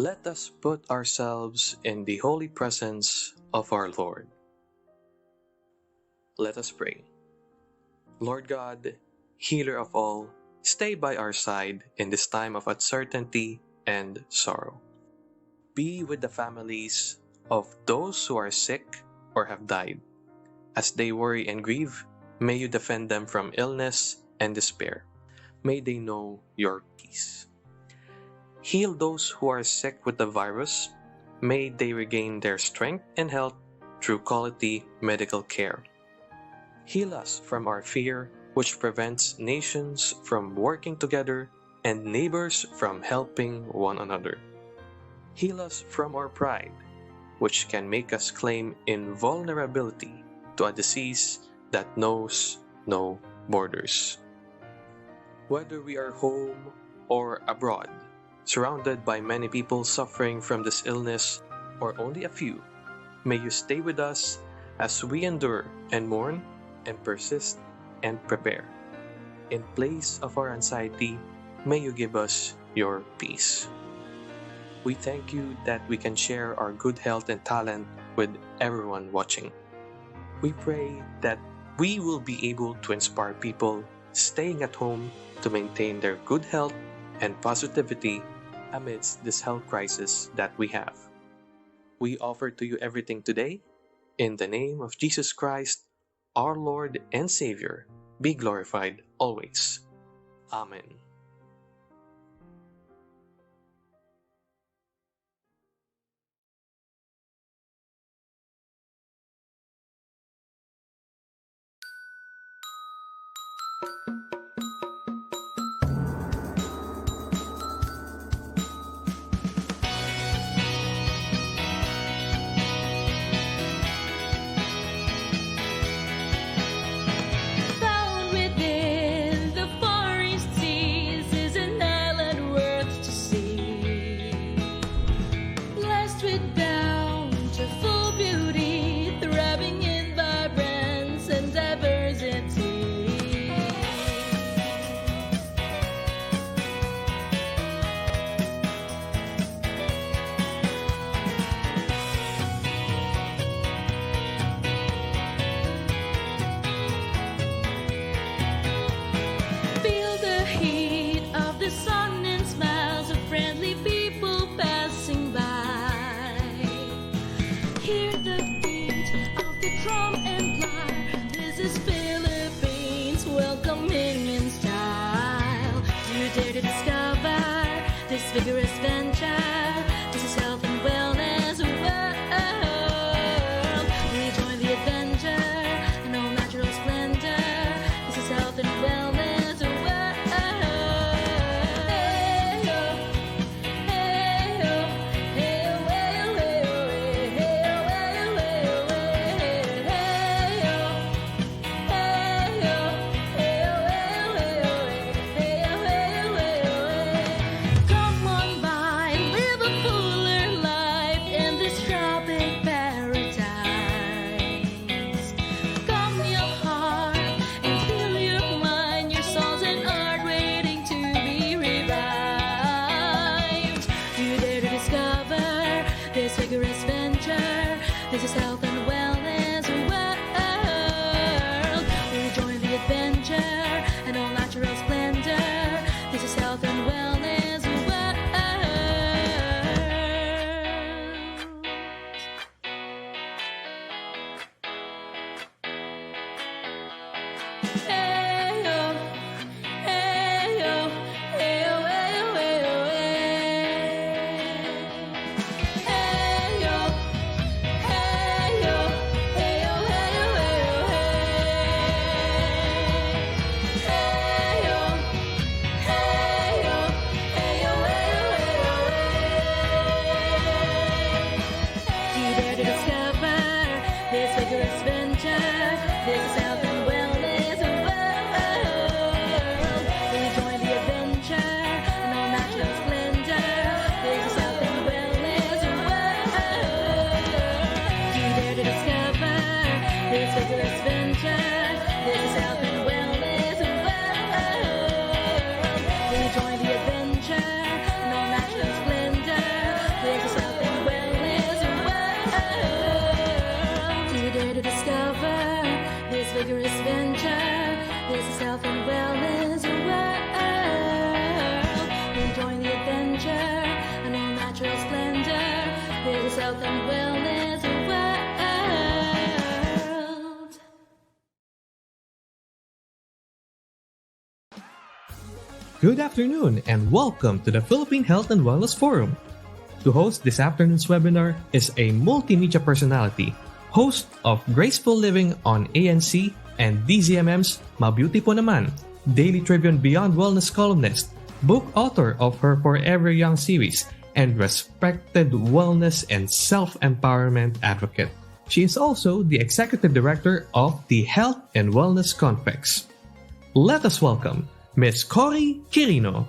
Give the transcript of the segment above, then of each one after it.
Let us put ourselves in the holy presence of our Lord. Let us pray. Lord God, healer of all, stay by our side in this time of uncertainty and sorrow. Be with the families of those who are sick or have died. As they worry and grieve, may you defend them from illness and despair. May they know your peace. Heal those who are sick with the virus. May they regain their strength and health through quality medical care. Heal us from our fear, which prevents nations from working together and neighbors from helping one another. Heal us from our pride, which can make us claim invulnerability to a disease that knows no borders. Whether we are home or abroad, surrounded by many people suffering from this illness, or only a few, may you stay with us as we endure and mourn and persist and prepare. In place of our anxiety, may you give us your peace. We thank you that we can share our good health and talent with everyone watching. We pray that we will be able to inspire people staying at home to maintain their good health and positivity amidst this health crisis that we have. We offer to you everything today. In the name of Jesus Christ, our Lord and Savior, be glorified always. Amen. Found within the forest seas is an island worth to see. Blessed with bountiful beauty, thriving in vibrance and diversity. Feel the heat of the sun and smiles of friendly people passing by. Hear the beat of the drum and lyre. This is Philippines welcoming in style. Do you dare to discover this vigorous venture? This is health and wellness world. Will you join the adventure in all natural splendor? This is health and wellness world. Come on by, live a fuller life in this tropic paradise. Calm your heart and heal your mind. Your soul's and art waiting to be revived. Do you dare to discover this vigorous venture? This is health and wellness world. Will you join the adventure and all natural splendor? This is health and wellness world. Hey-yo, hey-yo, hey-yo, hey-yo, hey-yo, hey-yo, hey-yo, hey-yo, hey-yo, hey-yo, hey-yo, hey-yo, do you dare to discover this vigorous venture? This is health and wellness world. Will you join the adventure and all natural splendor? This is health and wellness world. Do you dare to discover this vigorous venture? This is health and wellness world. Will you join the adventure and all natural splendor? This is health and wellness world. Do you dare to discover this vigorous venture? This is health and wellness world. Will you join the adventure and all natural splendor? This is health and wellness world. Good afternoon and welcome to the Philippine Health and Wellness Forum. To host this afternoon's webinar is a multimedia personality, host of Graceful Living on ANC and DZMM's Mabuti Po Naman, Daily Tribune Beyond Wellness columnist, book author of her Forever Young series, and respected wellness and self-empowerment advocate. She is also the executive director of the Health and Wellness Confex. Let us welcome Ms. Cory Quirino.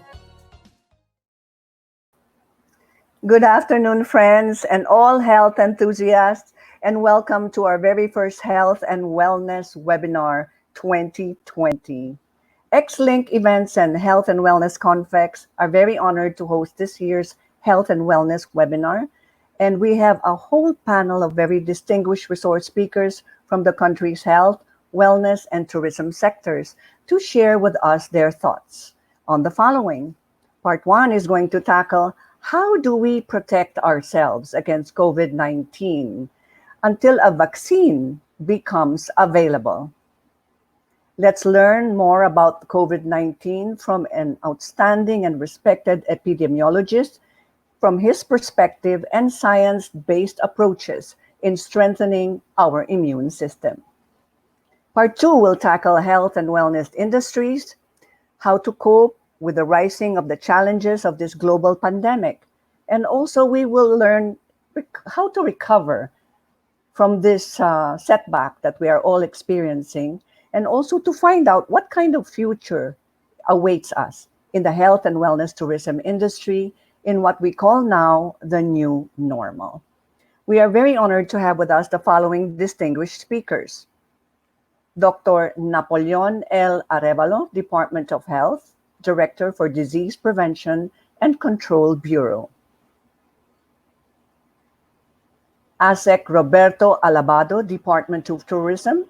Good afternoon, friends and all health enthusiasts, and welcome to our very first Health and Wellness Webinar 2020. Exlinkevents and Health and Wellness Confex are very honored to host this year's Health and Wellness Webinar, and we have a whole panel of very distinguished resource speakers from the country's health, wellness, and tourism sectors to share with us their thoughts on the following. Part 1 is going to tackle how do we protect ourselves against COVID-19 until a vaccine becomes available. Let's learn more about COVID-19 from an outstanding and respected epidemiologist from his perspective and science-based approaches in strengthening our immune system. Part 2 will tackle health and wellness industries, how to cope with the rising of the challenges of this global pandemic. And also, we will learn how to recover from this setback that we are all experiencing, and also to find out what kind of future awaits us in the health and wellness tourism industry in what we call now the new normal. We are very honored to have with us the following distinguished speakers. Dr. Napoleon L. Arevalo, Department of Health, Director for Disease Prevention and Control Bureau. ASEC Roberto Alabado, Department of Tourism.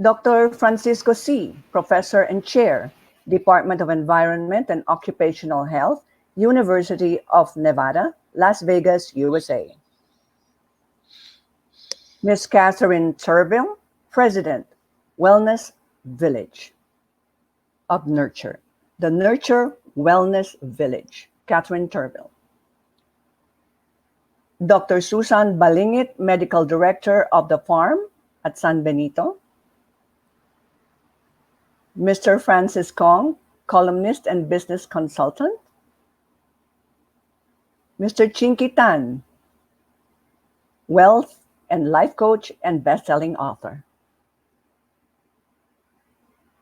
Dr. Francisco C., Professor and Chair, Department of Environment and Occupational Health, University of Nevada, Las Vegas, USA. Ms. Catherine Turville, President, Wellness Village of Nurture, the Nurture Wellness Village, Catherine Turville. Dr. Susan Balingit, Medical Director of the Farm at San Benito. Mr. Francis Kong, columnist and business consultant. Mr. Chinky Tan, wealth and life coach and best-selling author.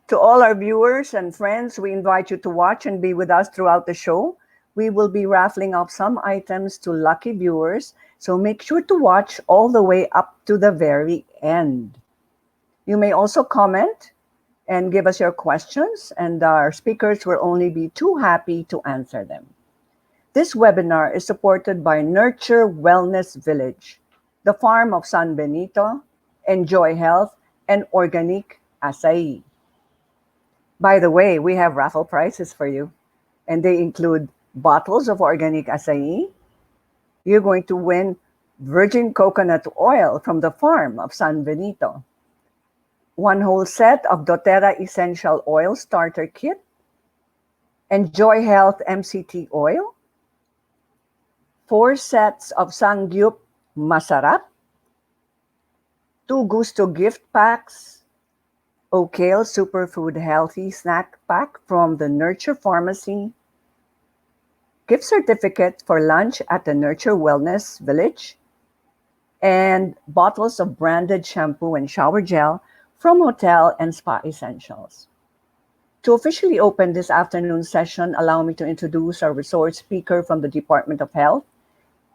To all our viewers and friends, we invite you to watch and be with us throughout the show. We will be raffling off some items to lucky viewers, so make sure to watch all the way up to the very end. You may also comment and give us your questions, and our speakers will only be too happy to answer them. This webinar is supported by Nurture Wellness Village, the Farm of San Benito, Enjoy Health, and Organic Acai. By the way, we have raffle prizes for you, and they include bottles of organic acai. You're going to win virgin coconut oil from the Farm of San Benito, one whole set of doTERRA Essential Oil Starter Kit, Enjoy Health MCT Oil, 4 sets of Sangyup Masarap, 2 Gusto gift packs, Okale Superfood Healthy Snack Pack from the Nurture Pharmacy, gift certificate for lunch at the Nurture Wellness Village, and bottles of branded shampoo and shower gel from Hotel and Spa Essentials. To officially open this afternoon session, allow me to introduce our resource speaker from the Department of Health.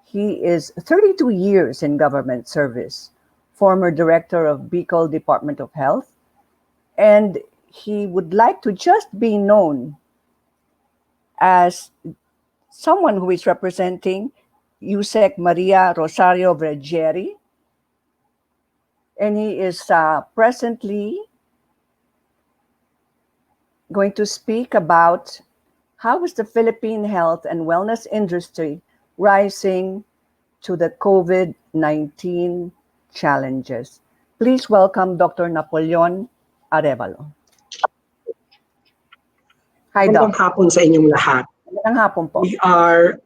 He is 32 years in government service, former director of Bicol Department of Health, and he would like to just be known as someone who is representing Yusek Maria Rosario Vergeri, and he is presently going to speak about how is the Philippine health and wellness industry rising to the COVID-19 challenges. Please welcome Dr. Napoleon Arevalo. Hi, Magandang Doc. hapon sa inyong lahat. Magandang hapon po. We are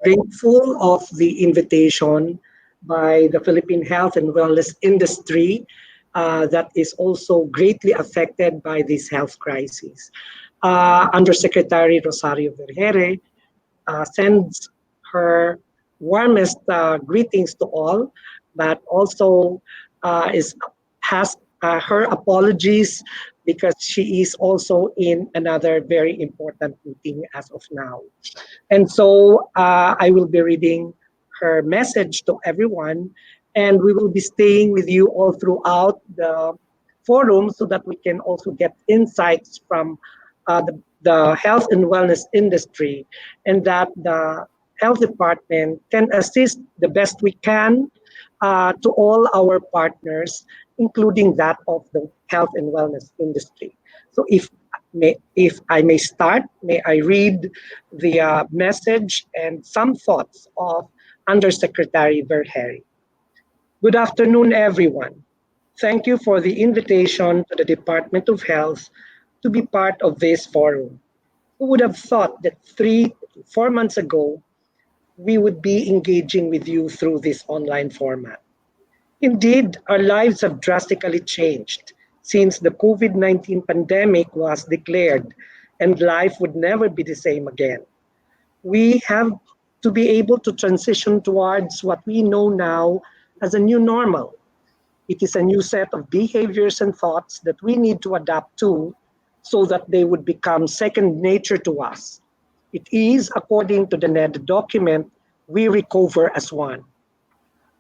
grateful of the invitation by the Philippine health and wellness industry that is also greatly affected by this health crisis. Undersecretary Rosario Vergere sends her warmest greetings to all, but also has her apologies because she is also in another very important meeting as of now. And so I will be reading her message to everyone, and we will be staying with you all throughout the forum so that we can also get insights from the health and wellness industry, and that the health department can assist the best we can to all our partners, including that of the health and wellness industry. So if I may start, may I read the message and some thoughts of Undersecretary Vergere. Good afternoon, everyone. Thank you for the invitation to the Department of Health to be part of this forum. Who would have thought that 3 to 4 months ago, we would be engaging with you through this online format. Indeed, our lives have drastically changed since the COVID 19 pandemic was declared, and life would never be the same again. We have to be able to transition towards what we know now as a new normal. It is a new set of behaviors and thoughts that we need to adapt to so that they would become second nature to us. It is, according to the NED document, we recover as one.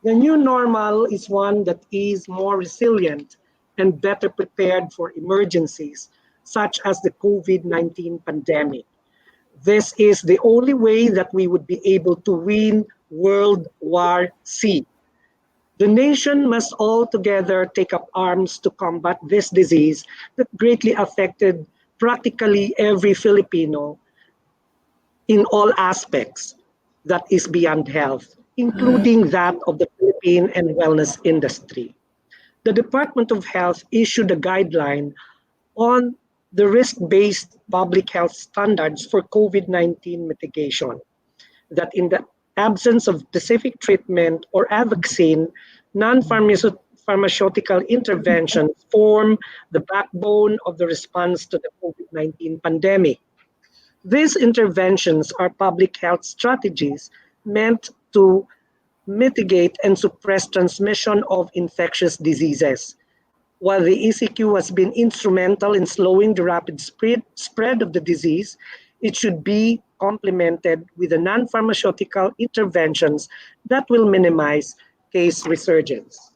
The new normal is one that is more resilient and better prepared for emergencies such as the COVID 19 pandemic. This is the only way that we would be able to win World War C. The nation must all together take up arms to combat this disease that greatly affected practically every Filipino in all aspects that is beyond health, including that of the Philippine and wellness industry. The Department of Health issued a guideline on the risk-based public health standards for COVID-19 mitigation that in the absence of specific treatment or a vaccine, non-pharmaceutical interventions form the backbone of the response to the COVID-19 pandemic. These interventions are public health strategies meant to mitigate and suppress transmission of infectious diseases. While the ECQ has been instrumental in slowing the rapid spread of the disease, it should be complemented with the non-pharmaceutical interventions that will minimize case resurgence.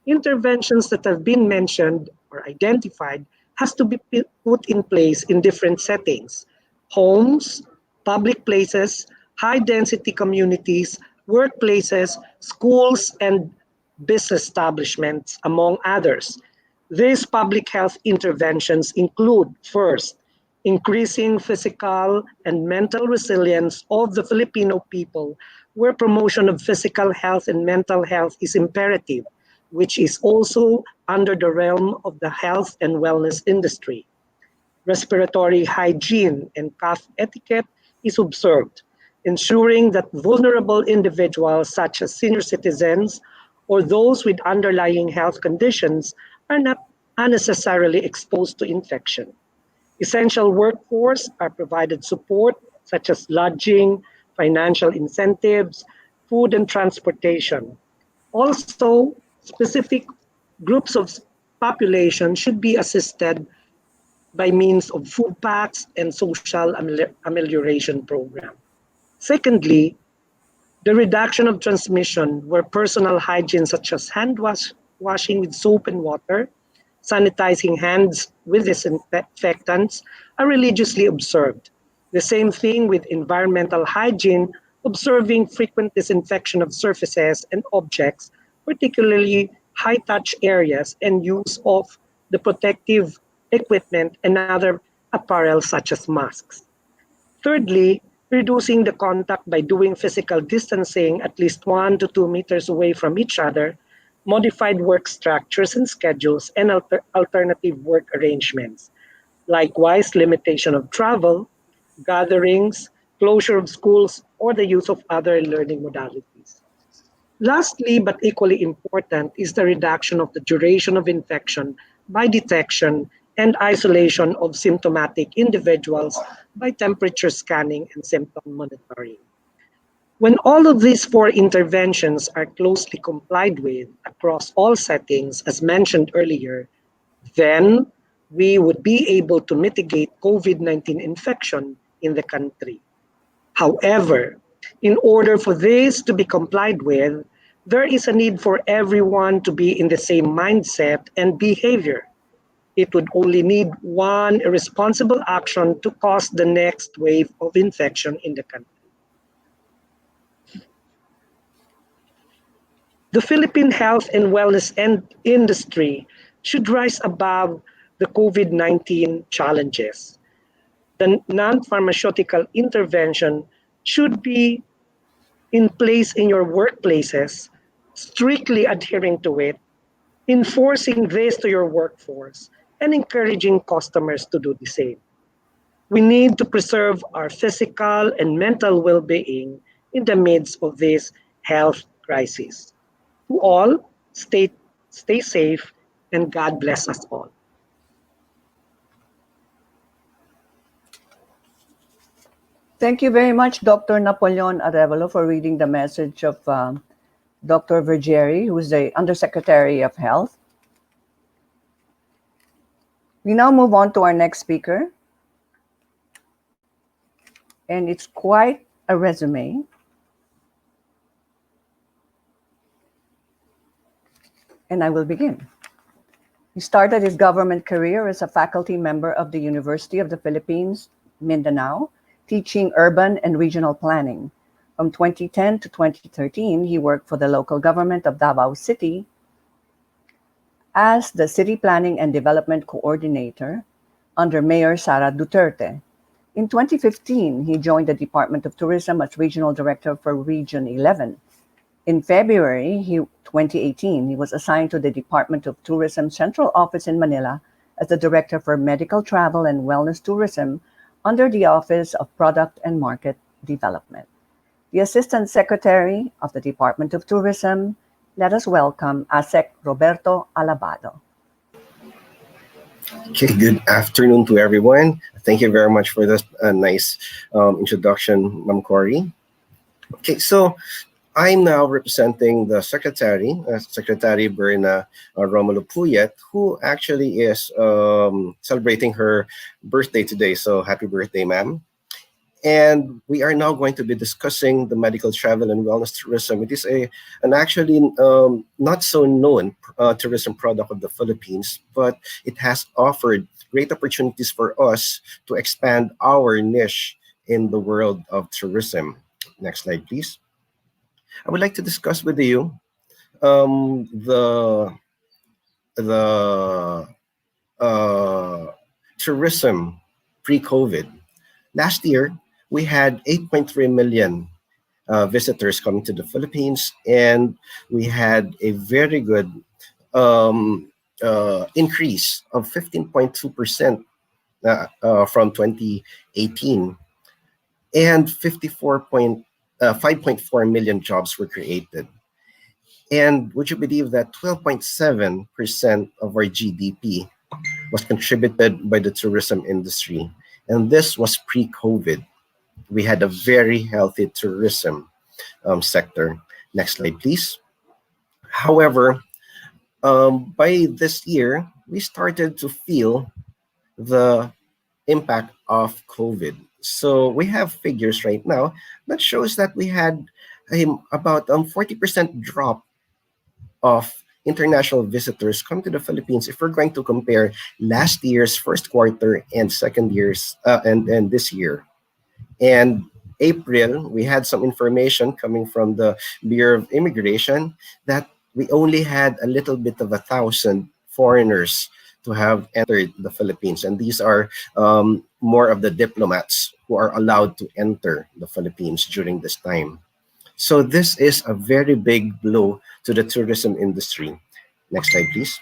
Interventions that have been mentioned or identified has to be put in place in different settings: homes, public places, high density communities, workplaces, schools, and business establishments, among others. These public health interventions include: first, increasing physical and mental resilience of the Filipino people, where promotion of physical health and mental health is imperative, which is also under the realm of the health and wellness industry. Respiratory hygiene and cough etiquette is observed, ensuring that vulnerable individuals such as senior citizens or those with underlying health conditions are not unnecessarily exposed to infection. Essential workforce are provided support such as lodging, financial incentives, food and transportation. Also, specific groups of population should be assisted by means of food packs and social amelioration program. Secondly, the reduction of transmission where personal hygiene such as washing with soap and water, sanitizing hands with disinfectants are religiously observed. The same thing with environmental hygiene, observing frequent disinfection of surfaces and objects, particularly high-touch areas, and use of the protective equipment and other apparel such as masks. Thirdly, reducing the contact by doing physical distancing at least 1 to 2 meters away from each other, modified work structures and schedules, and alternative work arrangements. Likewise, limitation of travel, gatherings, closure of schools, or the use of other learning modalities. Lastly, but equally important, is the reduction of the duration of infection by detection and isolation of symptomatic individuals by temperature scanning and symptom monitoring. When all of these four interventions are closely complied with across all settings, as mentioned earlier, then we would be able to mitigate COVID-19 infection in the country. However, in order for this to be complied with, there is a need for everyone to be in the same mindset and behavior. It would only need one irresponsible action to cause the next wave of infection in the country. The Philippine health and wellness industry should rise above the COVID-19 challenges. The non-pharmaceutical intervention should be in place in your workplaces, strictly adhering to it, enforcing this to your workforce, and encouraging customers to do the same. We need to preserve our physical and mental well being in the midst of this health crisis. To all, stay safe and God bless us all. Thank you very much, Dr. Napoleon Arevalo, for reading the message of Dr. Vergeri, who is the Undersecretary of Health. We now move on to our next speaker, and it's quite a resume. And I will begin. He started his government career as a faculty member of the University of the Philippines, Mindanao, teaching urban and regional planning. From 2010 to 2013, he worked for the local government of Davao City as the City Planning and Development Coordinator under Mayor Sara Duterte. In 2015, he joined the Department of Tourism as Regional Director for Region 11. In February 2018, he was assigned to the Department of Tourism Central Office in Manila as the Director for Medical Travel and Wellness Tourism under the Office of Product and Market Development. The Assistant Secretary of the Department of Tourism, let us welcome ASEC Roberto Alabado. Okay, good afternoon to everyone. Thank you very much for this nice introduction, Ma'am Cory. Okay, so I'm now representing the Secretary, Secretary Berna Romulo Puyet, who actually is celebrating her birthday today. So happy birthday, ma'am. And we are now going to be discussing the medical travel and wellness tourism. It is an actually not so known tourism product of the Philippines, but it has offered great opportunities for us to expand our niche in the world of tourism. Next slide, please. I would like to discuss with you the tourism pre-COVID. Last year, we had 8.3 million visitors coming to the Philippines, and we had a very good increase of 15.2% from 2018, and 5.4 million jobs were created. And would you believe that 12.7% of our GDP was contributed by the tourism industry? And this was pre-COVID. We had a very healthy tourism sector. Next slide, please. However, by this year, we started to feel the impact of COVID. So we have figures right now that shows that we had about 40% drop of international visitors come to the Philippines if we're going to compare last year's first quarter and second year's and this year. And April, we had some information coming from the Bureau of Immigration that we only had a little bit of 1,000 foreigners to have entered the Philippines. And these are more of the diplomats who are allowed to enter the Philippines during this time. So this is a very big blow to the tourism industry. Next slide, please.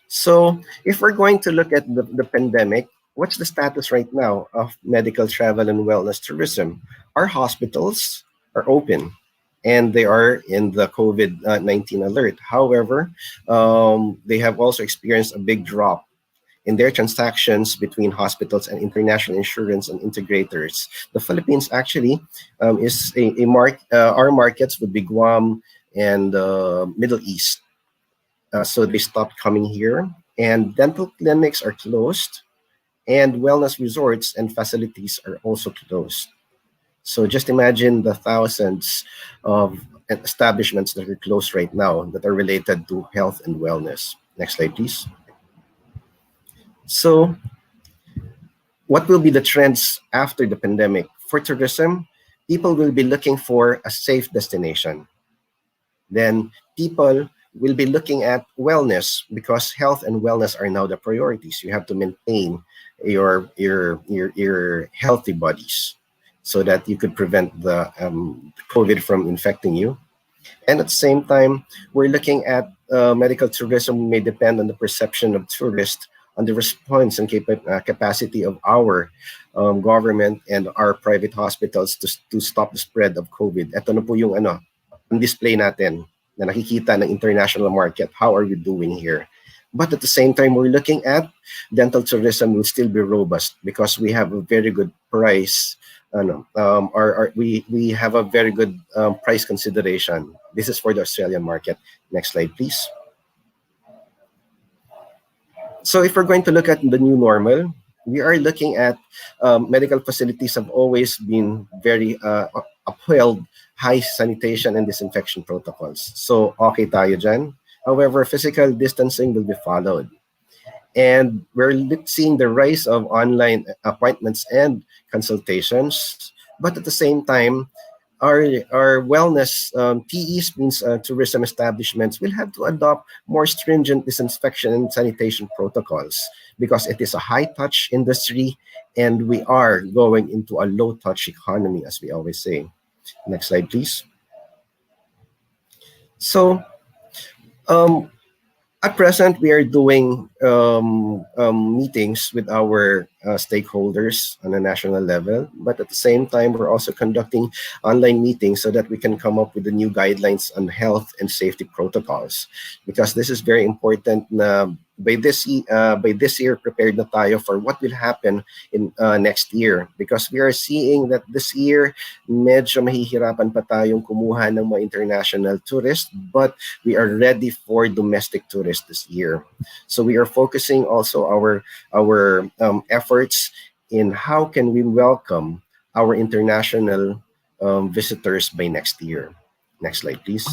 So if we're going to look at the pandemic, what's the status right now of medical travel and wellness tourism? Our hospitals are open and they are in the COVID-19 alert. However, they have also experienced a big drop in their transactions between hospitals and international insurance and integrators. The Philippines actually is our markets would be Guam and Middle East. So they stopped coming here, and dental clinics are closed, and wellness resorts and facilities are also closed. So just imagine the thousands of establishments that are closed right now that are related to health and wellness. Next slide, please. So what will be the trends after the pandemic? For tourism, people will be looking for a safe destination. Then people will be looking at wellness because health and wellness are now the priorities. You have to maintain your healthy bodies so that you could prevent the COVID from infecting you. And at the same time, we're looking at medical tourism may depend on the perception of tourists on the response and capacity of our government and our private hospitals to stop the spread of COVID. Ito na po yung on display natin na nakikita ng international market. How are we doing here? But at the same time, we're looking at dental tourism will still be robust because we have a very good price. We have a very good price consideration. This is for the Australian market. Next slide, please. So if we're going to look at the new normal, we are looking at medical facilities have always been very upheld high sanitation and disinfection protocols. So okay tayo dyan. However, physical distancing will be followed. And we're seeing the rise of online appointments and consultations. But at the same time, our wellness TEs, means tourism establishments, will have to adopt more stringent disinfection and sanitation protocols because it is a high-touch industry and we are going into a low-touch economy, as we always say. Next slide, please. So, at present, we are doing meetings with our stakeholders on a national level, but at the same time, we're also conducting online meetings so that we can come up with the new guidelines on health and safety protocols. Because this is very important. By this year, prepared na tayo for what will happen in next year. Because we are seeing that this year, medyo mahihirapan pa tayong kumuha ng mga international tourists, but we are ready for domestic tourists this year. So we are focusing also our efforts in how can we welcome our international visitors by next year. Next slide, please.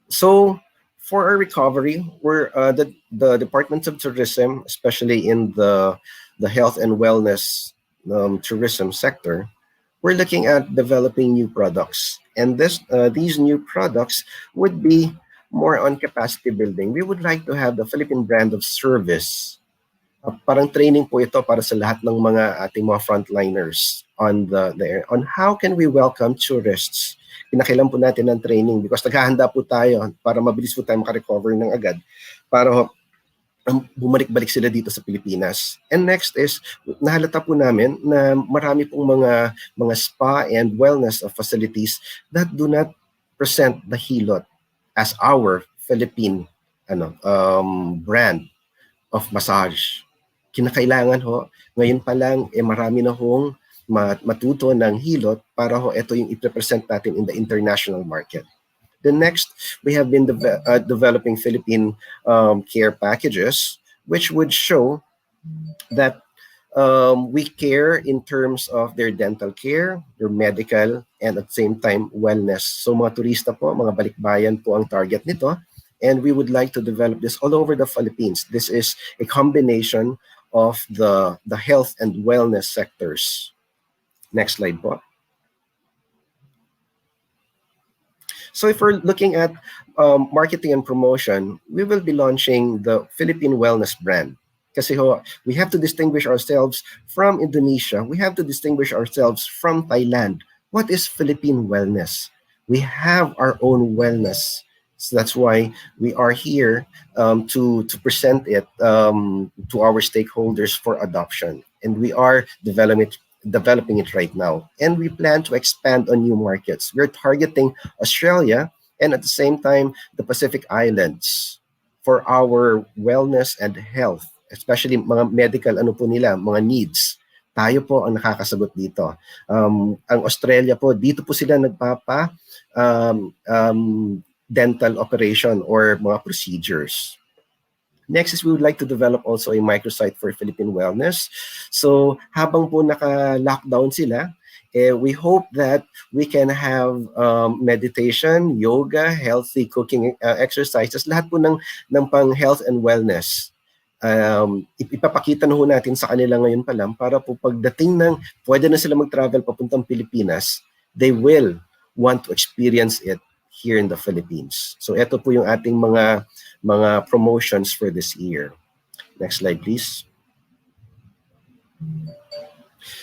So for our recovery, we're the Department of Tourism, especially in the health and wellness tourism sector, we're looking at developing new products, and these new products would be more on capacity building. We would like to have the Philippine brand of service. Parang training po ito para sa lahat ng ating mga frontliners on on how can we welcome tourists. Pinakailan po natin ng training because naghahanda po tayo para mabilis po tayo makarecover ng agad para bumalik-balik sila dito sa Pilipinas. And next is, nahalata po namin na marami pong mga spa and wellness facilities that do not present the hilot as our Philippine brand of massage. Kinakailangan ngayon pa lang marami na hong matuto ng hilot para ito yung i-present natin in the international market. The next, we have been developing Philippine care packages, which would show that we care in terms of their dental care, their medical, and at the same time, wellness. So mga turista po, mga balikbayan po ang target nito. And we would like to develop this all over the Philippines. This is a combination of the health and wellness sectors. Next slide po. So if we're looking at marketing and promotion, we will be launching the Philippine Wellness brand. Kasi we have to distinguish ourselves from Indonesia. We have to distinguish ourselves from Thailand. What is Philippine wellness? We have our own wellness. So that's why we are here to present it to our stakeholders for adoption. And we are developing it right now. And we plan to expand on new markets. We're targeting Australia and at the same time, the Pacific Islands for our wellness and health, especially mga medical mga needs. Tayo po ang nakakasagot dito. Ang Australia po, dito po sila nagpapa dental operation or mga procedures. Next is we would like to develop also a microsite for Philippine wellness. So habang po naka-lockdown sila, we hope that we can have meditation, yoga, healthy cooking exercises, lahat po ng pang health and wellness. Ipapakita na ho natin sa kanila ngayon pa lang para po pagdating ng pwede na sila mag-travel papuntang Pilipinas, they will want to experience it here in the Philippines. So ito po yung ating mga promotions for this year. Next slide, please.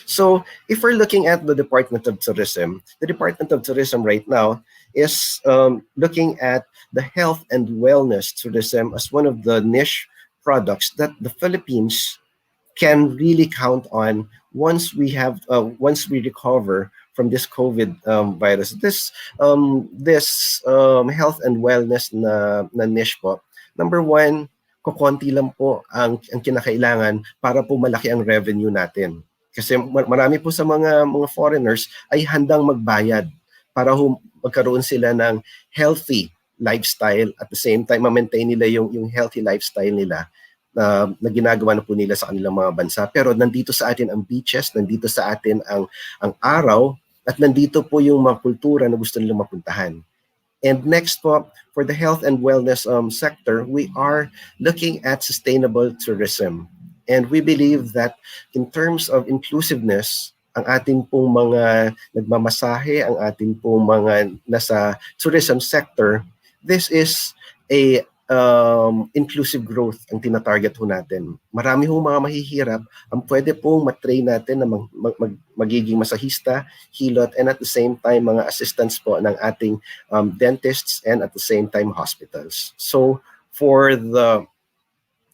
So if we're looking at the Department of Tourism, the Department of Tourism right now is looking at the health and wellness tourism as one of the niche products that the Philippines can really count on once we recover from this COVID virus. This health and wellness na niche po. Number one, kukonti lang po ang kinakailangan para po malaki ang revenue natin. Kasi marami po sa mga foreigners ay handang magbayad para magkaroon sila ng healthy lifestyle at the same time ma-maintain nila yung healthy lifestyle nila na ginagawa na po nila sa kanilang mga bansa. Pero nandito sa atin ang beaches, nandito sa atin ang araw, at nandito po yung mga kultura na gusto nilang mapuntahan. And next po, for the health and wellness sector, we are looking at sustainable tourism. And we believe that in terms of inclusiveness, ang ating pong mga nagmamasahe, ang ating pong mga nasa tourism sector, this is a inclusive growth ang tinatarget ho natin. Marami hong mga mahihirap ang pwede pong matrain natin na magiging masahista, hilot, and at the same time mga assistants po ng ating dentists and at the same time hospitals. So for the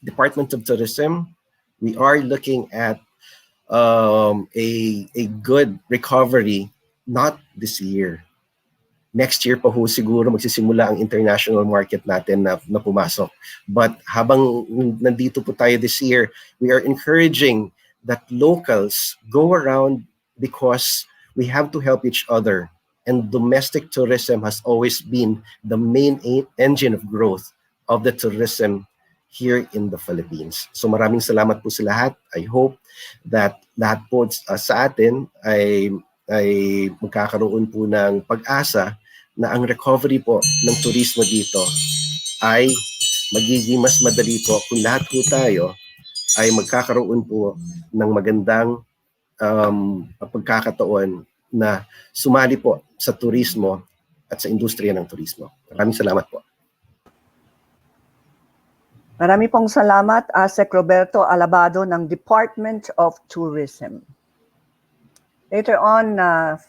Department of Tourism, we are looking at a good recovery, not this year. Next year pa ho siguro magsisimula ang international market natin na pumasok. But habang nandito po tayo this year, we are encouraging that locals go around because we have to help each other. And domestic tourism has always been the main engine of growth of the tourism here in the Philippines. So maraming salamat po sa lahat. I hope that lahat po sa atin ay magkakaroon po ng pag-asa na ang recovery po ng turismo dito ay magiging mas madali po kung lahat po tayo ay magkakaroon po ng magandang pagkakataon na sumali po sa turismo at sa industriya ng turismo. Maraming salamat po. Marami pong salamat, Asek Roberto Alabado ng Department of Tourism. Later on,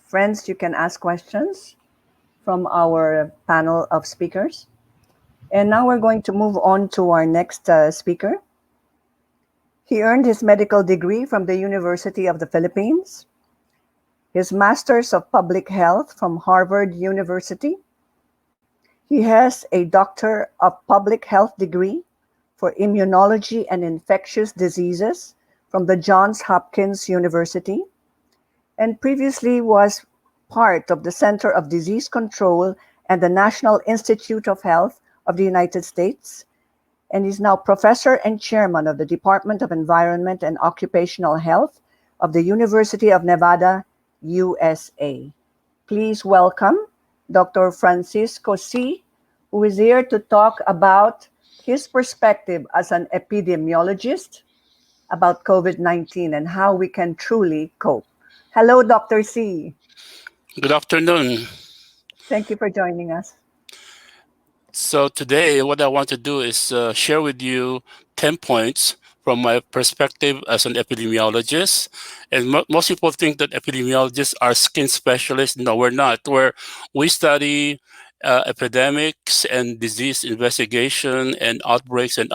friends, you can ask questions from our panel of speakers. And now we're going to move on to our next speaker. He earned his medical degree from the University of the Philippines, his Master's of Public Health from Harvard University. He has a Doctor of Public Health degree for Immunology and Infectious Diseases from the Johns Hopkins University, and previously was part of the Center of Disease Control and the National Institute of Health of the United States, and is now professor and chairman of the Department of Environment and Occupational Health of the University of Nevada, USA. Please welcome Dr. Francisco C., who is here to talk about his perspective as an epidemiologist about COVID-19 and how we can truly cope. Hello, Dr. C. Good afternoon. Thank you for joining us. So today, what I want to do is share with you 10 points from my perspective as an epidemiologist. And most people think that epidemiologists are skin specialists. No, we're not. We study epidemics and disease investigation and outbreaks and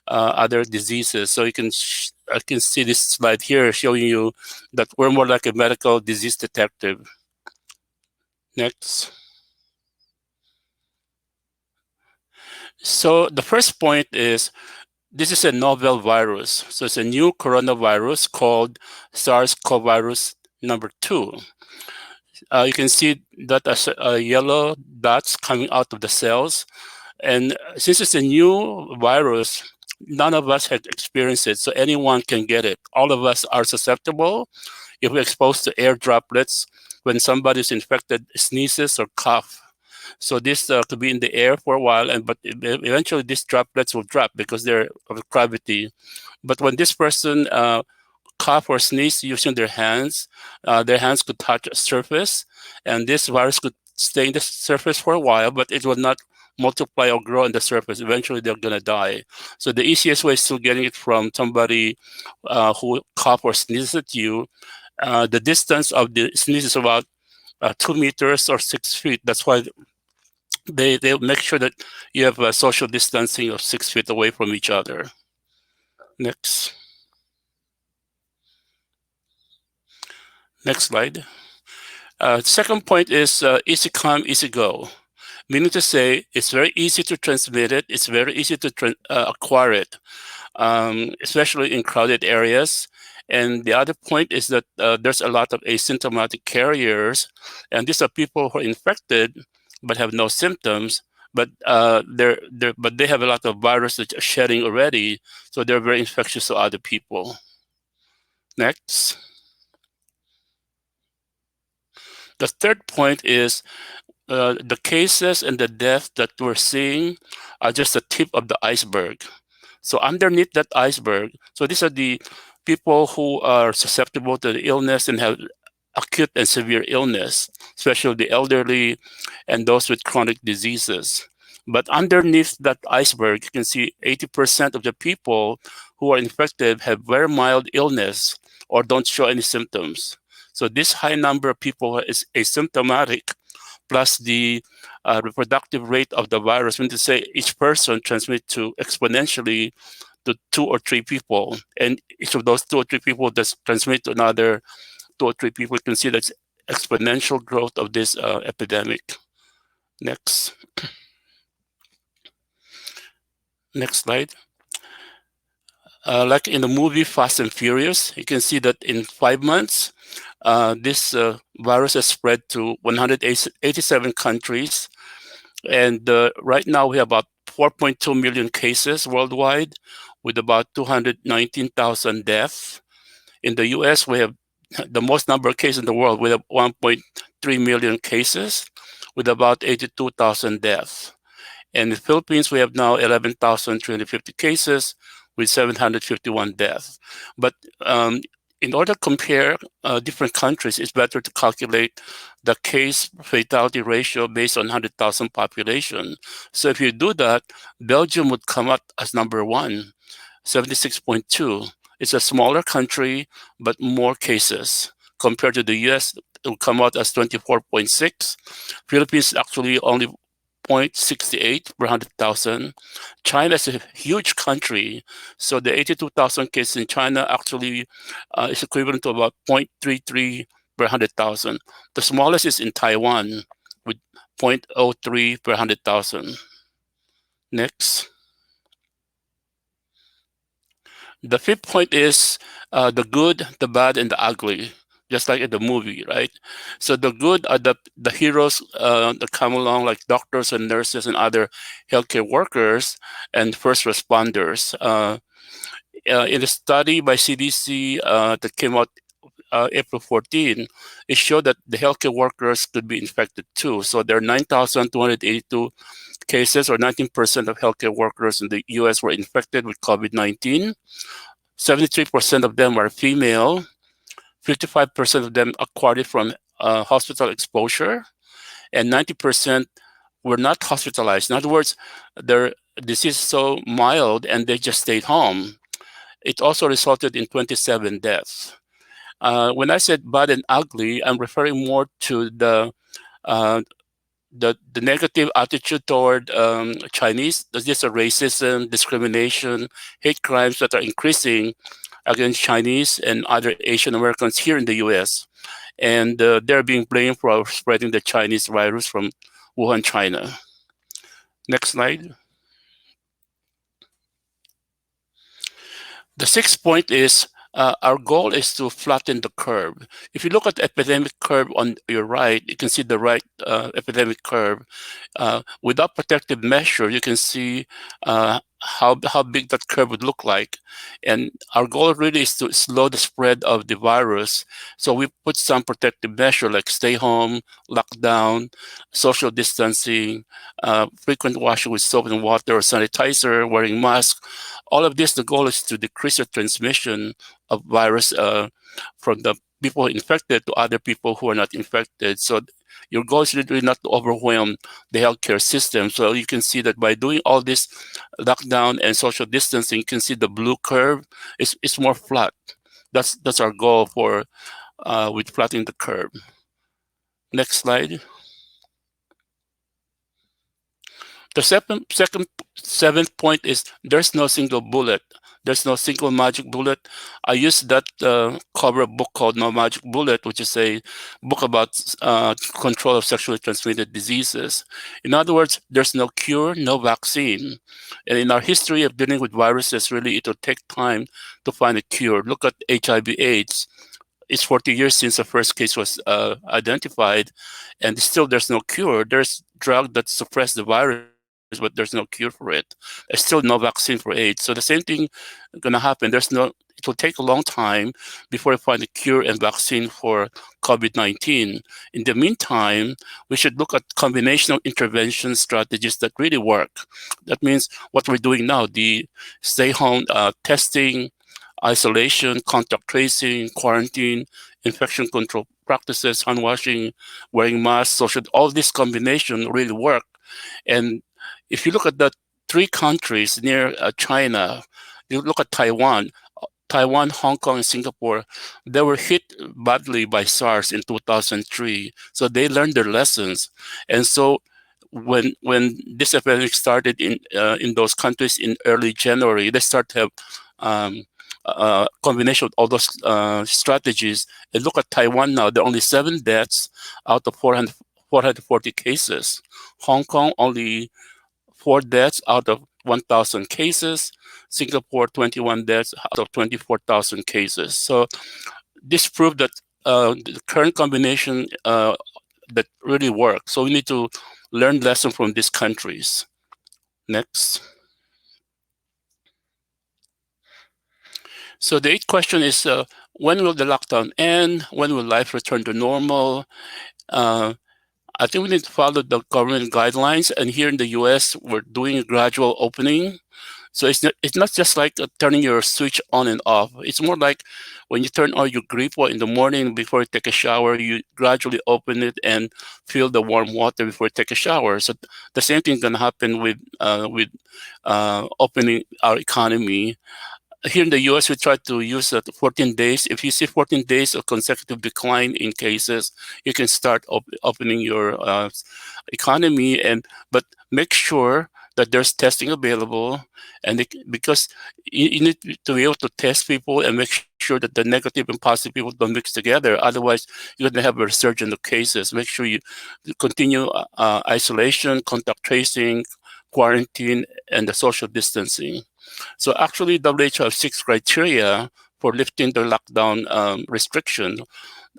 other diseases. So I can see this slide here showing you that we're more like a medical disease detective. Next. So the first point is, this is a novel virus. So it's a new coronavirus called SARS-CoV-2. You can see that as yellow dots coming out of the cells. And since it's a new virus, none of us had experienced it, so anyone can get it. All of us are susceptible if we're exposed to air droplets when somebody's infected sneezes or cough. So this could be in the air for a while, but eventually these droplets will drop because they're of gravity. But when this person cough or sneeze using their hands could touch a surface, and this virus could stay in the surface for a while, but it will not multiply or grow on the surface. Eventually they're going to die. So the easiest way is still getting it from somebody who cough or sneezes at you. The distance of the sneeze is about 2 meters or 6 feet. That's why they make sure that you have a social distancing of 6 feet away from each other. Next. Next slide. Second point is easy come, easy go. Meaning to say, it's very easy to transmit it. It's very easy to acquire it, especially in crowded areas. And the other point is that there's a lot of asymptomatic carriers, and these are people who are infected but have no symptoms. But but they have a lot of virus that are shedding already, so they're very infectious to other people. Next. The third point is the cases and the deaths that we're seeing are just the tip of the iceberg. So underneath that iceberg, so these are the people who are susceptible to the illness and have acute and severe illness, especially the elderly and those with chronic diseases. But underneath that iceberg, you can see 80% of the people who are infected have very mild illness or don't show any symptoms. So this high number of people is asymptomatic, plus the reproductive rate of the virus, when to say each person transmits to exponentially to 2 or 3 people, and each of those 2 or 3 people that transmit to another 2 or 3 people, you can see that's exponential growth of this epidemic. Next. Next slide. Like in the movie Fast and Furious, you can see that in 5 months, this virus has spread to 187 countries. And right now we have about 4.2 million cases worldwide, with about 219,000 deaths. In the US, we have the most number of cases in the world, with 1.3 million cases, with about 82,000 deaths. And in the Philippines, we have now 11,350 cases with 751 deaths. But in order to compare different countries, it's better to calculate the case fatality ratio based on 100,000 population. So if you do that, Belgium would come out as number 1, 76.2. It's a smaller country, but more cases. Compared to the US, it will come out as 24.6. Philippines actually only 0.68 per 100,000. China is a huge country, so the 82,000 cases in China actually is equivalent to about 0.33 per 100,000. The smallest is in Taiwan with 0.03 per 100,000. Next. The fifth point is the good, the bad, and the ugly, just like in the movie, right? So the good are the heroes that come along, like doctors and nurses and other healthcare workers and first responders. In a study by CDC that came out April 14, it showed that the healthcare workers could be infected too. So there are 9,282 cases, or 19% of healthcare workers in the US were infected with COVID-19. 73% of them are female. 55% of them acquired it from hospital exposure, and 90% were not hospitalized. In other words, their disease is so mild and they just stayed home. It also resulted in 27 deaths. When I said bad and ugly, I'm referring more to uh, the negative attitude toward Chinese. These are racism, discrimination, hate crimes that are increasing against Chinese and other Asian Americans here in the U.S. And they're being blamed for spreading the Chinese virus from Wuhan, China. Next slide. The sixth point is our goal is to flatten the curve. If you look at the epidemic curve on your right, you can see the right epidemic curve. Without protective measure, you can see how big that curve would look like. And our goal really is to slow the spread of the virus. So we put some protective measure like stay home, lockdown, social distancing, frequent washing with soap and water or sanitizer, wearing masks. All of this, the goal is to decrease the transmission of virus from the people infected to other people who are not infected. So your goal is really not to overwhelm the healthcare system. So you can see that by doing all this lockdown and social distancing, you can see the blue curve is more flat. That's our goal for with flattening the curve. Next slide. The seventh point is there's no single bullet. There's no single magic bullet. I used that cover a book called No Magic Bullet, which is a book about control of sexually transmitted diseases. In other words, there's no cure, no vaccine. And in our history of dealing with viruses, really, it will take time to find a cure. Look at HIV/AIDS. It's 40 years since the first case was identified, and still there's no cure. There's drug that suppress the virus, but there's no cure for it. There's still no vaccine for AIDS. So the same thing gonna happen. It will take a long time before we find a cure and vaccine for COVID-19. In the meantime, we should look at combinational intervention strategies that really work. That means what we're doing now, the stay home testing, isolation, contact tracing, quarantine, infection control practices, hand washing, wearing masks, social, all this combination really work. And if you look at the three countries near China, you look at Taiwan, Hong Kong, and Singapore, they were hit badly by SARS in 2003. So they learned their lessons. And so when this epidemic started in those countries in early January, they start to have combination of all those strategies. And look at Taiwan now, there are only 7 deaths out of 440 cases. Hong Kong, only 4 deaths out of 1,000 cases. Singapore, 21 deaths out of 24,000 cases. So this proved that the current combination that really works. So we need to learn lessons from these countries. Next. So the 8th question is, when will the lockdown end? When will life return to normal? I think we need to follow the government guidelines. And here in the US, we're doing a gradual opening. So it's not just like turning your switch on and off. It's more like when you turn on your gripo in the morning before you take a shower, you gradually open it and feel the warm water before you take a shower. So the same thing is going to happen with opening our economy. Here in the US, we try to use 14 days. If you see 14 days of consecutive decline in cases, you can start opening your economy. But make sure that there's testing available, and because you need to be able to test people and make sure that the negative and positive people don't mix together. Otherwise, you're going to have a resurgence of cases. Make sure you continue isolation, contact tracing, quarantine, and the social distancing. So actually, WHO has 6 criteria for lifting the lockdown restriction.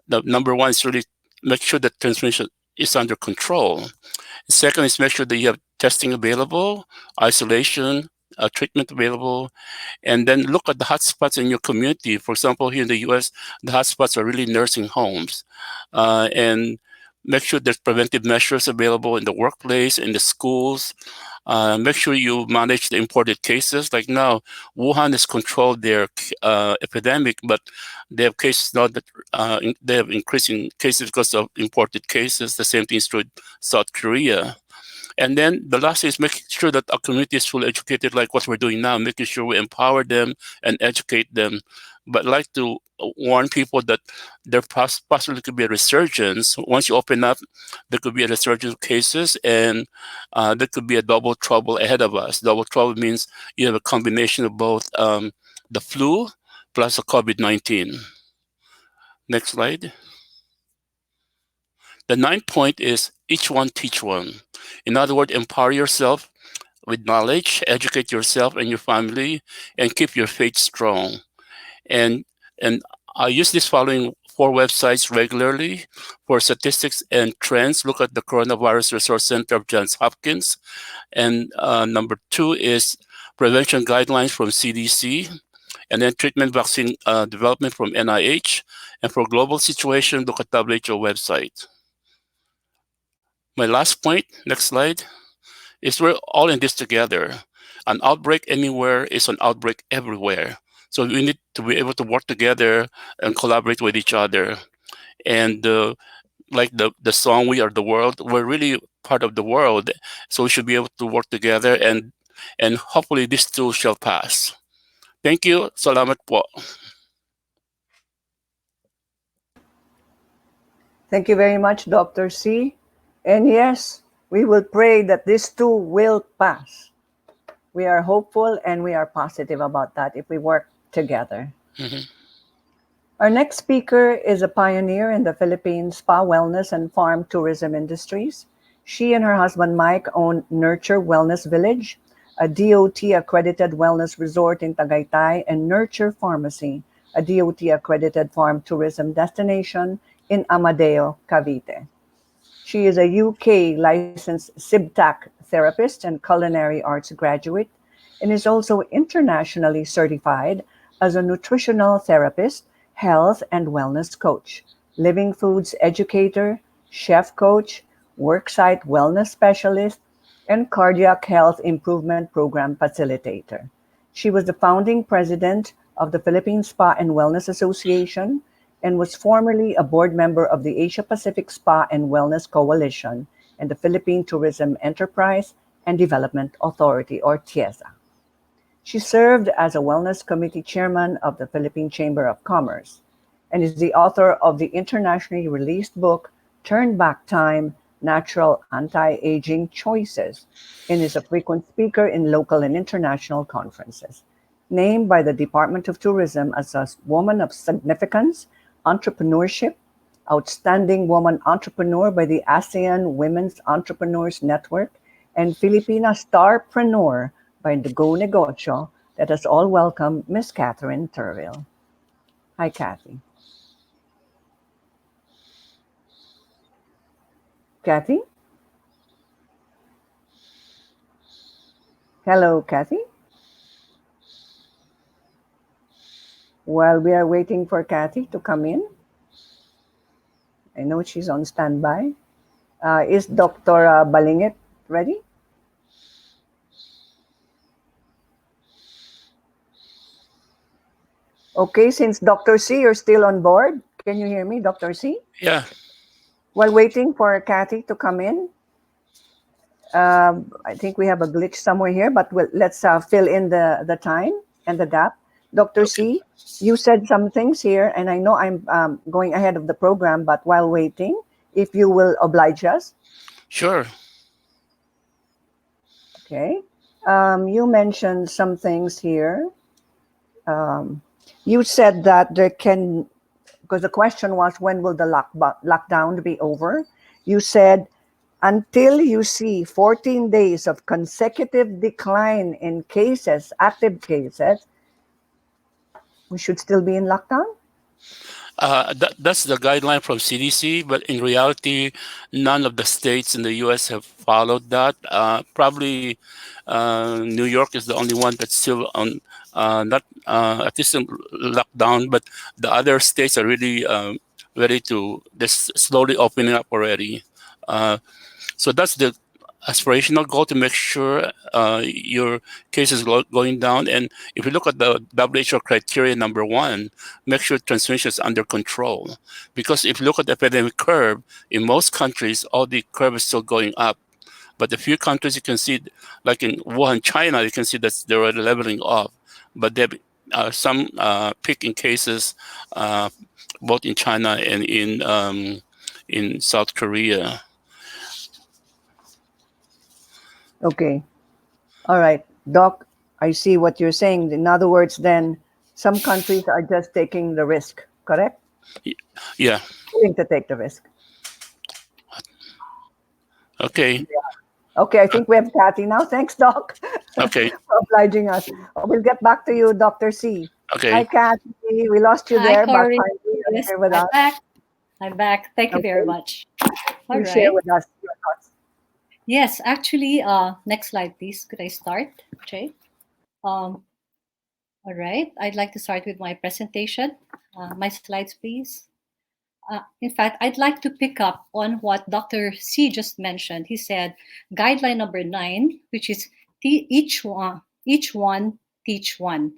The number 1 is really make sure that transmission is under control. Second is make sure that you have testing available, isolation, treatment available, and then look at the hotspots in your community. For example, here in the US, the hotspots are really nursing homes. And make sure there's preventive measures available in the workplace, in the schools. Make sure you manage the imported cases. Like now, Wuhan has controlled their epidemic, but they have cases now that they have increasing cases because of imported cases. The same thing is true with South Korea. And then the last is making sure that our community is fully educated, like what we're doing now, making sure we empower them and educate them. But I'd like to warn people that there possibly could be a resurgence. Once you open up, there could be a resurgence of cases, and there could be a double trouble ahead of us. Double trouble means you have a combination of both the flu plus the COVID-19. Next slide. The 9th point is each one teach one. In other words, empower yourself with knowledge, educate yourself and your family, and keep your faith strong. And I use these following 4 websites regularly for statistics and trends. Look at the Coronavirus Resource Center of Johns Hopkins. And number 2 is prevention guidelines from CDC. And then treatment vaccine development from NIH. And for global situation, look at WHO website. My last point, next slide, is we're all in this together. An outbreak anywhere is an outbreak everywhere. So we need to be able to work together and collaborate with each other. And like the song, We Are the World, we're really part of the world. So we should be able to work together, and hopefully this too shall pass. Thank you. Salamat po. Thank you very much, Dr. C. And yes, we will pray that this too will pass. We are hopeful and we are positive about that if we work together. Mhm. Our next speaker is a pioneer in the Philippine spa wellness and farm tourism industries. She and her husband Mike own Nurture Wellness Village, a DOT accredited wellness resort in Tagaytay, and Nurture Pharmacy, a DOT accredited farm tourism destination in Amadeo, Cavite. She is a UK licensed SIBTAC therapist and culinary arts graduate, and is also internationally certified as a nutritional therapist, health and wellness coach, living foods educator, chef coach, worksite wellness specialist, and cardiac health improvement program facilitator. She was the founding president of the Philippine Spa and Wellness Association and was formerly a board member of the Asia Pacific Spa and Wellness Coalition and the Philippine Tourism Enterprise and Development Authority, or TIEZA. She served as a Wellness Committee Chairman of the Philippine Chamber of Commerce and is the author of the internationally released book Turn Back Time: Natural Anti-Aging Choices, and is a frequent speaker in local and international conferences. Named by the Department of Tourism as a Woman of Significance, Entrepreneurship, Outstanding Woman Entrepreneur by the ASEAN Women's Entrepreneurs Network, and Filipina Starpreneur by the Go Negosyo, let us all welcome Miss Catherine Turville. Hi, Kathy. Kathy? Hello, Kathy. While we are waiting for Kathy to come in, I know she's on standby. Is Dr. Balingit ready? Okay, since Dr. C, you're still on board. Can you hear me, Dr. C? Yeah. While waiting for Kathy to come in, I think we have a glitch somewhere here, but let's fill in the time and the gap. Dr. Okay. C, you said some things here, and I know I'm going ahead of the program, but while waiting, if you will oblige us. Sure. Okay. You mentioned some things here. Um, you said that there can, because the question was, when will the lockdown be over? You said, until you see 14 days of consecutive decline in cases, active cases, we should still be in lockdown? That's the guideline from CDC, but in reality, none of the states in the U.S. have followed that. Probably New York is the only one that's still on, not at least in lockdown, but the other states are really ready to just slowly opening up already. Uh, so that's the aspirational goal, to make sure your case is going down. And if you look at the WHO criteria, number one, make sure transmission is under control. Because if you look at the epidemic curve, in most countries, all the curve is still going up. But a few countries you can see, like in Wuhan, China, you can see that they're leveling off. But there are some peak in cases, both in China and in South Korea. Okay. All right. Doc, I see what you're saying. In other words, then some countries are just taking the risk, correct? Yeah. Willing to take the risk. Okay. Okay, I think we have Kathy now. Thanks, Doc, Okay. for obliging us. We'll get back to you, Dr. C. Hi, Okay. Kathy. We lost you Hi, there, but Corey. finally you're Yes, here with I'm us. back. I'm back. Thank you very Okay, much. All please share right. with us your thoughts. Yes, actually, next slide, please. Could I start, Jay? Um, all right. I'd like to start with my presentation. My slides, please. In fact, I'd like to pick up on what Dr. C just mentioned. He said, guideline number 9, which is each one, teach one.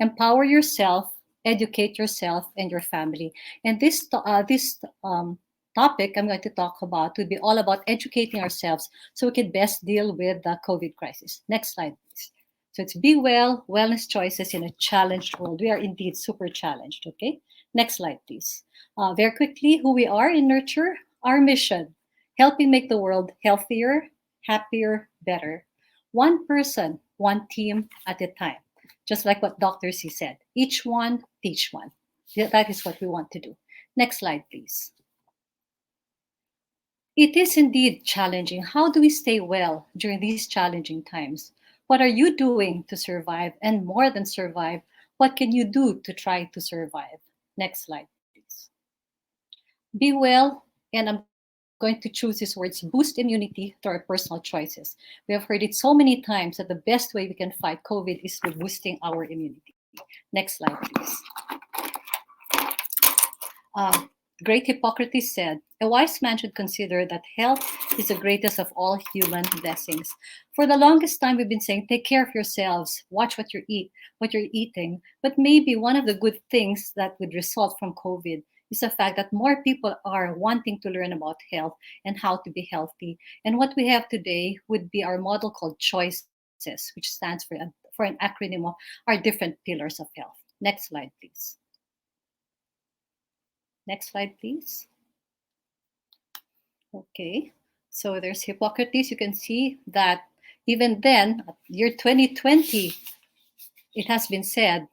Empower yourself, educate yourself and your family. And this topic I'm going to talk about would be all about educating ourselves so we can best deal with the COVID crisis. Next slide, please. So it's be well, wellness choices in a challenged world. We are indeed super challenged, okay? Next slide, please. Very quickly, who we are in Nurture, our mission, helping make the world healthier, happier, better. One person, one team at a time. Just like what Dr. C said, each one, teach one. That is what we want to do. Next slide, please. It is indeed challenging. How do we stay well during these challenging times? What are you doing to survive? And more than survive, what can you do to try to survive? Next slide, please. Be well, and I'm going to choose these words, boost immunity through our personal choices. We have heard it so many times that the best way we can fight COVID is through boosting our immunity. Next slide, please. Great Hippocrates said, a wise man should consider that health is the greatest of all human blessings. For the longest time, we've been saying, take care of yourselves, watch what you eat, what you're eating. But maybe one of the good things that would result from COVID is the fact that more people are wanting to learn about health and how to be healthy. And what we have today would be our model called Choices, which stands for an acronym of our different pillars of health. Next slide, please. Next slide, please. Okay, so there's Hippocrates. You can see that even then, year 2020, it has been said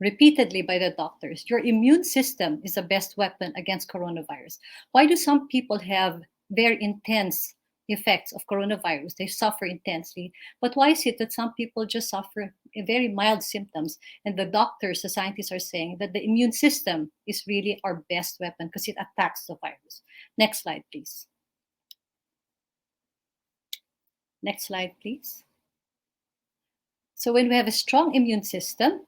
repeatedly by the doctors, your immune system is the best weapon against coronavirus. Why do some people have very intense effects of coronavirus? They suffer intensely. But why is it that some people just suffer very mild symptoms? And the doctors, the scientists are saying that the immune system is really our best weapon because it attacks the virus. Next slide, please. Next slide, please. So when we have a strong immune system,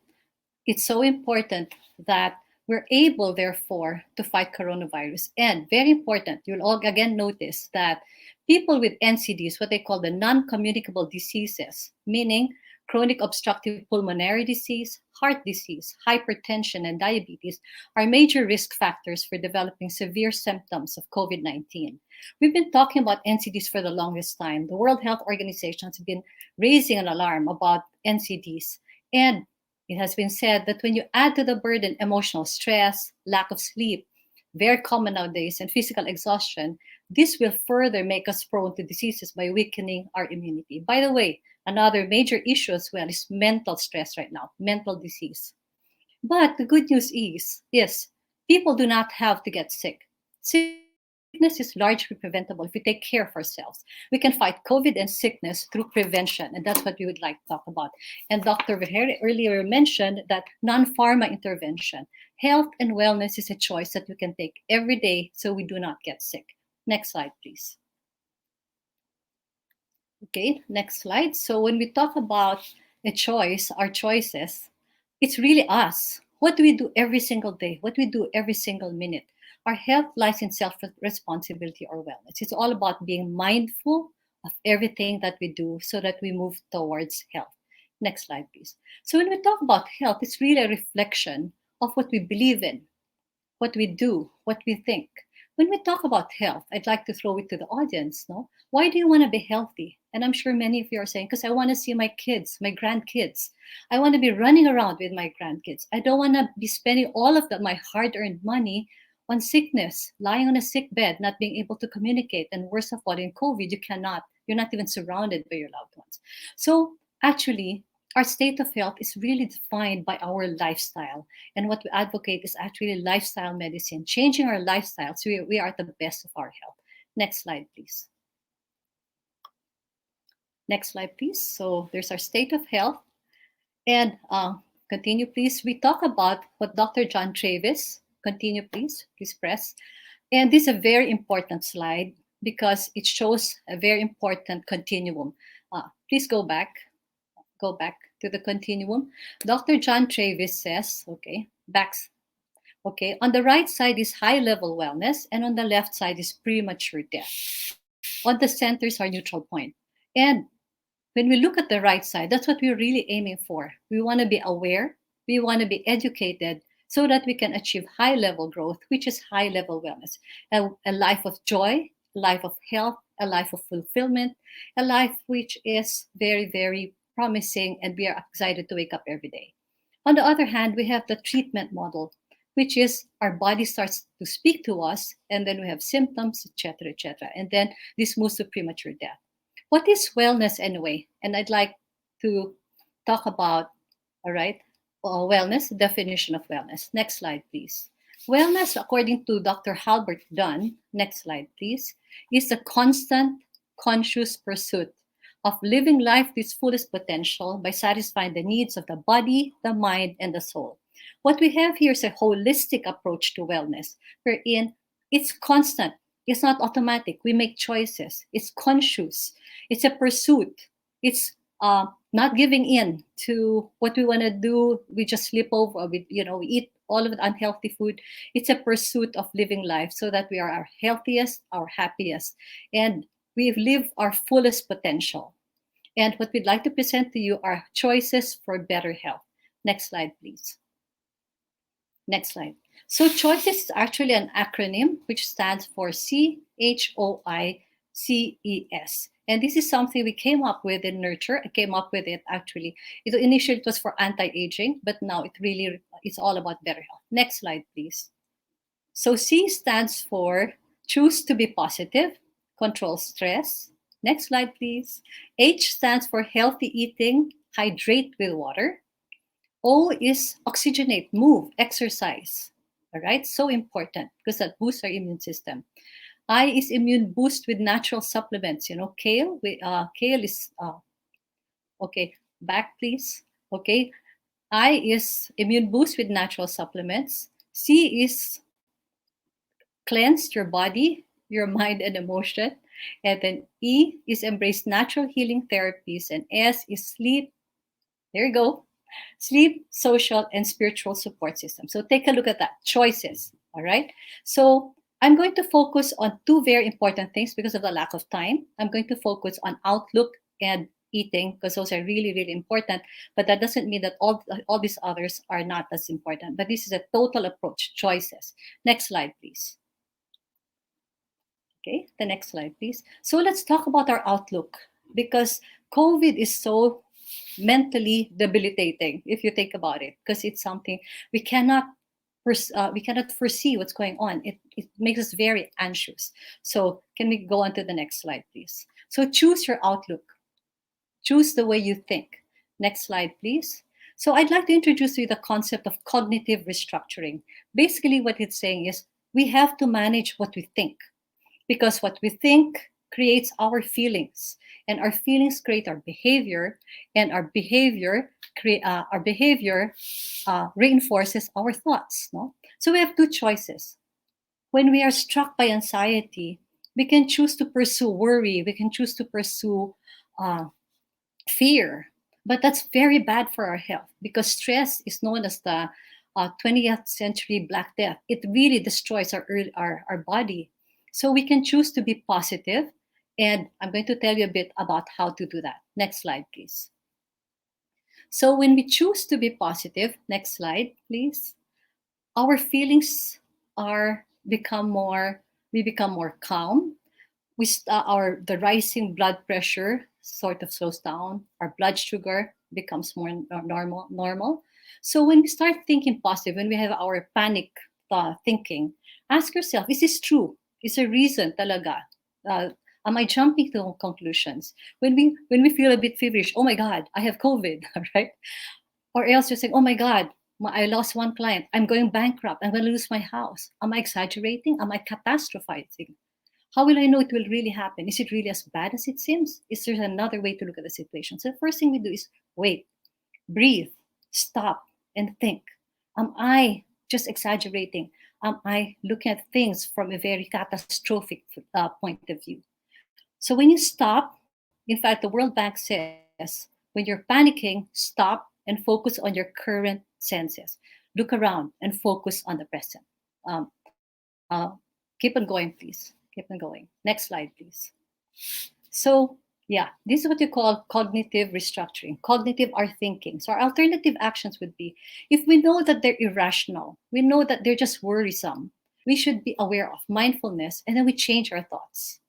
it's so important that we're able, therefore, to fight coronavirus. And very important, you'll all again notice that people with NCDs, what they call the non-communicable diseases, meaning chronic obstructive pulmonary disease, heart disease, hypertension, and diabetes, are major risk factors for developing severe symptoms of COVID-19. We've been talking about NCDs for the longest time. The World Health Organization has been raising an alarm about NCDs. And it has been said that when you add to the burden emotional stress, lack of sleep, very common nowadays, and physical exhaustion, this will further make us prone to diseases by weakening our immunity. By the way, another major issue as well is mental stress right now, mental disease. But the good news is, yes, people do not have to get sick. Sickness is largely preventable if we take care of ourselves. We can fight COVID and sickness through prevention, and that's what we would like to talk about. And Dr. Verheer earlier mentioned that non-pharma intervention, health and wellness is a choice that we can take every day so we do not get sick. Next slide, please. Okay, next slide. So when we talk about a choice, our choices, it's really us. What do we do every single day? What do we do every single minute? Our health lies in self-responsibility or wellness. It's all about being mindful of everything that we do so that we move towards health. Next slide, please. So when we talk about health, it's really a reflection of what we believe in, what we do, what we think. When we talk about health, I'd like to throw it to the audience. No, why do you want to be healthy? And I'm sure many of you are saying, because I want to see my kids, my grandkids. I want to be running around with my grandkids. I don't want to be spending all of my hard-earned money on sickness, lying on a sick bed, not being able to communicate. And worst of all, in COVID, you're not even surrounded by your loved ones. So actually, our state of health is really defined by our lifestyle. And what we advocate is actually lifestyle medicine, changing our lifestyle so we are at the best of our health. Next slide, please. Next slide, please. So there's our state of health. And continue, please. We talk about what Dr. John Travis, continue, please press. And this is a very important slide because it shows a very important continuum. Please go back to the continuum. Dr. John Travis says, on the right side is high-level wellness, and on the left side is premature death. On the center is our neutral point. And when we look at the right side, that's what we're really aiming for. We want to be aware, we want to be educated so that we can achieve high-level growth, which is high-level wellness, a life of joy, a life of health, a life of fulfillment, a life which is very, very promising, and we are excited to wake up every day. On the other hand, we have the treatment model, which is our body starts to speak to us, and then we have symptoms, etc., etc., and then this moves to premature death. What is wellness anyway? And I'd like to talk about, all right, wellness, definition of wellness. Next slide, please. Wellness, according to Dr. Halbert Dunn, next slide, please, is a constant, conscious pursuit of living life to its fullest potential by satisfying the needs of the body, the mind, and the soul. What we have here is a holistic approach to wellness, wherein it's constant, it's not automatic. We make choices. It's conscious. It's a pursuit. It's not giving in to what we want to do. We just slip over. Or we eat all of the unhealthy food. It's a pursuit of living life so that we are our healthiest, our happiest, and we live our fullest potential. And what we'd like to present to you are choices for better health. Next slide, please. Next slide. So choices is actually an acronym which stands for CHOICES. And this is something we came up with in Nurture. I came up with it actually. Initially it was for anti-aging, but now it's all about better health. Next slide, please. So C stands for choose to be positive, control stress. Next slide, please. H stands for healthy eating, hydrate with water. O is oxygenate, move, exercise. All right, so important because that boosts our immune system. I is immune boost with natural supplements. Kale. Kale is okay. Back, please. Okay. I is immune boost with natural supplements. C is cleanse your body, your mind, and emotion. And then E is embrace natural healing therapies. And S is sleep. There you go. Sleep, social, and spiritual support system. So take a look at that. Choices. All right. So I'm going to focus on two very important things because of the lack of time. I'm going to focus on outlook and eating because those are really, really important. But that doesn't mean that all these others are not as important. But this is a total approach, choices. Next slide, please. Okay, the next slide, please. So let's talk about our outlook because COVID is so mentally debilitating if you think about it, because it's something we cannot foresee what's going on. It makes us very anxious. So can we go on to the next slide, please? So choose your outlook. Choose the way you think. Next slide, please. So I'd like to introduce to you the concept of cognitive restructuring. Basically, what it's saying is we have to manage what we think, because what we think creates our feelings, and our feelings create our behavior, and our behavior reinforces our thoughts. No? So we have two choices. When we are struck by anxiety, we can choose to pursue worry. We can choose to pursue fear, but that's very bad for our health because stress is known as the 20th century Black Death. It really destroys our body. So we can choose to be positive, and I'm going to tell you a bit about how to do that. Next slide, please. So when we choose to be positive, next slide, please, our feelings become more calm. The rising blood pressure sort of slows down. Our blood sugar becomes more normal. So when we start thinking positive, when we have our panic thinking, ask yourself, is this true? Is there reason talaga? Am I jumping to conclusions? When we feel a bit feverish, oh my God, I have COVID, right? Or else you're saying, oh my God, I lost one client. I'm going bankrupt. I'm going to lose my house. Am I exaggerating? Am I catastrophizing? How will I know it will really happen? Is it really as bad as it seems? Is there another way to look at the situation? So the first thing we do is wait, breathe, stop, and think. Am I just exaggerating? Am I looking at things from a very catastrophic point of view? So when you stop, in fact, the World Bank says, when you're panicking, stop and focus on your current senses. Look around and focus on the present. Keep on going, please. Keep on going. Next slide, please. So yeah, this is what you call cognitive restructuring. Cognitive are thinking. So our alternative actions would be, if we know that they're irrational, we know that they're just worrisome, we should be aware of mindfulness, and then we change our thoughts.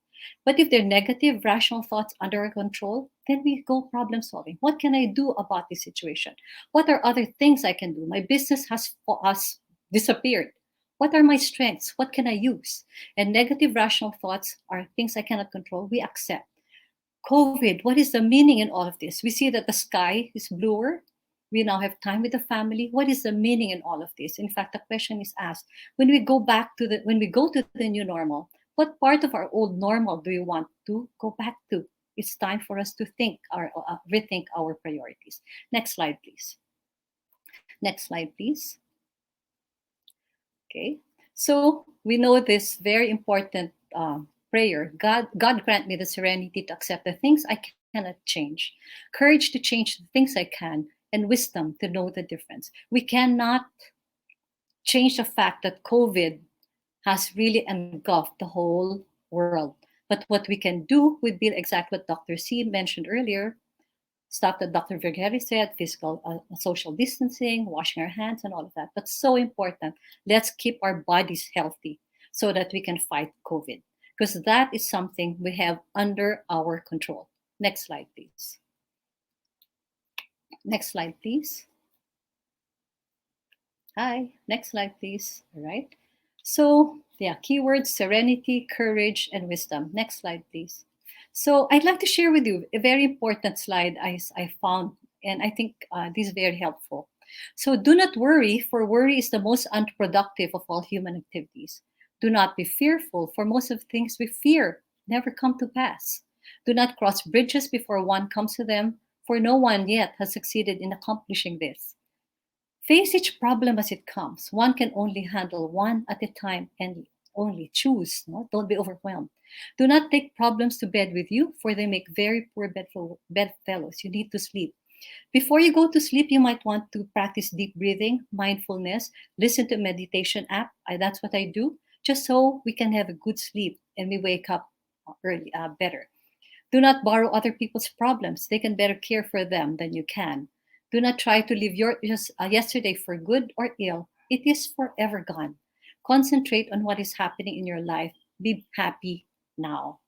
But if they're negative, rational thoughts under our control, then we go problem solving. What can I do about this situation? What are other things I can do? My business has disappeared. What are my strengths? What can I use? And negative rational thoughts are things I cannot control. We accept. COVID, what is the meaning in all of this? We see that the sky is bluer. We now have time with the family. What is the meaning in all of this? In fact, the question is asked when we go to the new normal, what part of our old normal do we want to go back to? It's time for us to rethink our priorities. Next slide, please. Next slide, please. Okay, so we know this very important prayer. God grant me the serenity to accept the things I cannot change, courage to change the things I can, and wisdom to know the difference. We cannot change the fact that COVID has really engulfed the whole world. But what we can do would be exactly what Dr. C mentioned earlier, stuff that Dr. Vergheri said, physical, social distancing, washing our hands, and all of that. But so important, let's keep our bodies healthy so that we can fight COVID, because that is something we have under our control. Next slide, please. Next slide, please. Hi, next slide, please. All right. So, yeah, keywords, serenity, courage, and wisdom. Next slide, please. So I'd like to share with you a very important slide I found, and I think this is very helpful. So do not worry, for worry is the most unproductive of all human activities. Do not be fearful, for most of the things we fear never come to pass. Do not cross bridges before one comes to them, for no one yet has succeeded in accomplishing this. Face each problem as it comes. One can only handle one at a time and only choose. No? Don't be overwhelmed. Do not take problems to bed with you, for they make very poor bedfellows. You need to sleep. Before you go to sleep, you might want to practice deep breathing, mindfulness, listen to a meditation app. That's what I do, just so we can have a good sleep and we wake up early, better. Do not borrow other people's problems. They can better care for them than you can. Do not try to live your yesterday for good or ill. It is forever gone. Concentrate on what is happening in your life. Be happy now.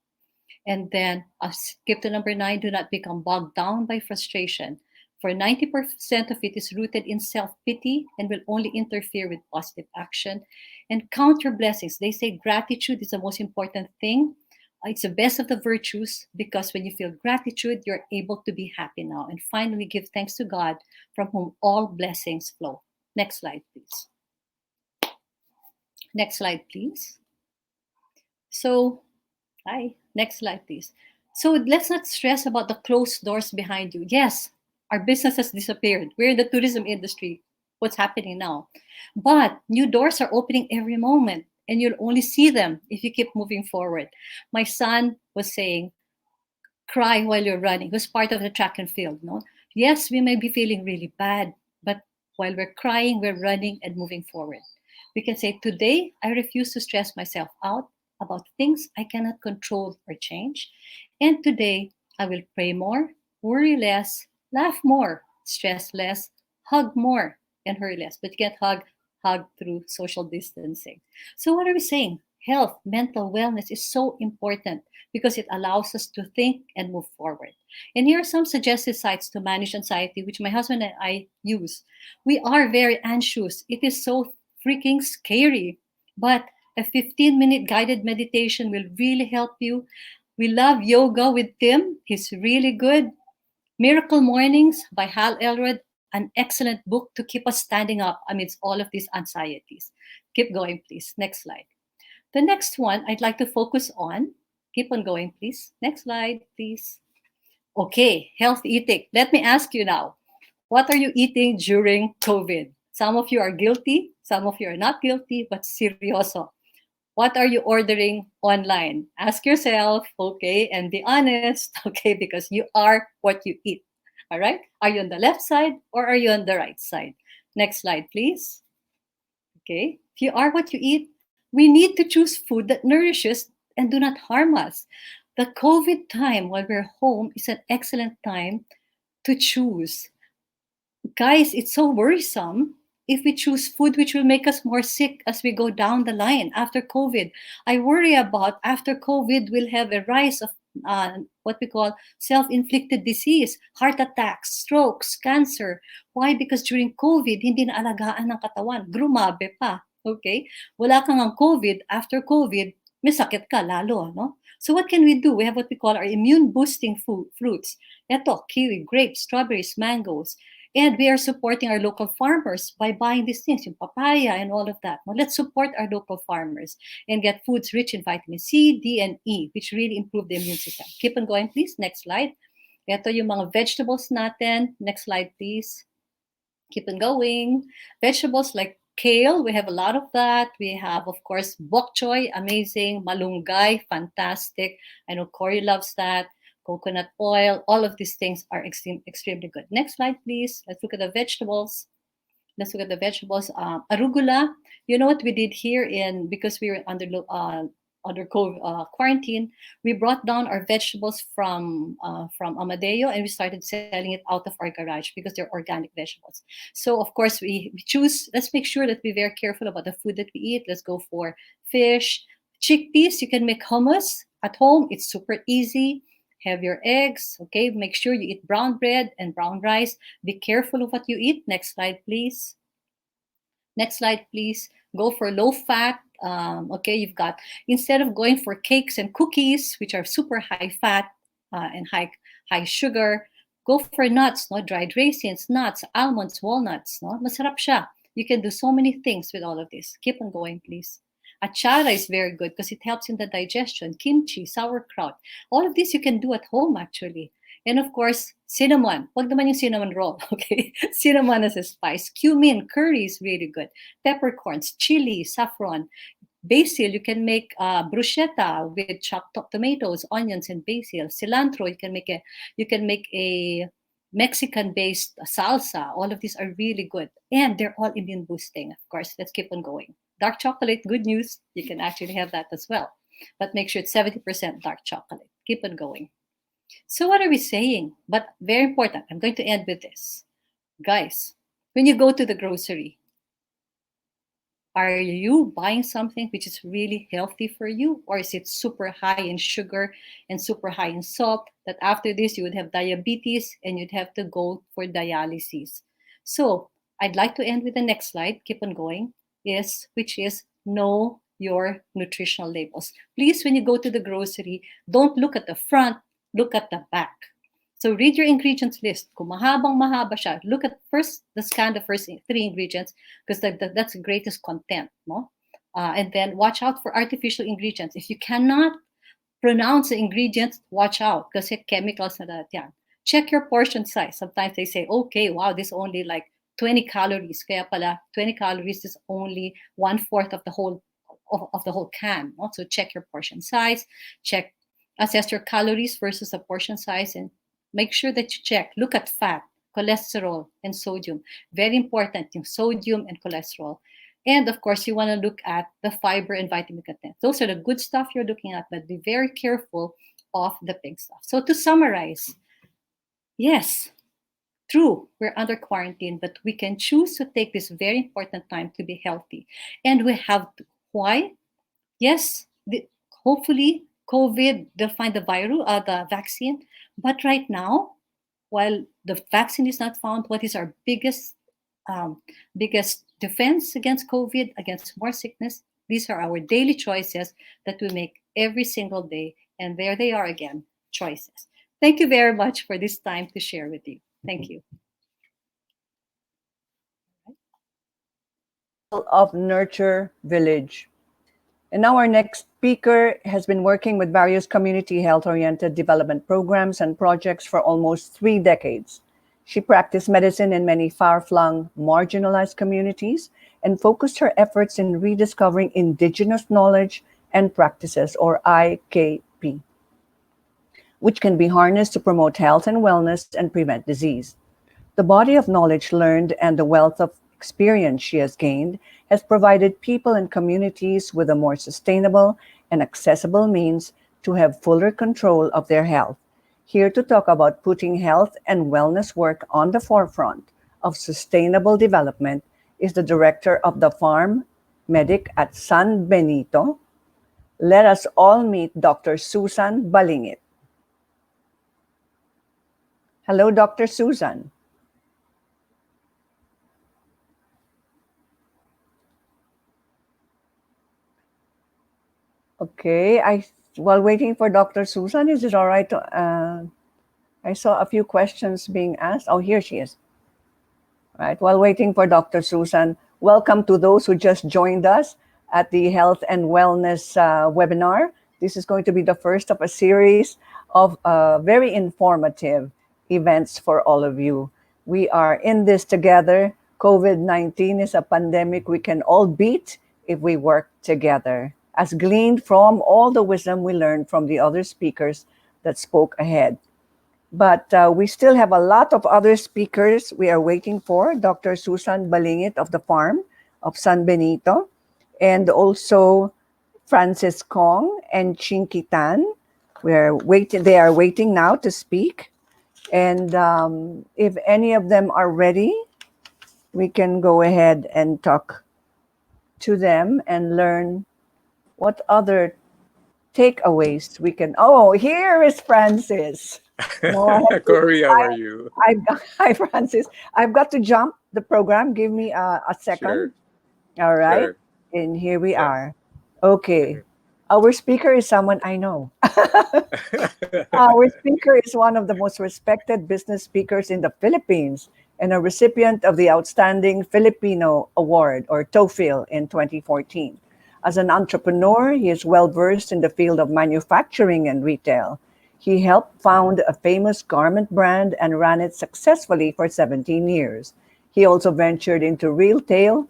And then I'll skip to number 9. Do not become bogged down by frustration, for 90% of it is rooted in self-pity and will only interfere with positive action. And count your blessings. They say gratitude is the most important thing. It's the best of the virtues, because when you feel gratitude, you're able to be happy now. And finally, give thanks to God, from whom all blessings flow. Next slide, please. Next slide, please. So, hi, next slide, please. So let's not stress about the closed doors behind you. Yes, our business has disappeared. We're in the tourism industry. What's happening now? But new doors are opening every moment, and you'll only see them if you keep moving forward. My son was saying, cry while you're running. It was part of the track and field. No? Yes, we may be feeling really bad, but while we're crying, we're running and moving forward. We can say, today, I refuse to stress myself out about things I cannot control or change. And today, I will pray more, worry less, laugh more, stress less, hug more, and hurry less. But you can't hug through social distancing. So what are we saying? Health, mental wellness is so important because it allows us to think and move forward. And here are some suggested sites to manage anxiety, which my husband and I use. We are very anxious. It is so freaking scary. But a 15-minute guided meditation will really help you. We love yoga with Tim. He's really good. Miracle Mornings by Hal Elrod, an excellent book to keep us standing up amidst all of these anxieties. Keep going, please. Next slide. The next one I'd like to focus on. Keep on going, please. Next slide, please. Okay, health eating. Let me ask you now, what are you eating during COVID? Some of you are guilty, some of you are not guilty, but seryoso. What are you ordering online? Ask yourself, okay, and be honest, okay, because you are what you eat. All right? Are you on the left side or are you on the right side? Next slide, please. Okay, if you are what you eat, we need to choose food that nourishes and do not harm us. The COVID time while we're home is an excellent time to choose. Guys, it's so worrisome if we choose food which will make us more sick as we go down the line after COVID. I worry about after COVID, we'll have a rise of what we call self-inflicted disease, heart attacks, strokes, cancer. Why? Because during COVID, hindi na alagaan ng katawan. Grumabe pa. Okay? Wala kang ang COVID. After COVID, may sakit ka lalo, no? So what can we do? We have what we call our immune boosting fruits. Ito, kiwi, grapes, strawberries, mangoes. And we are supporting our local farmers by buying these things, yung papaya and all of that. Well, let's support our local farmers and get foods rich in vitamin C, D, and E, which really improve the immune system. Keep on going, please. Next slide. Ito yung mga vegetables natin. Next slide, please. Keep on going. Vegetables like kale, we have a lot of that. We have, of course, bok choy, amazing. Malunggay, fantastic. I know Corey loves that. Coconut oil, all of these things are extremely good. Next slide, please. Let's look at the vegetables. Let's look at the vegetables. Arugula, you know what we did here because we were under COVID, quarantine, we brought down our vegetables from Amadeo, and we started selling it out of our garage because they're organic vegetables. So of course we choose. Let's make sure that we're very careful about the food that we eat. Let's go for fish, chickpeas. You can make hummus at home. It's super easy. Have your eggs. Okay, make sure you eat brown bread and brown rice. Be careful of what you eat. Next slide, please. Next slide, please. Go for low fat. Okay, you've got, instead of going for cakes and cookies, which are super high fat and high sugar, go for nuts, no? Dried raisins, nuts, almonds, walnuts. No? Masarap siya. You can do so many things with all of this. Keep on going, please. Achara is very good because it helps in the digestion. Kimchi, sauerkraut. All of this you can do at home, actually. And of course, cinnamon. Wag naman yung cinnamon roll, okay? Cinnamon as a spice. Cumin, curry is really good. Peppercorns, chili, saffron. Basil, you can make bruschetta with chopped tomatoes, onions, and basil. Cilantro, you can make a Mexican-based salsa. All of these are really good. And they're all immune boosting, of course. Let's keep on going. Dark chocolate, good news. You can actually have that as well. But make sure it's 70% dark chocolate. Keep on going. So what are we saying? But very important, I'm going to end with this. Guys, when you go to the grocery, are you buying something which is really healthy for you? Or is it super high in sugar and super high in salt that after this you would have diabetes and you'd have to go for dialysis? So I'd like to end with the next slide. Keep on going. Which is know your nutritional labels. Please, when you go to the grocery, don't look at the front, look at the back. So read your ingredients list. Kung mahaba siya, look at scan the first 3 ingredients because that's the greatest content, no? And then watch out for artificial ingredients. If you cannot pronounce the ingredients, watch out because chemicals na that yan. Check your portion size. Sometimes they say, okay, wow, this only like 20 calories. Kaya pala, 20 calories is only 1/4 of the whole can. Also check your portion size. Assess your calories versus the portion size, and make sure that you look at fat, cholesterol, and sodium. Very important, yung sodium and cholesterol. And of course, you want to look at the fiber and vitamin content. Those are the good stuff you're looking at, but be very careful of the pink stuff. So to summarize, yes, true, we're under quarantine, but we can choose to take this very important time to be healthy. And we have to. Why? Yes, hopefully COVID, they'll find the vaccine. But right now, while the vaccine is not found, what is our biggest defense against COVID, against more sickness? These are our daily choices that we make every single day. And there they are again, choices. Thank you very much for this time to share with you. Thank you. Of Nurture Village. And now our next speaker has been working with various community health-oriented development programs and projects for almost 3 decades. She practiced medicine in many far-flung, marginalized communities and focused her efforts in rediscovering indigenous knowledge and practices, or IKP, which can be harnessed to promote health and wellness and prevent disease. The body of knowledge learned and the wealth of experience she has gained has provided people and communities with a more sustainable and accessible means to have fuller control of their health. Here to talk about putting health and wellness work on the forefront of sustainable development is the director of the Farm Medic at San Benito. Let us all meet Dr. Susan Balingit. Hello, Dr. Susan. Okay, while waiting for Dr. Susan, is it all right to, I saw a few questions being asked. Oh, here she is. Right. While waiting for Dr. Susan, welcome to those who just joined us at the Health and Wellness webinar. This is going to be the first of a series of very informative events for all of you. We are in this together. COVID 19 is a pandemic we can all beat if we work together, as gleaned from all the wisdom we learned from the other speakers that spoke ahead. But we still have a lot of other speakers we are waiting for. Dr. Susan Balingit of the farm of San Benito, and also Francis Kong and Chinky Tan. They are waiting now to speak. And if any of them are ready, we can go ahead and talk to them and learn what other takeaways we can. Oh, here is Francis. No, Corey, how are you? hi, Francis. I've got to jump the program. Give me a second. Sure, All right. sure. And here we Yeah. are. Okay. Mhm. Our speaker is someone I know. Our speaker is one of the most respected business speakers in the Philippines and a recipient of the Outstanding Filipino Award, or TOEFL, in 2014. As an entrepreneur, he is well versed in the field of manufacturing and retail. He helped found a famous garment brand and ran it successfully for 17 years. He also ventured into retail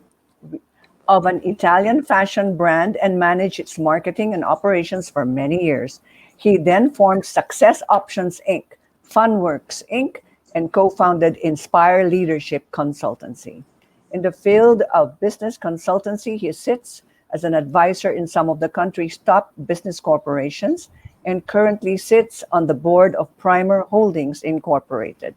of an Italian fashion brand and managed its marketing and operations for many years. He then formed Success Options Inc., Funworks Inc., and co founded Inspire Leadership Consultancy. In the field of business consultancy, he sits as an advisor in some of the country's top business corporations and currently sits on the board of Primer Holdings Incorporated.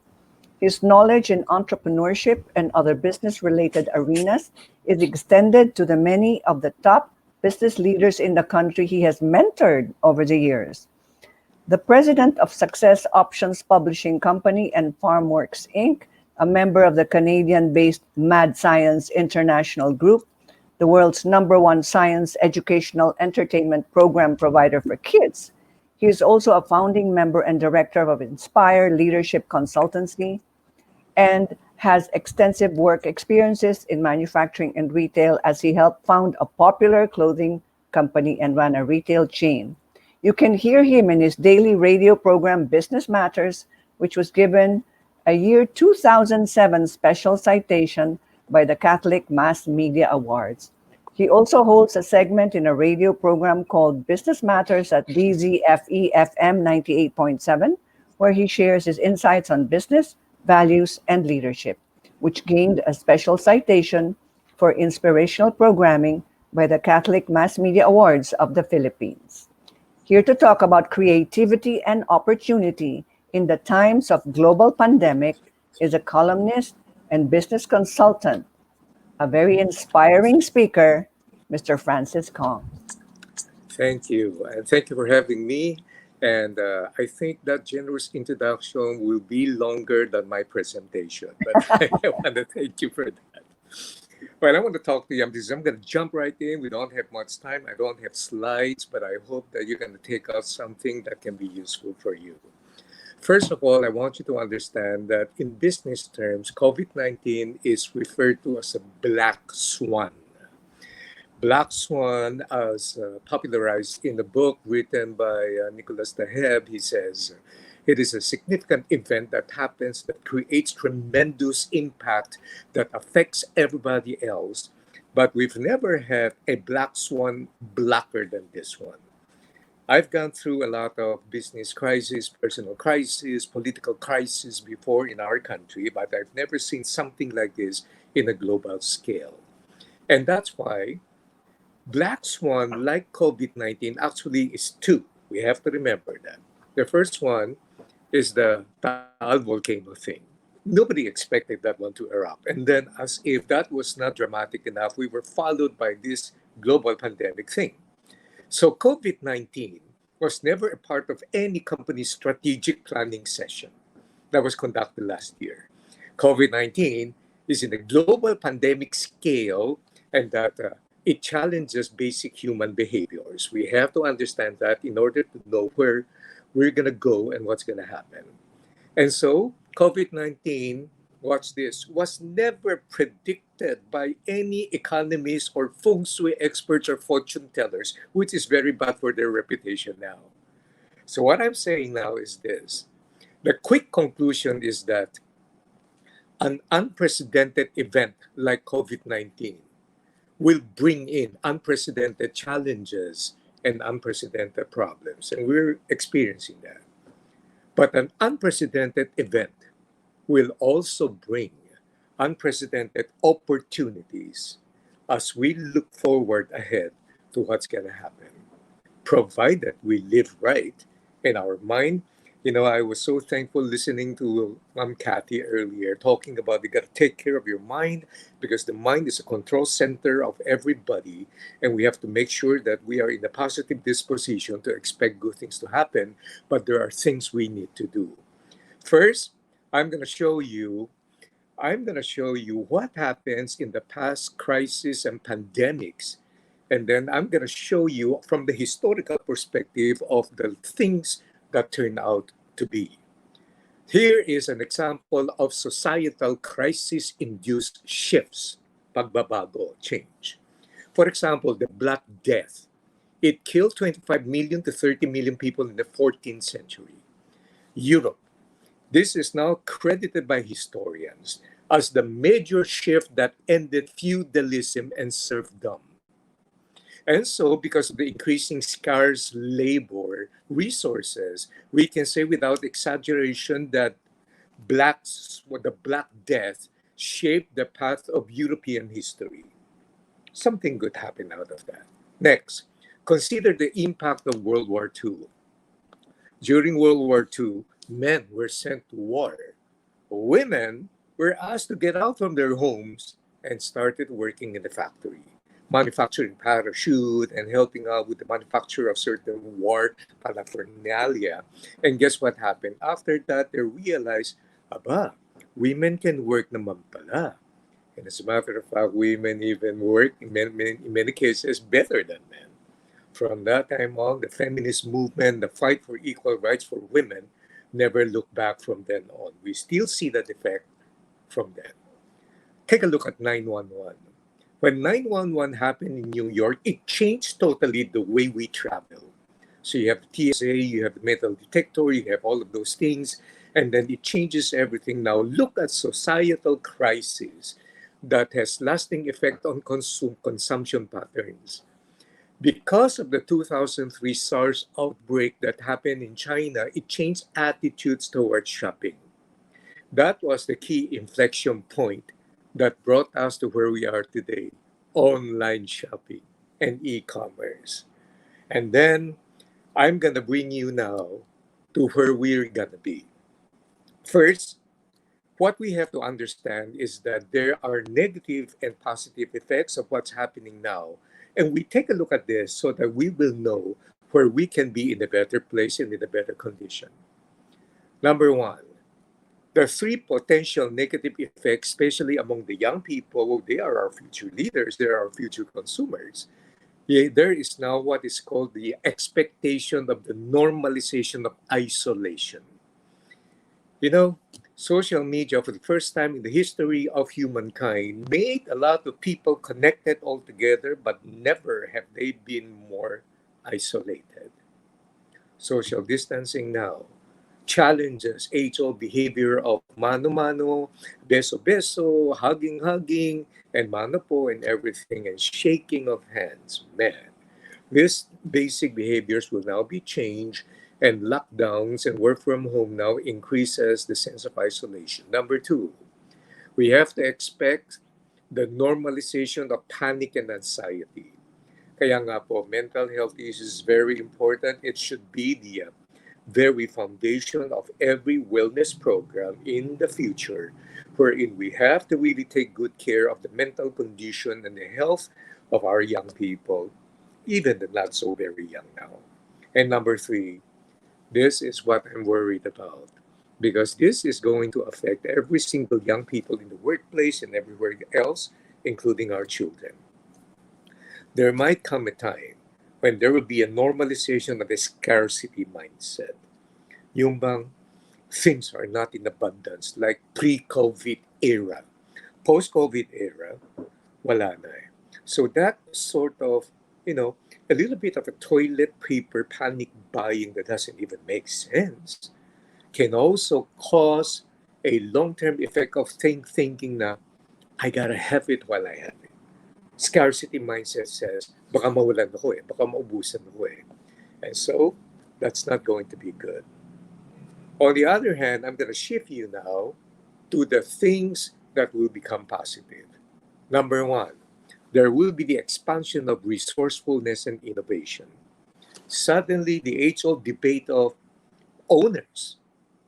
His knowledge in entrepreneurship and other business related arenas is extended to the many of the top business leaders in the country he has mentored over the years. The president of Success Options Publishing Company and Farmworks Inc., a member of the Canadian based Mad Science International Group, the world's number one science educational entertainment program provider for kids. He is also a founding member and director of Inspire Leadership Consultancy, and has extensive work experiences in manufacturing and retail as he helped found a popular clothing company and ran a retail chain. You can hear him in his daily radio program Business Matters, which was given a year 2007 special citation by the Catholic Mass Media Awards. He also holds a segment in a radio program called Business Matters at DZFE FM 98.7, where he shares his insights on business, values, and leadership, which gained a special citation for inspirational programming by the Catholic Mass Media Awards of the Philippines. Here to talk about creativity and opportunity in the times of global pandemic is a columnist and business consultant, a very inspiring speaker, Mr. Francis Kong. Thank you. And thank you for having me. And I think that generous introduction will be longer than my presentation, but I want to thank you for that. Well, I want to talk to you. I'm going to jump right in. We don't have much time. I don't have slides, but I hope that you're going to take out something that can be useful for you. First of all, I want you to understand that in business terms, COVID 19 is referred to as a black swan. Black Swan, as popularized in the book written by Nicholas Taheb, he says, it is a significant event that happens that creates tremendous impact that affects everybody else. But we've never had a black swan blacker than this one. I've gone through a lot of business crisis, personal crisis, political crisis before in our country, but I've never seen something like this in a global scale. And that's why Black Swan, like COVID 19, actually is two. We have to remember that. The first one is the Taal volcano thing. Nobody expected that one to erupt. And then, as if that was not dramatic enough, we were followed by this global pandemic thing. So, COVID 19 was never a part of any company's strategic planning session that was conducted last year. COVID 19 is in a global pandemic scale, and that It challenges basic human behaviors. We have to understand that in order to know where we're going to go and what's going to happen. And so, COVID 19, watch this, was never predicted by any economists or feng shui experts or fortune tellers, which is very bad for their reputation now. So, what I'm saying now is this: the quick conclusion is that an unprecedented event like COVID 19 will bring in unprecedented challenges and unprecedented problems. And we're experiencing that. But an unprecedented event will also bring unprecedented opportunities as we look forward ahead to what's going to happen, provided we live right in our mind. You know, I was so thankful listening to Mom Kathy earlier talking about you got to take care of your mind because the mind is a control center of everybody. And we have to make sure that we are in a positive disposition to expect good things to happen. But there are things we need to do. First, I'm going to show you I'm going to show you what happens in the past crises and pandemics. And then I'm going to show you from the historical perspective of the things that turn out to be. Here is an example of societal crisis-induced shifts, pagbabago, change. For example, the Black Death. It killed 25 million to 30 million people in the 14th century. Europe. This is now credited by historians as the major shift that ended feudalism and serfdom. And so, because of the increasing scarce labor resources, we can say without exaggeration that the Black Death shaped the path of European history. Something good happened out of that. Next, consider the impact of World War II. During World War II, men were sent to war. Women were asked to get out from their homes and started working in the factory, manufacturing parachute and helping out with the manufacture of certain war paraphernalia. And guess what happened? After that, they realized, aba, women can work naman pala. And as a matter of fact, women even work in many cases better than men. From that time on, the feminist movement, the fight for equal rights for women, never looked back from then on. We still see that effect from then. Take a look at 911. When 911 happened in New York, it changed totally the way we travel. So you have the TSA, you have the metal detector, you have all of those things, and then it changes everything. Now look at societal crisis that has lasting effect on consumption patterns. Because of the 2003 SARS outbreak that happened in China, it changed attitudes towards shopping. That was the key inflection point that brought us to where we are today, online shopping and e-commerce. And then I'm going to bring you now to where we're going to be. First, what we have to understand is that there are negative and positive effects of what's happening now. And we take a look at this so that we will know where we can be in a better place and in a better condition. Number one, the three potential negative effects, especially among the young people, they are our future leaders, they are our future consumers. Yeah, there is now what is called the expectation of the normalization of isolation. You know, social media, for the first time in the history of humankind, made a lot of people connected all together, but never have they been more isolated. Social distancing now challenges age-old behavior of mano-mano, beso-beso, hugging-hugging, and mano po and everything, and shaking of hands. Man, these basic behaviors will now be changed, and lockdowns and work from home now increases the sense of isolation. Number two, we have to expect the normalization of panic and anxiety. Kaya nga po, mental health is very important. It should be the very foundation of every wellness program in the future, wherein we have to really take good care of the mental condition and the health of our young people, even the not so very young now. And number three, this is what I'm worried about because this is going to affect every single young people in the workplace and everywhere else, including our children. There might come a time when there will be a normalization of the scarcity mindset. Yung bang things are not in abundance like pre-COVID era. Post-COVID era, wala na eh. So that sort of, a little bit of a toilet paper panic buying that doesn't even make sense can also cause a long-term effect of thinking na, I gotta have it while I have it. Scarcity mindset says, baka mawalan ako eh, baka maubusan ako eh. And so, that's not going to be good. On the other hand, I'm going to shift you now to the things that will become positive. Number one, there will be the expansion of resourcefulness and innovation. Suddenly, the age-old debate of owners,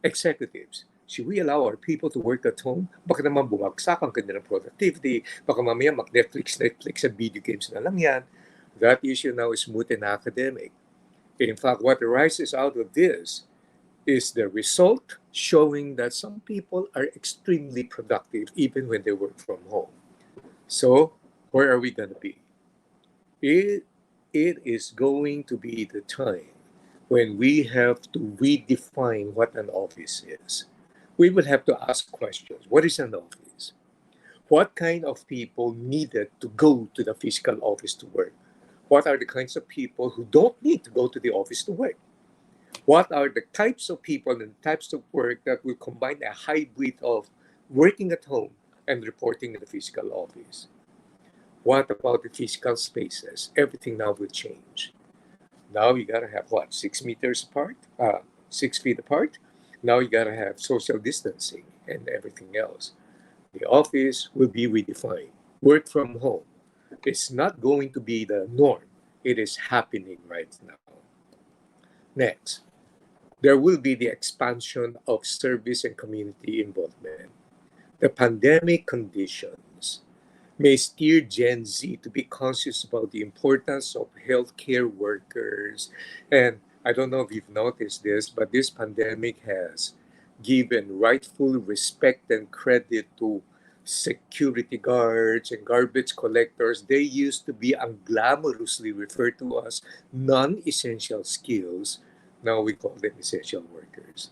executives, should we allow our people to work at home? Baka naman bumagsak ang kanilang productivity. Baka mamaya mag-Netflix at video games na lang yan. That issue now is moot and academic. In fact, what arises out of this is the result showing that some people are extremely productive even when they work from home. So, where are we going to be? It is going to be the time when we have to redefine what an office is. We will have to ask questions. What is an office? What kind of people needed to go to the physical office to work? What are the kinds of people who don't need to go to the office to work? What are the types of people and types of work that will combine a hybrid of working at home and reporting in the physical office? What about the physical spaces? Everything now will change. Now you gotta have what, 6 meters apart, 6 feet apart. Now you gotta have social distancing and everything else. The office will be redefined. Work from home. It's not going to be the norm. It is happening right now. Next, there will be the expansion of service and community involvement. The pandemic conditions may steer Gen Z to be conscious about the importance of healthcare workers. And I don't know if you've noticed this, but this pandemic has given rightful respect and credit to security guards and garbage collectors. They used to be unglamorously referred to as non-essential skills. Now we call them essential workers.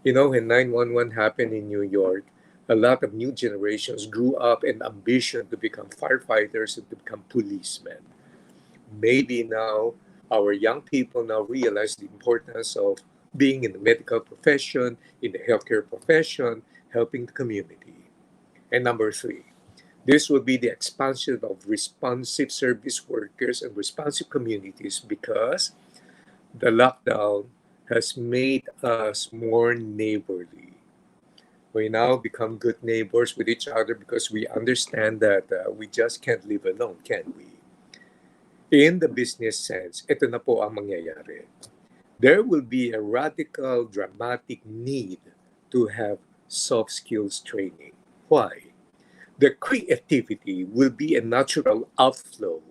When 911 happened in New York, a lot of new generations grew up and ambition to become firefighters and to become policemen. Maybe now our young people now realize the importance of being in the medical profession, in the healthcare profession, helping the community. And number three, this will be the expansion of responsive service workers and responsive communities because the lockdown has made us more neighborly. We now become good neighbors with each other because we understand that we just can't live alone, can we? In the business sense, ito na po ang mangyayari. There will be a radical, dramatic need to have soft skills training. Why? The creativity will be a natural outflow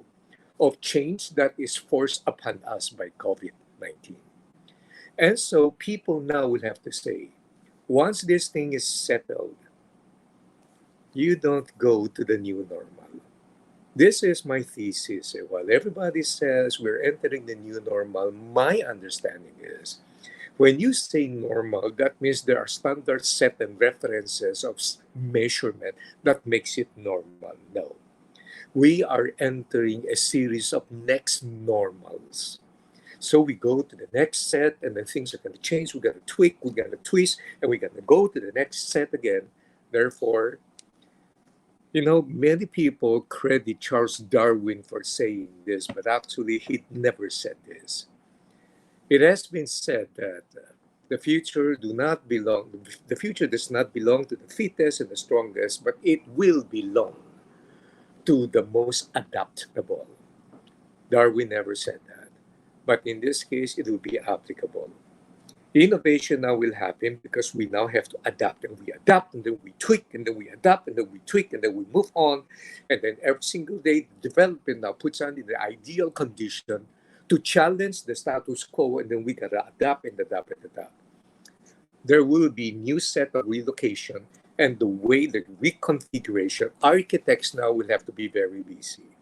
of change that is forced upon us by COVID-19. And so people now will have to say, once this thing is settled, you don't go to the new normal. This is my thesis. While everybody says we're entering the new normal, my understanding is when you say normal, that means there are standards set and references of measurement that makes it normal. No. We are entering a series of next normals. So we go to the next set, and then things are going to change. We're going to tweak, we're going to twist, and we're going to go to the next set again. Therefore, many people credit Charles Darwin for saying this, but actually he never said this. It has been said that the future does not belong to the fittest and the strongest, but it will belong to the most adaptable. Darwin never said that. But in this case, it will be applicable. Innovation now will happen because we now have to adapt, and we adapt, and then we tweak, and then we adapt, and then we tweak, and then we move on. And then every single day, development now puts on in the ideal condition to challenge the status quo, and then we gotta adapt and adapt and adapt. There will be new set of relocation, and the way the reconfiguration, architects now will have to be very busy.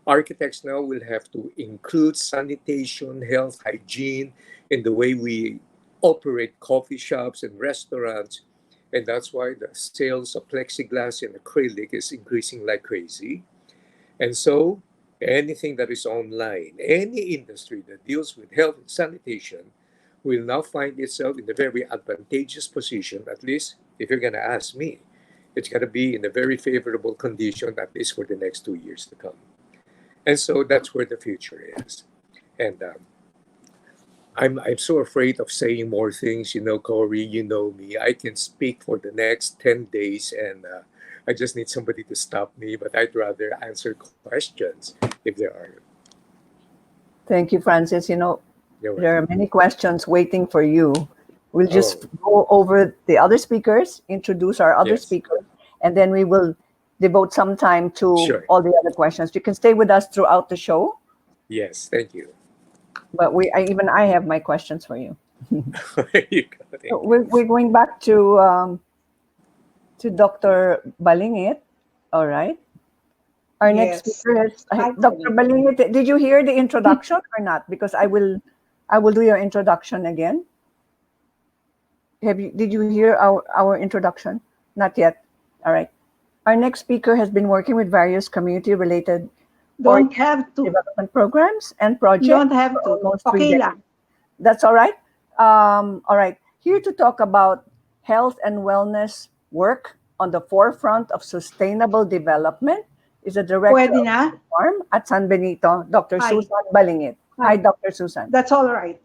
Architects now will have to include sanitation, health, hygiene in the way we operate coffee shops and restaurants. And that's why the sales of plexiglass and acrylic is increasing like crazy. And so anything that is online, any industry that deals with health and sanitation will now find itself in a very advantageous position, at least if you're going to ask me. It's going to be in a very favorable condition, at least for the next 2 years to come. And so that's where the future is. And I'm so afraid of saying more things. You know, Corey, you know me. I can speak for the next 10 days and I just need somebody to stop me, but I'd rather answer questions if there are. Thank you, Francis. You know, You're there are welcome. many questions waiting for you. We'll just Oh, go over the other speakers, introduce our other yes. speakers, and then we will devote some time to Sure. all the other questions. You can stay with us throughout the show, Yes, thank you. but I have my questions for you. There you go. So Thank you. we're going back to Dr. Balingit. All right. Our next Yes. speaker is Hi, Dr. Balingit. Did you hear the introduction or not? Because I will do your introduction again. Did you hear our introduction? Not yet. All right. Our next speaker has been working with various community-related or Don't have to. development programs and You projects don't have for to. almost 3 Okay decades. lang. That's all right. All right. Here to talk about health and wellness work on the forefront of sustainable development is the director Pwede of na? the farm at San Benito, Dr. Hi. Susan Balingit. Hi, Hi. Dr. Susan. That's all right.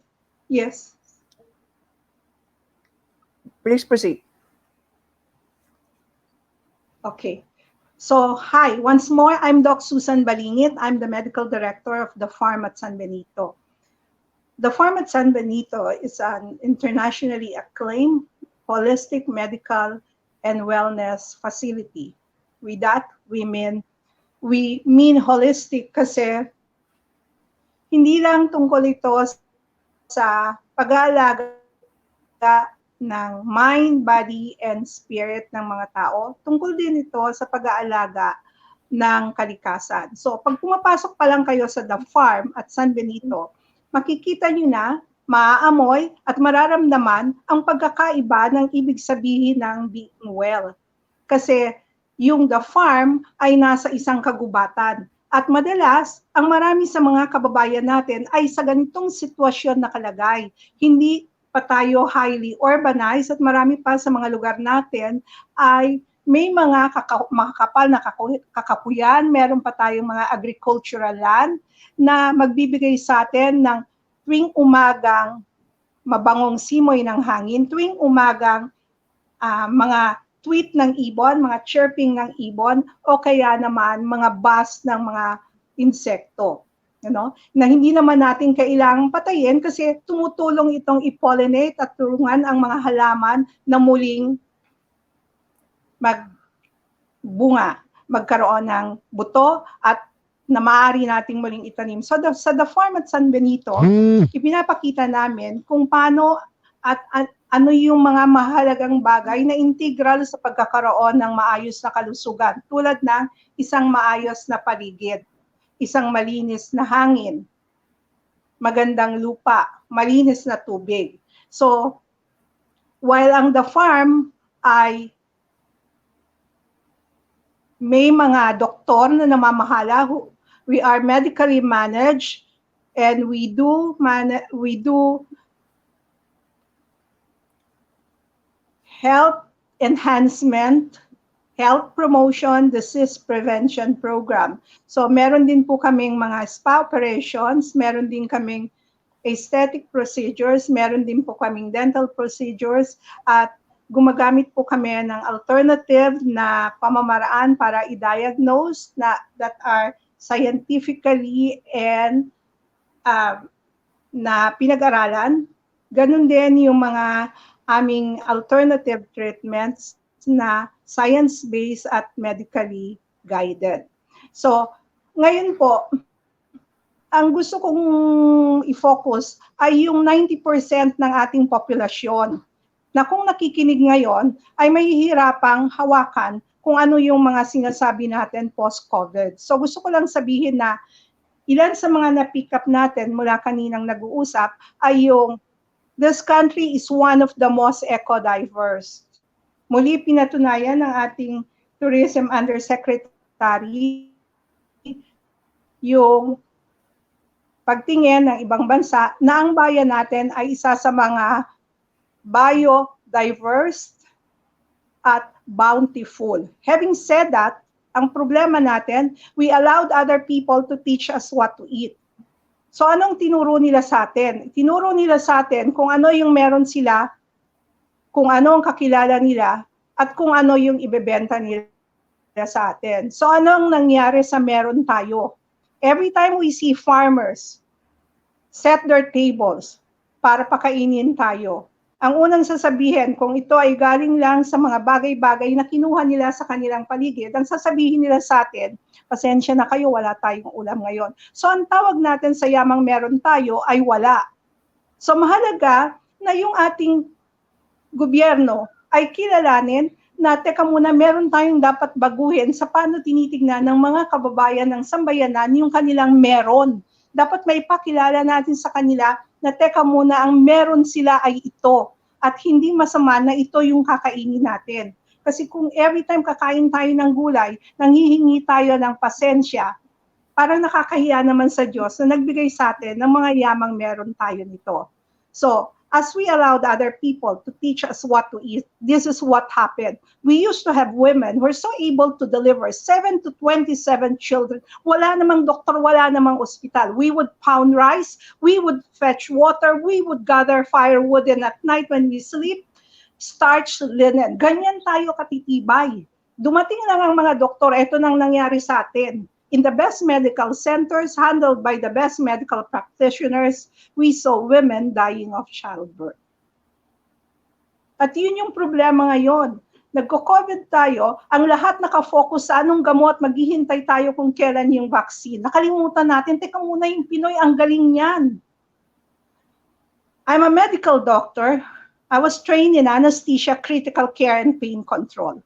Yes. Please proceed. Okay. So, hi. Once more, I'm Doc Susan Balingit. I'm the medical director of the farm at San Benito. The farm at San Benito is an internationally acclaimed holistic medical and wellness facility. With that, we mean holistic kasi hindi lang tungkol ito sa pag-aalaga ng mind, body, and spirit ng mga tao. Tungkol din ito sa pag-aalaga ng kalikasan. So, pag pumapasok pa lang kayo sa The Farm at San Benito, makikita nyo na, maaamoy at mararamdaman ang pagkakaiba ng ibig sabihin ng being well. Kasi yung The Farm ay nasa isang kagubatan. At madalas, ang marami sa mga kababayan natin ay sa ganitong sitwasyon nakalagay. Hindi pa tayo highly urbanized at marami pa sa mga lugar natin ay may mga makakapal na kakapuyan, meron pa tayong mga agricultural land na magbibigay sa atin ng tuwing umagang mabangong simoy ng hangin, tuwing umagang mga tweet ng ibon, mga chirping ng ibon, o kaya naman mga buzz ng mga insekto. Na hindi naman natin kailangang patayin kasi tumutulong itong i-pollinate at tulungan ang mga halaman na muling magbunga, magkaroon ng buto at na maaari nating muling itanim. So sa The Farm at San Benito, ipinapakita namin kung paano at ano yung mga mahalagang bagay na integral sa pagkakaroon ng maayos na kalusugan, tulad ng isang maayos na paligid, isang malinis na hangin, magandang lupa, malinis na tubig. So, while ang The Farm ay may mga doktor na namamahala, we are medically managed and we do health enhancement, health promotion, disease prevention program. So meron din po kaming mga spa operations, meron din kaming aesthetic procedures, meron din po kaming dental procedures, at gumagamit po kami ng alternative na pamamaraan para i-diagnose that are scientifically and na pinag-aralan. Ganun din yung mga aming alternative treatments na science-based at medically guided. So, ngayon po, ang gusto kong i-focus ay yung 90% ng ating populasyon na kung nakikinig ngayon ay mahihirapang hawakan kung ano yung mga sinasabi natin post-COVID. So gusto ko lang sabihin na ilan sa mga na-pick up natin mula kaninang nag-uusap ay yung this country is one of the most eco-diverse. Muli pinatunayan ng ating Tourism Undersecretary yung pagtingin ng ibang bansa na ang bayan natin ay isa sa mga biodiverse at bountiful. Having said that, ang problema natin, we allowed other people to teach us what to eat. So anong tinuro nila sa atin? Tinuro nila sa atin kung ano yung meron sila, kung ano ang kakilala nila, at kung ano yung ibebenta nila sa atin. So anong nangyari sa meron tayo? Every time we see farmers set their tables para pakainin tayo, ang unang sasabihin, kung ito ay galing lang sa mga bagay-bagay na kinuha nila sa kanilang paligid, ang sasabihin nila sa atin, pasensya na kayo, wala tayong ulam ngayon. So ang tawag natin sa yamang meron tayo ay wala. So mahalaga na yung ating gobyerno ay kilalanin na teka muna, meron tayong dapat baguhin sa paano tinitignan ng mga kababayan ng sambayanan yung kanilang meron. Dapat may pakilala natin sa kanila na teka muna, ang meron sila ay ito at hindi masama na ito yung kakainin natin. Kasi kung every time kakain tayo ng gulay, nanghihingi tayo ng pasensya, parang nakakahiya naman sa Diyos na nagbigay sa atin ng mga yamang meron tayo nito. So, as we allowed other people to teach us what to eat, this is what happened. We used to have women who were so able to deliver 7 to 27 children. Wala namang doktor, wala namang ospital. We would pound rice, we would fetch water, we would gather firewood, and at night when we sleep, starch linen. Ganyan tayo katitibay. Dumating lang ang mga doktor, ito nang nangyari sa atin. In the best medical centers, handled by the best medical practitioners, we saw women dying of childbirth. At yun yung problema ngayon. Nagko-COVID tayo, ang lahat nakafocus sa anong gamot, maghihintay tayo kung kailan yung vaccine. Nakalimutan natin, teka muna yung Pinoy, ang galing niyan. I'm a medical doctor. I was trained in anesthesia, critical care, and pain control.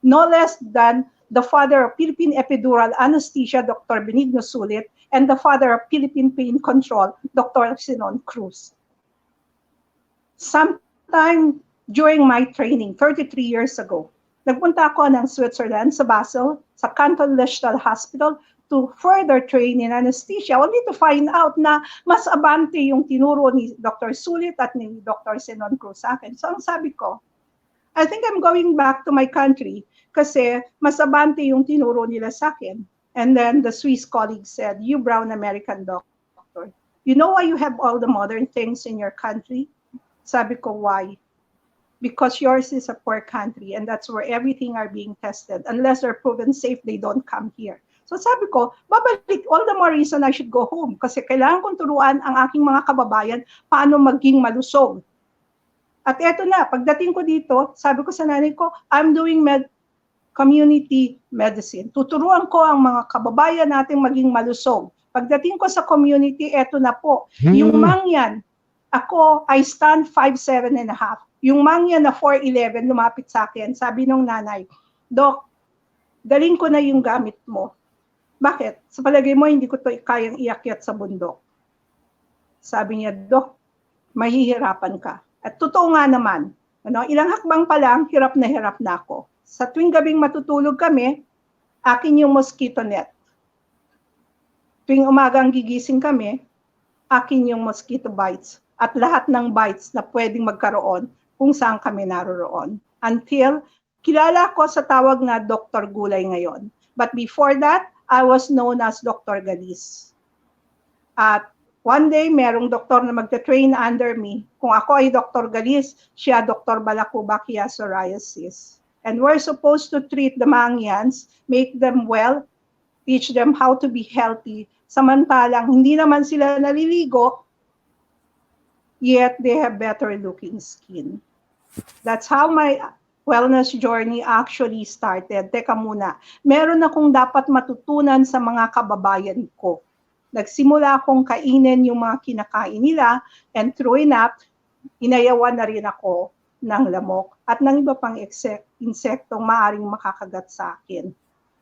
No less than the father of Philippine epidural anesthesia, Dr. Benigno Sulit, and the father of Philippine pain control, Dr. Sinon Cruz. Sometime during my training, 33 years ago, nagpunta ako ng Switzerland, sa Basel, sa Canton Lichtal Hospital, to further train in anesthesia, only to find out na mas abante yung tinuro ni Dr. Sulit at ni Dr. Sinon Cruz sa akin. So ang sabi ko, I think I'm going back to my country kasi mas abante yung tinuro nila sa akin. And then the Swiss colleague said, you brown American doctor, you know why you have all the modern things in your country? Sabi ko, why? Because yours is a poor country and that's where everything are being tested. Unless they're proven safe, they don't come here. So sabi ko, babalik, all the more reason I should go home kasi kailangan kong turuan ang aking mga kababayan paano maging malusog. At eto na, pagdating ko dito, sabi ko sa nanay ko, I'm doing community medicine. Tuturuan ko ang mga kababayan nating maging malusog. Pagdating ko sa community, eto na po. Yung mangyan, ako, I stand 5'7 and a half. Yung mangyan na 4'11, lumapit sa akin. Sabi nung nanay, Dok, daling ko na yung gamit mo. Bakit? Sa palagay mo, hindi ko to kayang iakyat sa bundok. Sabi niya, Dok, mahihirapan ka. At totoo nga naman, ilang hakbang pa lang, hirap na ako. Sa tuwing gabing matutulog kami, akin yung mosquito net. Tuwing umagang gigising kami, akin yung mosquito bites. At lahat ng bites na pwedeng magkaroon kung saan kami naroroon. Until kilala ko sa tawag na Dr. Gulay ngayon. But before that, I was known as Dr. Galis. At one day, merong doktor na magta-train under me. Kung ako ay Dr. Galis, siya Dr. Balakubakia psoriasis. And we're supposed to treat the mangyans, make them well, teach them how to be healthy. Samantalang hindi naman sila naliligo, yet they have better looking skin. That's how my wellness journey actually started. Teka muna, meron akong dapat matutunan sa mga kababayan ko. Nagsimula akong kainin yung mga kinakain nila and true enough, inayawan na rin ako ng lamok at ng iba pang insektong maaring makakagat sa akin.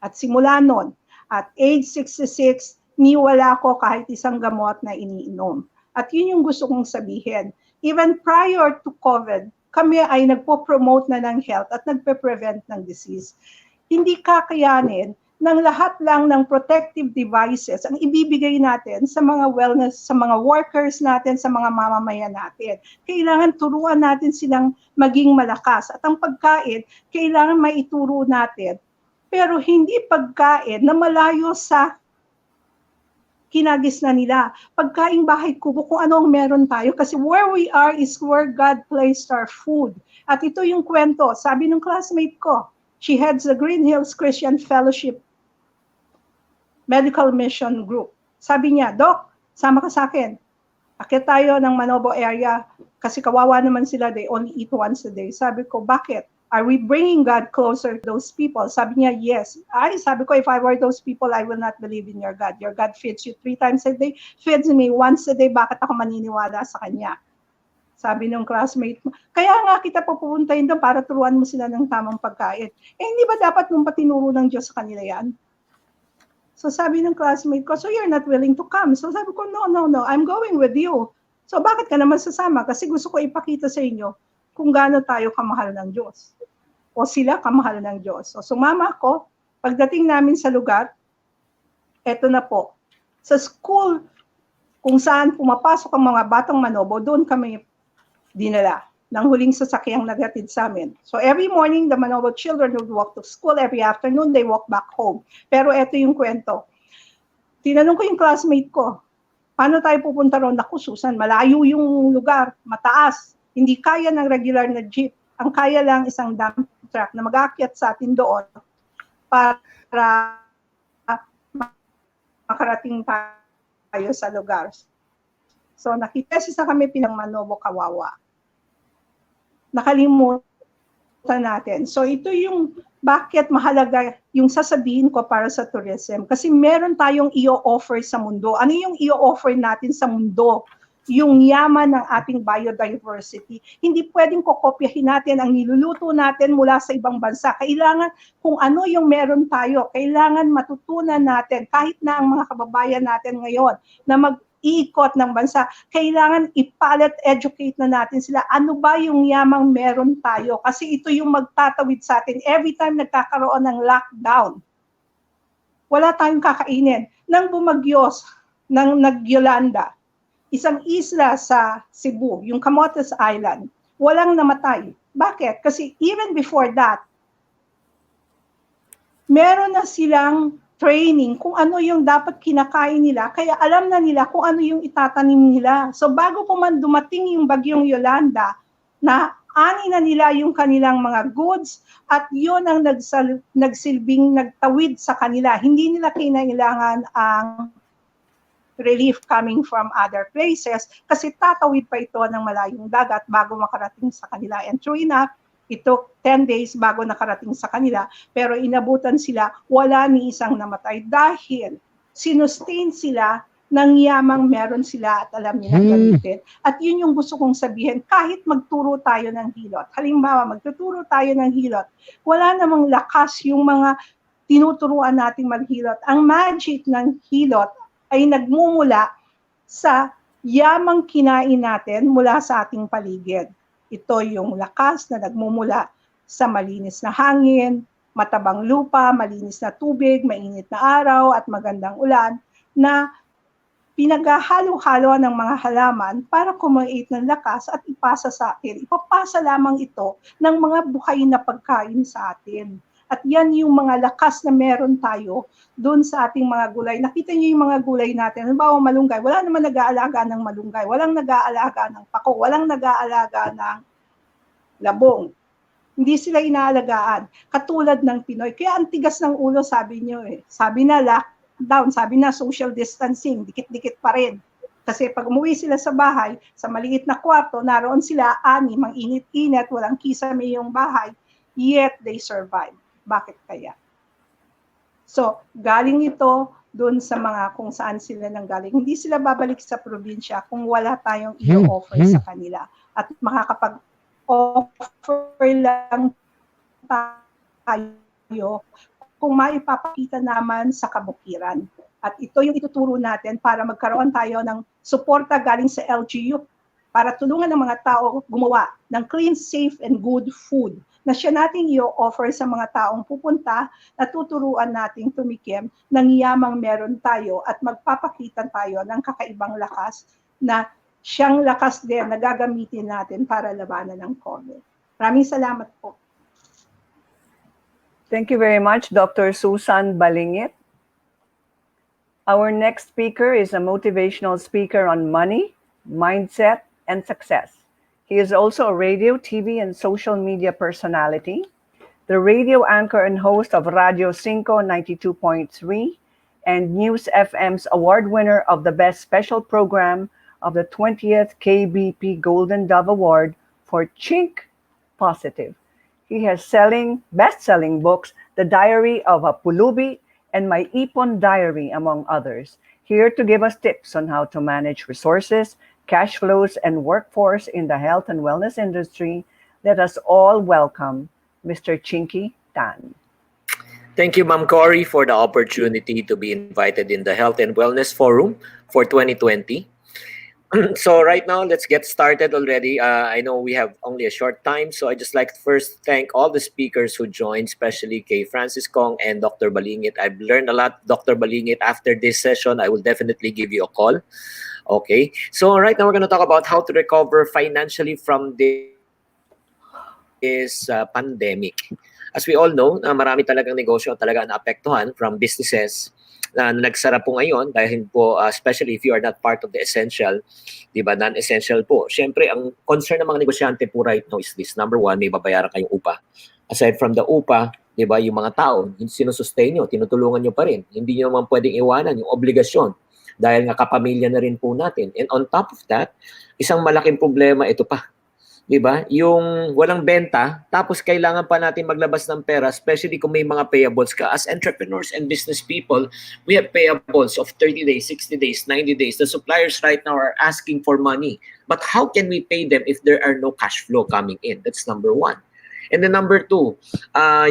At simula noon, at age 66, niwala ko kahit isang gamot na iniinom. At yun yung gusto kong sabihin. Even prior to COVID, kami ay nagpo-promote na ng health at nagpe-prevent ng disease. Hindi kakayanin ng lahat lang ng protective devices ang ibibigay natin sa mga wellness, sa mga workers natin, sa mga mamamayan natin. Kailangan turuan natin silang maging malakas. At ang pagkain, kailangan maituro natin. Pero hindi pagkain na malayo sa kinagis na nila. Pagkaing bahay kubo, kung ano ang meron tayo. Kasi where we are is where God placed our food. At ito yung kwento. Sabi ng classmate ko, she heads the Green Hills Christian Fellowship Medical Mission Group. Sabi niya, Doc, sama ka sa akin. Akit tayo ng Manobo area kasi kawawa naman sila, they only eat once a day. Sabi ko, bakit? Are we bringing God closer to those people? Sabi niya, yes. Ay, sabi ko, if I were those people, I will not believe in your God. Your God feeds you 3 times a day, feeds me once a day. Bakit ako maniniwala sa kanya? Sabi ng classmate mo, kaya nga kita pupuntahin doon para turuan mo sila ng tamang pagkain. Eh, hindi ba dapat nung patinuro ng Diyos sa kanila yan? So sabi ng classmate ko, so you're not willing to come. So sabi ko, no, I'm going with you. So bakit ka naman sasama? Kasi gusto ko ipakita sa inyo kung gaano tayo kamahal ng Diyos. O sila kamahal ng Diyos. So sumama ako, pagdating namin sa lugar, eto na po. Sa school, kung saan pumapasok ang mga batang Manobo, doon kami dinala ng huling sasakyang naghatid sa amin. So every morning, the Manobo children would walk to school. Every afternoon, they walk back home. Pero eto yung kwento. Tinanong ko yung classmate ko, paano tayo pupunta ron? Naku, Susan, malayo yung lugar, mataas. Hindi kaya ng regular na jeep. Ang kaya lang isang dump truck na mag-aakyat sa atin doon para makarating tayo sa lugar. So nakitesis na kami pinang Manobo Kawawa. Nakalimutan natin. So ito yung bakit mahalaga yung sasabihin ko para sa tourism. Kasi meron tayong i-offer sa mundo. Ano yung i-offer natin sa mundo? Yung yaman ng ating biodiversity. Hindi pwedeng kokopyahin natin ang niluluto natin mula sa ibang bansa. Kailangan kung ano yung meron tayo, kailangan matutunan natin kahit na ang mga kababayan natin ngayon na mag-iikot ng bansa, kailangan i-palate educate na natin sila. Ano ba yung yamang meron tayo? Kasi ito yung magtatawid sa atin every time nagkakaroon ng lockdown. Wala tayong kakainin. Nang bumagyos, nang nagyolanda, isang isla sa Cebu, yung Camotes Island, walang namatay. Bakit? Kasi even before that, meron na silang training kung ano yung dapat kinakain nila, kaya alam na nila kung ano yung itatanim nila. So bago po man dumating yung bagyong Yolanda, na ani na nila yung kanilang mga goods at yun ang nagsilbing nagtawid sa kanila. Hindi nila kinailangan ang relief coming from other places kasi tatawid pa ito ng malayong dagat bago makarating sa kanila. And true enough, it took 10 days bago nakarating sa kanila, pero inabutan sila, wala ni isang namatay dahil sinustain sila ng yamang meron sila at alam nila gamitin. At yun yung gusto kong sabihin, kahit magturo tayo ng hilot, halimbawa magtuturo tayo ng hilot, wala namang lakas yung mga tinuturuan nating maghilot. Ang magic ng hilot ay nagmumula sa yamang kinain natin mula sa ating paligid. Ito yung lakas na nagmumula sa malinis na hangin, matabang lupa, malinis na tubig, mainit na araw at magandang ulan na pinaghahalo-halo ng mga halaman para kumait ng lakas at ipasa sa atin. Ipapasa lamang ito ng mga buhay na pagkain sa atin. At yan yung mga lakas na meron tayo doon sa ating mga gulay. Nakita niyo yung mga gulay natin. Halimbawa, malunggay. Wala naman nag-aalaga ng malunggay. Walang nag-aalaga ng pako. Walang nag-aalaga ng labong. Hindi sila inaalagaan. Katulad ng Pinoy. Kaya ang tigas ng ulo, sabi niyo eh. Sabi na lockdown, sabi na social distancing, dikit-dikit pa rin. Kasi pag umuwi sila sa bahay, sa maliit na kwarto, naroon sila ani, mang init-init, walang kisame yung bahay, yet they survive. Bakit kaya? So, galing ito doon sa mga kung saan sila nanggaling. Hindi sila babalik sa probinsya kung wala tayong i-offer sa kanila. At offer lang tayo kung maipapakita naman sa kabukiran. At ito yung ituturo natin para magkaroon tayo ng suporta galing sa LGU para tulungan ng mga tao gumawa ng clean, safe, and good food na siya nating i-offer sa mga taong pupunta na tuturuan nating tumikim ng yamang meron tayo at magpapakita tayo ng kakaibang lakas na siyang lakas din na gagamitin natin para labanan ng COVID. Maraming salamat po. Thank you very much, Dr. Susan Balingit. Our next speaker is a motivational speaker on money, mindset, and success. He is also a radio, TV, and social media personality, the radio anchor and host of Radio 5 92.3 and News FM's award winner of the Best Special Program of the 20th KBP Golden Dove Award for Chink Positive. He has best-selling books, The Diary of a Pulubi and My Ipon Diary, among others, here to give us tips on how to manage resources, cash flows, and workforce in the health and wellness industry. Let us all welcome Mr. Chinky Tan. Thank you, Ma'am Cory, for the opportunity to be invited in the Health and Wellness Forum for 2020. So right now, let's get started already. I know we have only a short time, so I just like to first thank all the speakers who joined, especially Kay Francis Kong and Dr. Balingit. I've learned a lot, Dr. Balingit. After this session, I will definitely give you a call. Okay, so right now we're going to talk about how to recover financially from this pandemic. As we all know, marami talagang negosyo talaga naapektuhan from businesses na nagsara po ngayon dahil po, especially if you are not part of the essential, di ba, non-essential po. Siyempre, ang concern ng mga negosyante po right now is this. Number one, may babayaran kayong upa. Aside from the upa, di ba, yung mga tao, sinusustain nyo, tinutulungan nyo pa rin. Hindi nyo naman pwedeng iwanan yung obligasyon dahil nga kapamilya na rin po natin. And on top of that, isang malaking problema, ito pa. Diba? Yung walang benta, tapos kailangan pa natin maglabas ng pera, especially kung may mga payables ka. As entrepreneurs and business people, we have payables of 30 days, 60 days, 90 days. The suppliers right now are asking for money. But how can we pay them if there are no cash flow coming in? That's number one. And then number two,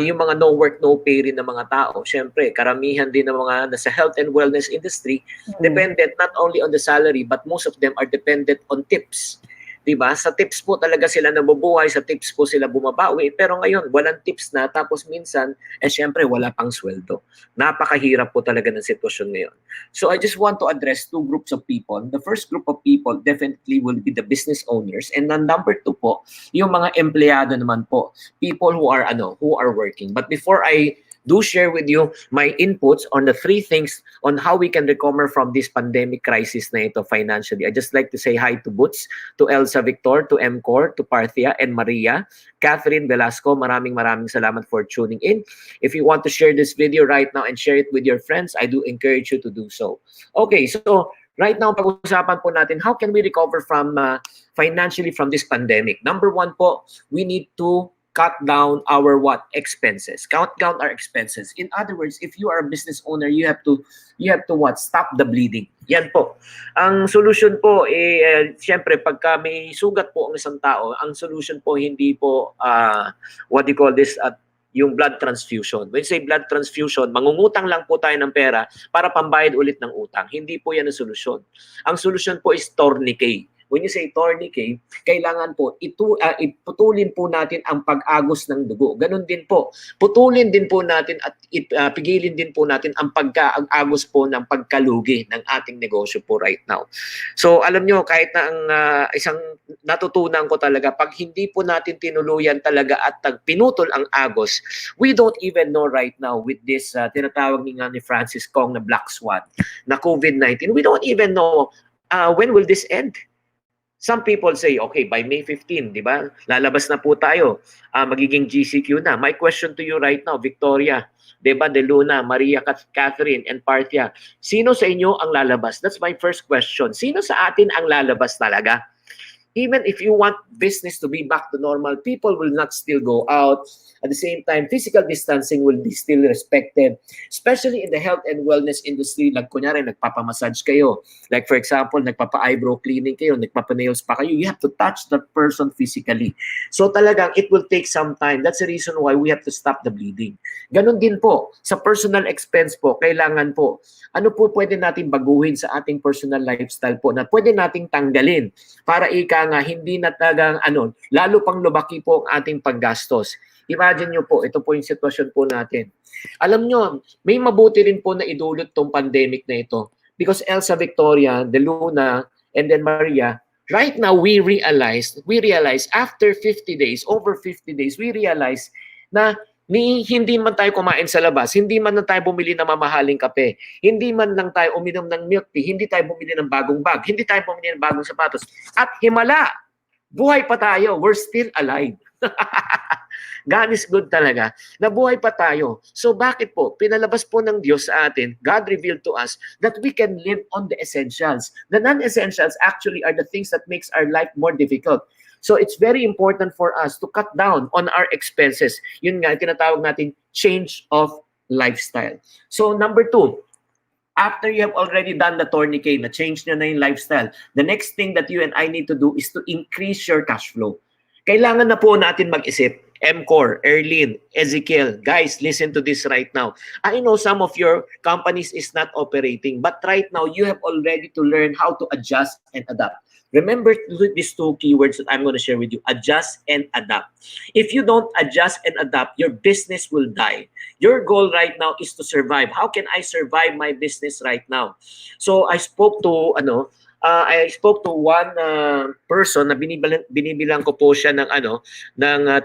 yung mga no work, no pay rin ng mga tao. Siyempre, karamihan din ng mga nasa health and wellness industry, dependent not only on the salary, but most of them are dependent on tips. Diba? Sa tips po talaga sila nabubuhay, sa tips po sila bumabawi. Pero ngayon, walang tips na, tapos minsan, syempre, wala pang sweldo. Napakahirap po talaga ng sitwasyon ngayon. So I just want to address two groups of people. The first group of people definitely will be the business owners. And then number two po, yung mga empleyado naman po. People who are working. But before I do share with you my inputs on the three things on how we can recover from this pandemic crisis na ito financially. I just like to say hi to Boots, to Elsa Victor, to MCOR, to Parthia and Maria. Catherine Velasco, maraming salamat for tuning in. If you want to share this video right now and share it with your friends, I do encourage you to do so. Okay, so right now, pag-usapan po natin, how can we recover from financially from this pandemic? Number one po, we need to cut down our expenses. Count our expenses. In other words, if you are a business owner, you have to stop the bleeding. Yan po. Ang solution po siyempre pagka may sugat po ang isang tao, ang solution po hindi po what do you call this yung blood transfusion. When you say blood transfusion, mangungutang lang po tayo ng pera para pambayad ulit ng utang. Hindi po yan ang solusyon. Ang solusyon po is tourniquet. When you say tourniquet, kailangan po iputulin po natin ang pag-agos ng dugo. Ganun din po. Putulin din po natin at pigilin din po natin ang pag-agos po ng pagkalugi ng ating negosyo po right now. So alam nyo, kahit na ang isang natutunan ko talaga, pag hindi po natin tinuluyan talaga at pinutol ang agos, we don't even know right now with this tinatawag ni Francis Kong na Black Swan, na COVID-19, we don't even know when will this end. Some people say, okay, by May 15, di ba? Lalabas na po tayo. Magiging GCQ na. My question to you right now, Victoria, di ba, De Luna, Maria, Catherine, and Parthia, sino sa inyo ang lalabas? That's my first question. Sino sa atin ang lalabas talaga? Even if you want business to be back to normal, people will not still go out. At the same time, physical distancing will be still respected, especially in the health and wellness industry. Like kunyari, nagpapamassage kayo. Like for example, nagpapa-eyebrow cleaning kayo, nagpapa-nails pa kayo. You have to touch that person physically. So talagang it will take some time. That's the reason why we have to stop the bleeding. Ganon din po, sa personal expense po, kailangan po, ano po pwede natin baguhin sa ating personal lifestyle po na pwede nating tanggalin para ika nga hindi na talagang lalo pang lumaki po ang ating paggastos. Imagine nyo po, ito po yung sitwasyon po natin. Alam nyo, may mabuti rin po na idulot tong pandemic na ito. Because Elsa Victoria, De Luna, and then Maria, right now we realize after 50 days, over 50 days, we realize na hindi man tayo kumain sa labas, hindi man lang tayo bumili ng mamahaling kape, hindi man lang tayo uminom ng milk tea, hindi tayo bumili ng bagong bag, hindi tayo bumili ng bagong sapatos. At himala, buhay pa tayo. We're still alive. God is good talaga. Nabuhay pa tayo. So bakit po? Pinalabas po ng Diyos sa atin, God revealed to us that we can live on the essentials. The non-essentials actually are the things that makes our life more difficult. So it's very important for us to cut down on our expenses. Yun nga, tinatawag natin change of lifestyle. So number 2, after you have already done the tourniquet, na change nyo na yung lifestyle, the next thing that you and I need to do is to increase your cash flow. Kailangan na po natin mag-isip. MCOR, Erlyn, Ezekiel, guys, listen to this right now. I know some of your companies is not operating, but right now you have already to learn how to adjust and adapt. Remember these 2 keywords that I'm going to share with you, adjust and adapt. If you don't adjust and adapt, your business will die. Your goal right now is to survive. How can I survive my business right now? So I spoke to one person na binibilang ko po siya ng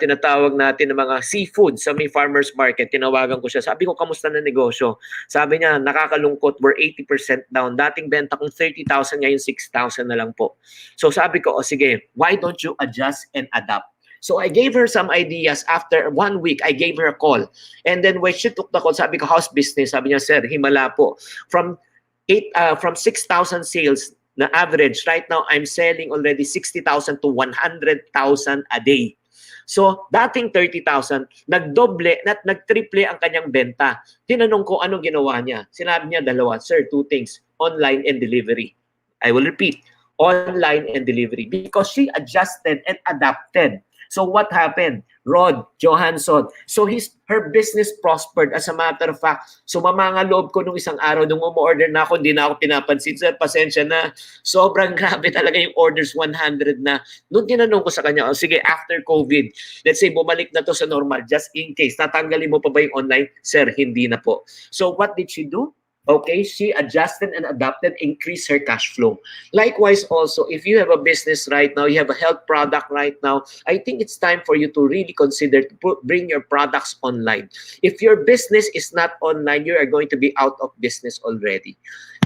tinatawag natin ng mga seafood sa may farmers market. Tinawagan ko siya. Sabi ko, kamusta na negosyo? Sabi niya, nakakalungkot, we're 80% down. Dating benta kong 30,000, ngayon 6,000 na lang po. So sabi ko, sige, why don't you adjust and adapt? So I gave her some ideas. After 1 week, I gave her a call. And then when she took the call, sabi ko, how's business? Sabi niya, sir, himala po. From 6,000 sales na average, right now, I'm selling already 60,000 to 100,000 a day. So, dating 30,000, nagdoble, nagtriple ang kanyang benta. Tinanong ko, anong ginawa niya? Sinabi niya, dalawa, sir, 2 things, online and delivery. I will repeat, online and delivery. Because she adjusted and adapted. So, what happened? Rod Johansson. So her business prospered. As a matter of fact, sumama nga loob ko nung isang araw nung umorder na ako, hindi na ako pinapansin. Sir, pasensya na. Sobrang grabe talaga yung orders, 100 na. Nung tinanong ko sa kanya, sige, after COVID, let's say bumalik na to sa normal, just in case, tatanggalin mo pa ba yung online? Sir, hindi na po. So what did she do? Okay, she adjusted and adapted, increased her cash flow. Likewise also, if you have a business right now, you have a health product right now, I think it's time for you to really consider to bring your products online. If your business is not online, you are going to be out of business already.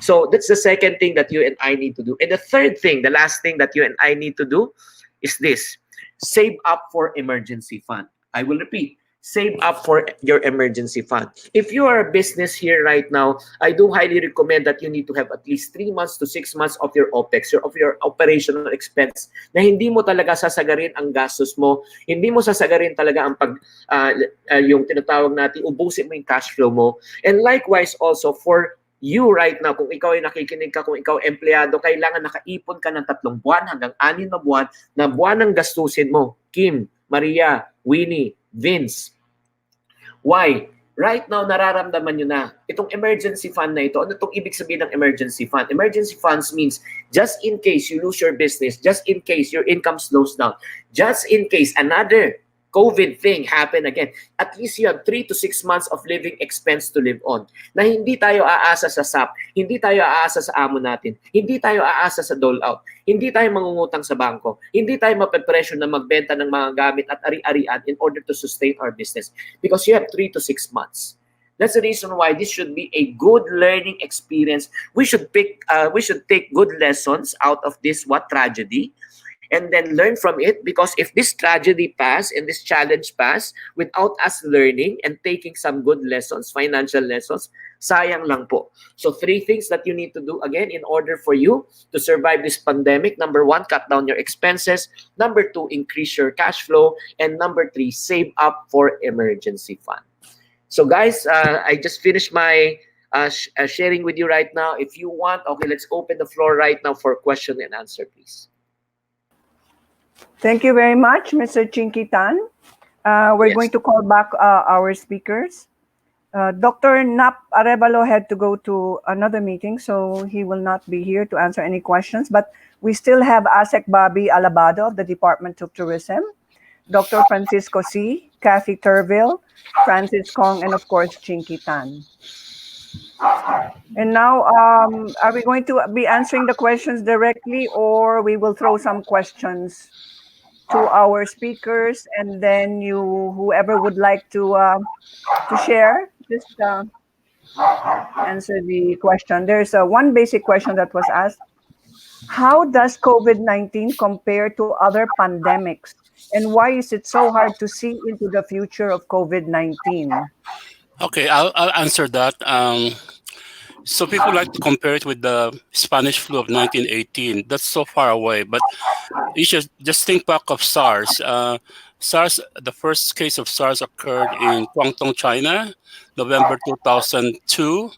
So that's the second thing that you and I need to do. And the third thing, the last thing that you and I need to do is this. Save up for emergency fund. I will repeat. Save up for your emergency fund. If you are a business here right now, I do highly recommend that you need to have at least 3 months to 6 months of your OPEX, of your operational expense, na hindi mo talaga sasagarin ang gastos mo, hindi mo sasagarin talaga ang yung tinatawag natin, ubusin mo yung cash flow mo. And likewise also for you right now, kung ikaw ay nakikinig ka, kung ikaw empleyado, kailangan nakaipon ka ng 3 buwan hanggang 6 na buwan ng gastusin mo. Kim, Maria, Winnie, Vince. Why? Right now, nararamdaman nyo na itong emergency fund na ito. Ano itong ibig sabihin ng emergency fund? Emergency funds means just in case you lose your business, just in case your income slows down, just in case another COVID thing happen again, at least you have 3 to 6 months of living expense to live on. Na hindi tayo aasa sa SAP, hindi tayo aasa sa amo natin, hindi tayo aasa sa dole out, hindi tayo mangungutang sa bangko, hindi tayo mapepresyon na magbenta ng mga gamit at ari-arian in order to sustain our business. Because you have 3 to 6 months. That's the reason why this should be a good learning experience. We should take good lessons out of this tragedy, and then learn from it, because if this tragedy pass and this challenge pass without us learning and taking some good lessons, financial lessons, Sayang lang po. So 3 things that you need to do again in order for you to survive this pandemic. Number 1, cut down your expenses. Number 2, increase your cash flow. And number 3, save up for emergency fund. So guys, I just finished my sharing with you right now. If you want, okay, let's open the floor right now for question and answer, please. Thank you very much, Mr. Chinkitan. We're Yes. going to call back our speakers. Dr. Nap Arevalo had to go to another meeting, so he will not be here to answer any questions. But we still have ASEC Bobby Alabado of the Department of Tourism, Dr. Francisco C., Kathy Turville, Francis Kong, and of course, Chinky Tan. And now, are we going to be answering the questions directly, or we will throw some questions to our speakers, and then whoever would like to share, just answer the question. There's one basic question that was asked: how does COVID-19 compare to other pandemics, and why is it so hard to see into the future of COVID-19? Okay, I'll answer that. So people like to compare it with the Spanish flu of 1918. That's so far away, but you should just think back of SARS. SARS, the first case of SARS occurred in Guangdong, China, November 2002,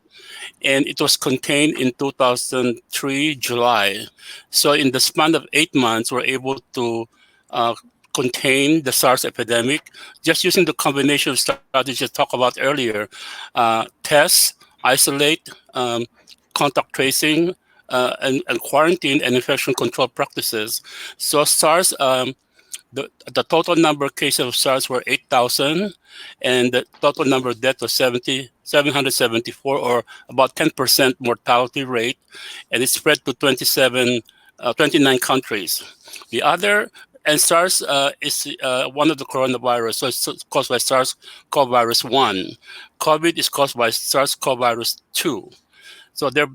and it was contained in 2003, July. So in the span of 8 months, we're able to contain the SARS epidemic just using the combination of strategies I talked about earlier: test, isolate, contact tracing, and quarantine and infection control practices. So SARS, the total number of cases of SARS were 8,000, and the total number of deaths was 774, or about 10% mortality rate, and it spread to 29 countries. The other, and SARS is one of the coronavirus, so it's caused by SARS-CoV-1. COVID is caused by SARS-CoV-2. So they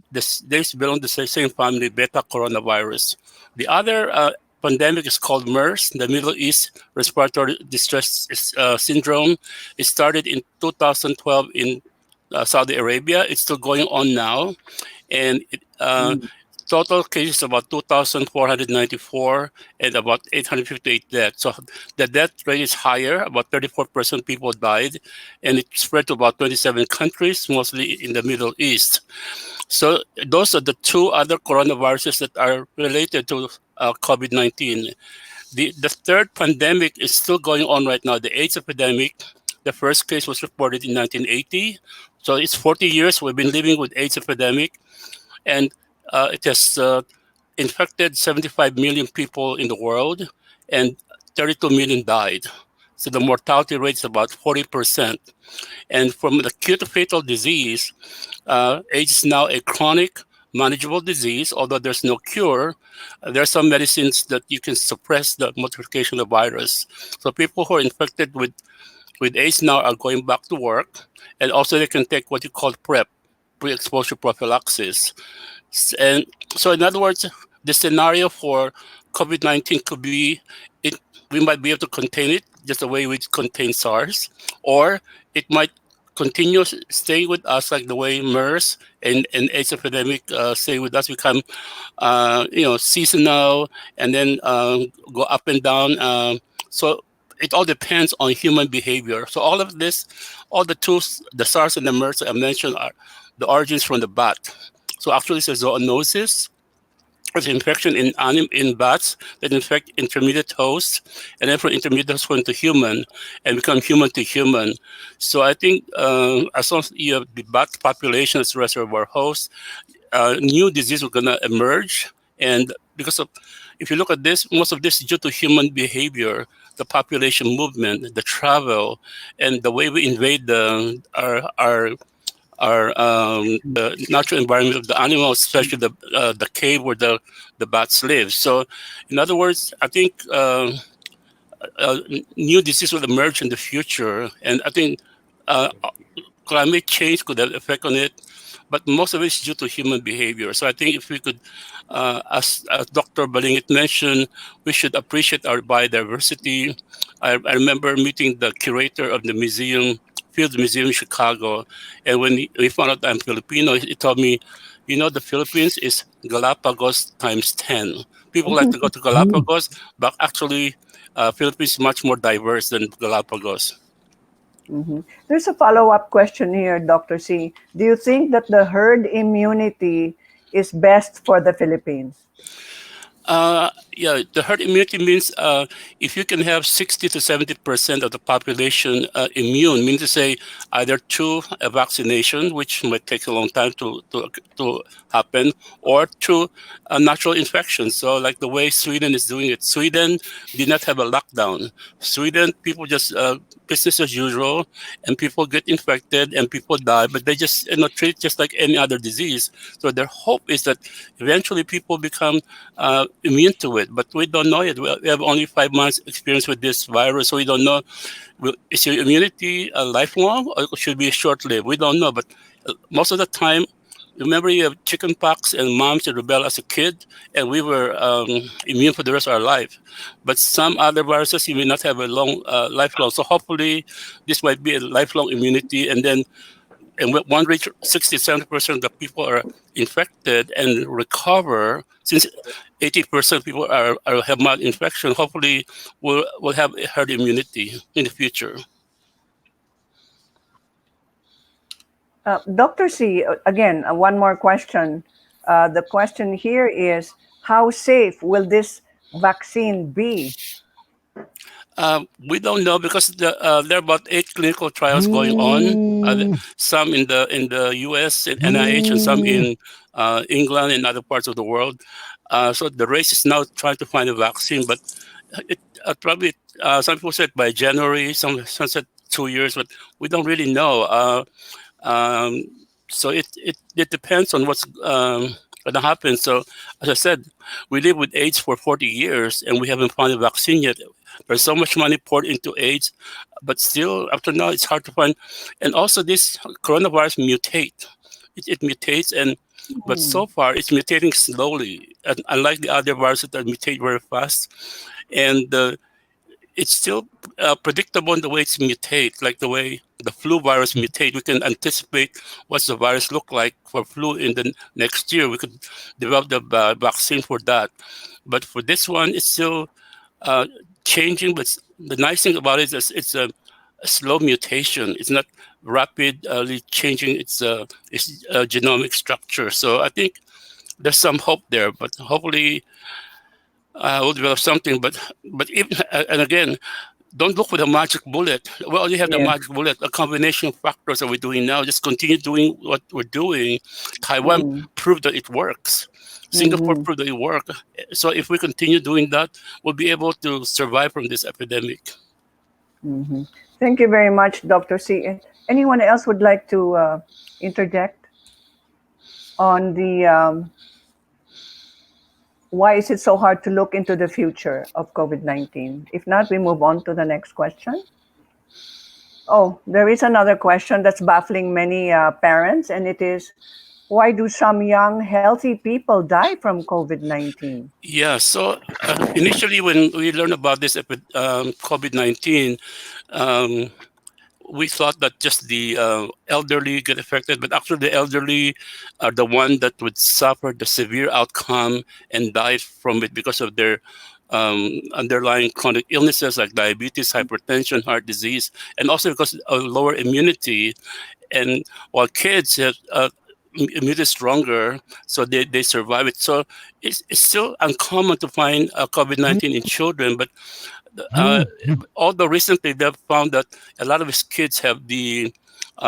belong to the same family, beta coronavirus. The other pandemic is called MERS, the Middle East Respiratory Distress Syndrome. It started in 2012 in Saudi Arabia. It's still going on now. And total cases about 2,494 and about 858 deaths. So the death rate is higher, about 34% people died, and it spread to about 27 countries, mostly in the Middle East. So those are the two other coronaviruses that are related to COVID-19. The third pandemic is still going on right now, the AIDS epidemic. The first case was reported in 1980. So it's 40 years we've been living with AIDS epidemic, and it has infected 75 million people in the world, and 32 million died. So the mortality rate is about 40%. And from the acute fatal disease, AIDS is now a chronic, manageable disease. Although there's no cure, there are some medicines that you can suppress the multiplication of the virus. So people who are infected with AIDS now are going back to work, and also they can take what you call PrEP, pre-exposure prophylaxis. And so, in other words, the scenario for COVID-19 could be we might be able to contain it just the way we contain SARS, or it might continue stay with us like the way MERS and AIDS epidemic stay with us, become seasonal, and then go up and down. So it all depends on human behavior. So all of this, all the tools, the SARS and the MERS I mentioned, are the origins from the bat. So actually, it's a zoonosis. It's infection in bats that infect intermediate hosts, and then from intermediate hosts go into human and become human to human. So I think as long as you have the bat population as reservoir host, new disease are going to emerge. And because of, if you look at this, most of this is due to human behavior, the population movement, the travel, and the way we invade the natural environment of the animals, especially the cave where the bats live. So, in other words, I think new diseases will emerge in the future, and I think climate change could have effect on it, but most of it is due to human behavior. So I think if we could, as Dr. Balingit mentioned, we should appreciate our biodiversity. I remember meeting the curator of the museum Field Museum in Chicago. And when he found out I'm Filipino, he told me, you know, the Philippines is Galapagos times 10. People like to go to Galapagos, but actually, Philippines is much more diverse than Galapagos. There's a follow-up question here, Dr. C. Do you think that the herd immunity is best for the Philippines? Yeah, the herd immunity means if you can have 60 to 70% of the population immune, means to say either through a vaccination, which might take a long time to happen, or through a natural infection. So, like the way Sweden is doing it, Sweden did not have a lockdown. Sweden, people just business as usual, and people get infected and people die, but they just treat it just like any other disease. So their hope is that eventually people become immune to it, but we don't know it. We have only 5 months experience with this virus, so we don't know. Is your immunity lifelong or should be short-lived? We don't know, but most of the time, remember you have chicken pox and mumps and rubella as a kid, and we were immune for the rest of our life. But some other viruses, you may not have a long lifelong. So hopefully, this might be a lifelong immunity, and then and when one reach 60, 70% of the people are infected and recover, since 80% of people have mild infection, hopefully we'll have herd immunity in the future. Dr. C, again, one more question. The question here is, how safe will this vaccine be? We don't know because there are about 8 clinical trials going on. Some in the U.S. and NIH, and some in England and other parts of the world. So the race is now trying to find a vaccine, but it probably some people said by January, some said 2 years, but we don't really know. So it depends on what's going to happen. So as I said, we live with AIDS for 40 years and we haven't found a vaccine yet. There's so much money poured into AIDS, but still, after now, it's hard to find. And also, this coronavirus mutate. It mutates, but so far it's mutating slowly, unlike the other viruses that mutate very fast. And it's still predictable in the way it's mutate, like the way the flu virus mutate. We can anticipate what's the virus look like for flu in the next year. We could develop the vaccine for that. But for this one, it's still changing. But the nice thing about it is it's a slow mutation. It's not rapidly changing its genomic structure. So I think there's some hope there. But hopefully we'll develop something. But even and again, don't look for the magic bullet. Well, you have the magic bullet, a combination of factors that we're doing now. Just continue doing what we're doing. Taiwan proved that it works. Singapore proved that it works. So if we continue doing that, we'll be able to survive from this epidemic. Thank you very much, Dr. C. Anyone else would like to interject on the why is it so hard to look into the future of COVID-19? If not, we move on to the next question. Oh, there is another question that's baffling many parents, and it is, why do some young, healthy people die from COVID-19? Yeah, so initially when we learned about this COVID-19, we thought that just the elderly get affected, but actually the elderly are the one that would suffer the severe outcome and die from it because of their underlying chronic illnesses like diabetes, hypertension, heart disease, and also because of lower immunity. And while kids have immunity stronger, so they survive it. So it's still uncommon to find COVID-19 in children, but although recently they've found that a lot of his kids have the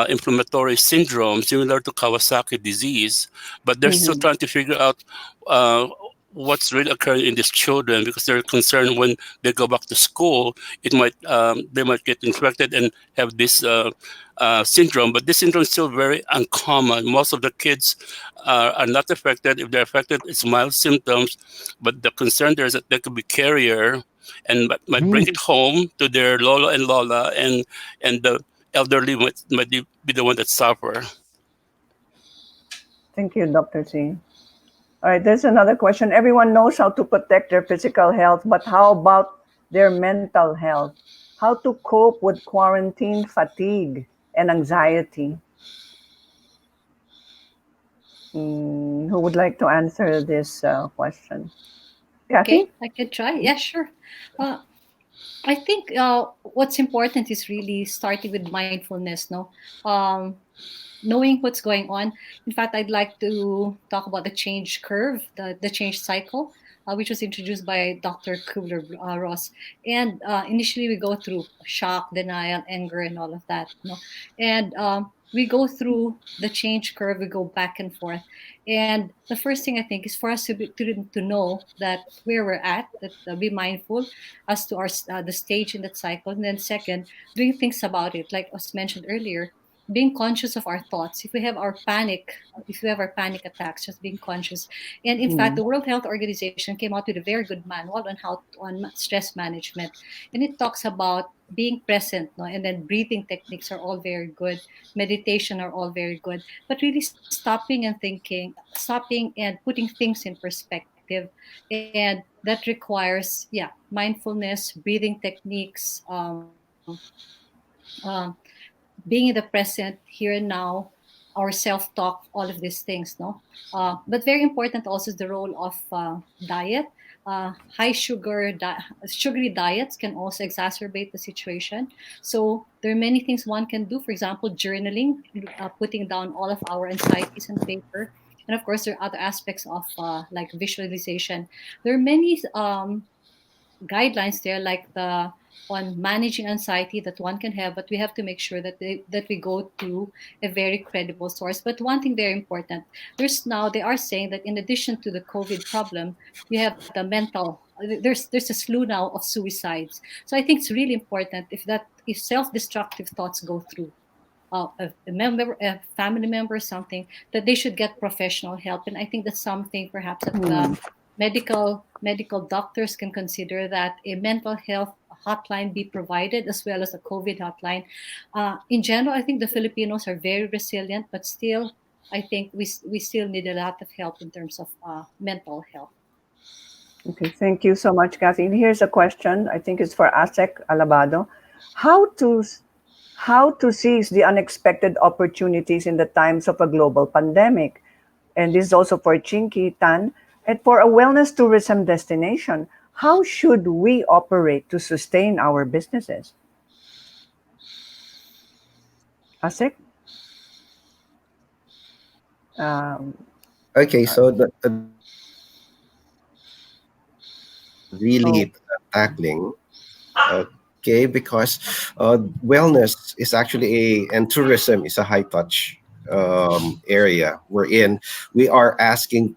inflammatory syndrome similar to Kawasaki disease, but they're still trying to figure out what's really occurring in these children because they're concerned when they go back to school, it might they might get infected and have this syndrome. But this syndrome is still very uncommon. Most of the kids are not affected. If they're affected, it's mild symptoms. But the concern there is that they could be carrier and might bring it home to their lolo and lola, and the elderly might be the one that suffer. Thank you, Dr. C. All right, there's another question. Everyone knows how to protect their physical health, but how about their mental health? How to cope with quarantine fatigue? and anxiety. Who would like to answer this question? Kathy? Okay, I can try. Yeah, sure. Uh, I think what's important is really starting with mindfulness, no? Um, Knowing what's going on. In fact, I'd like to talk about the change curve, the change cycle, which was introduced by Dr. Kubler-Ross. And initially, we go through shock, denial, anger, and all of that. No, and we go through the change curve. We go back and forth. And the first thing I think is for us to know that where we're at, that be mindful as to our the stage in that cycle. And then second, doing things about it, like was mentioned earlier, being conscious of our thoughts. If we have our panic attacks, just being conscious. And in fact, Mm. the World Health Organization came out with a very good manual on stress management, and it talks about being present, no, and then breathing techniques are all very good, meditation are all very good, but really stopping and putting things in perspective, and that requires, yeah, mindfulness, breathing techniques, um, being in the present, here and now, our self-talk, all of these things, no. But very important also is the role of diet. High sugary diets can also exacerbate the situation. So there are many things one can do. For example, journaling, putting down all of our anxieties on paper. And of course, there are other aspects of like visualization. There are many guidelines there, like the on managing anxiety that one can have, but we have to make sure that we go to a very credible source. But one thing very important, they are saying that in addition to the COVID problem, we have the mental, there's a slew now of suicides. So I think it's really important, if self-destructive thoughts go through a family member, something, that they should get professional help. And I think that's something perhaps that the Mm. medical doctors can consider, that a mental health hotline be provided as well as a COVID hotline. In general, I think the Filipinos are very resilient, but still, I think we still need a lot of help in terms of mental health. Okay, thank you so much, Kathy. And here's a question. I think it's for Asek Alabado. How to how to seize the unexpected opportunities in the times of a global pandemic? And this is also for Chinky Tan. And for a wellness tourism destination, how should we operate to sustain our businesses? Asek? Um, Okay, uh, so the first really oh, tackling. Okay, because wellness is actually and tourism is a high touch area. We are asking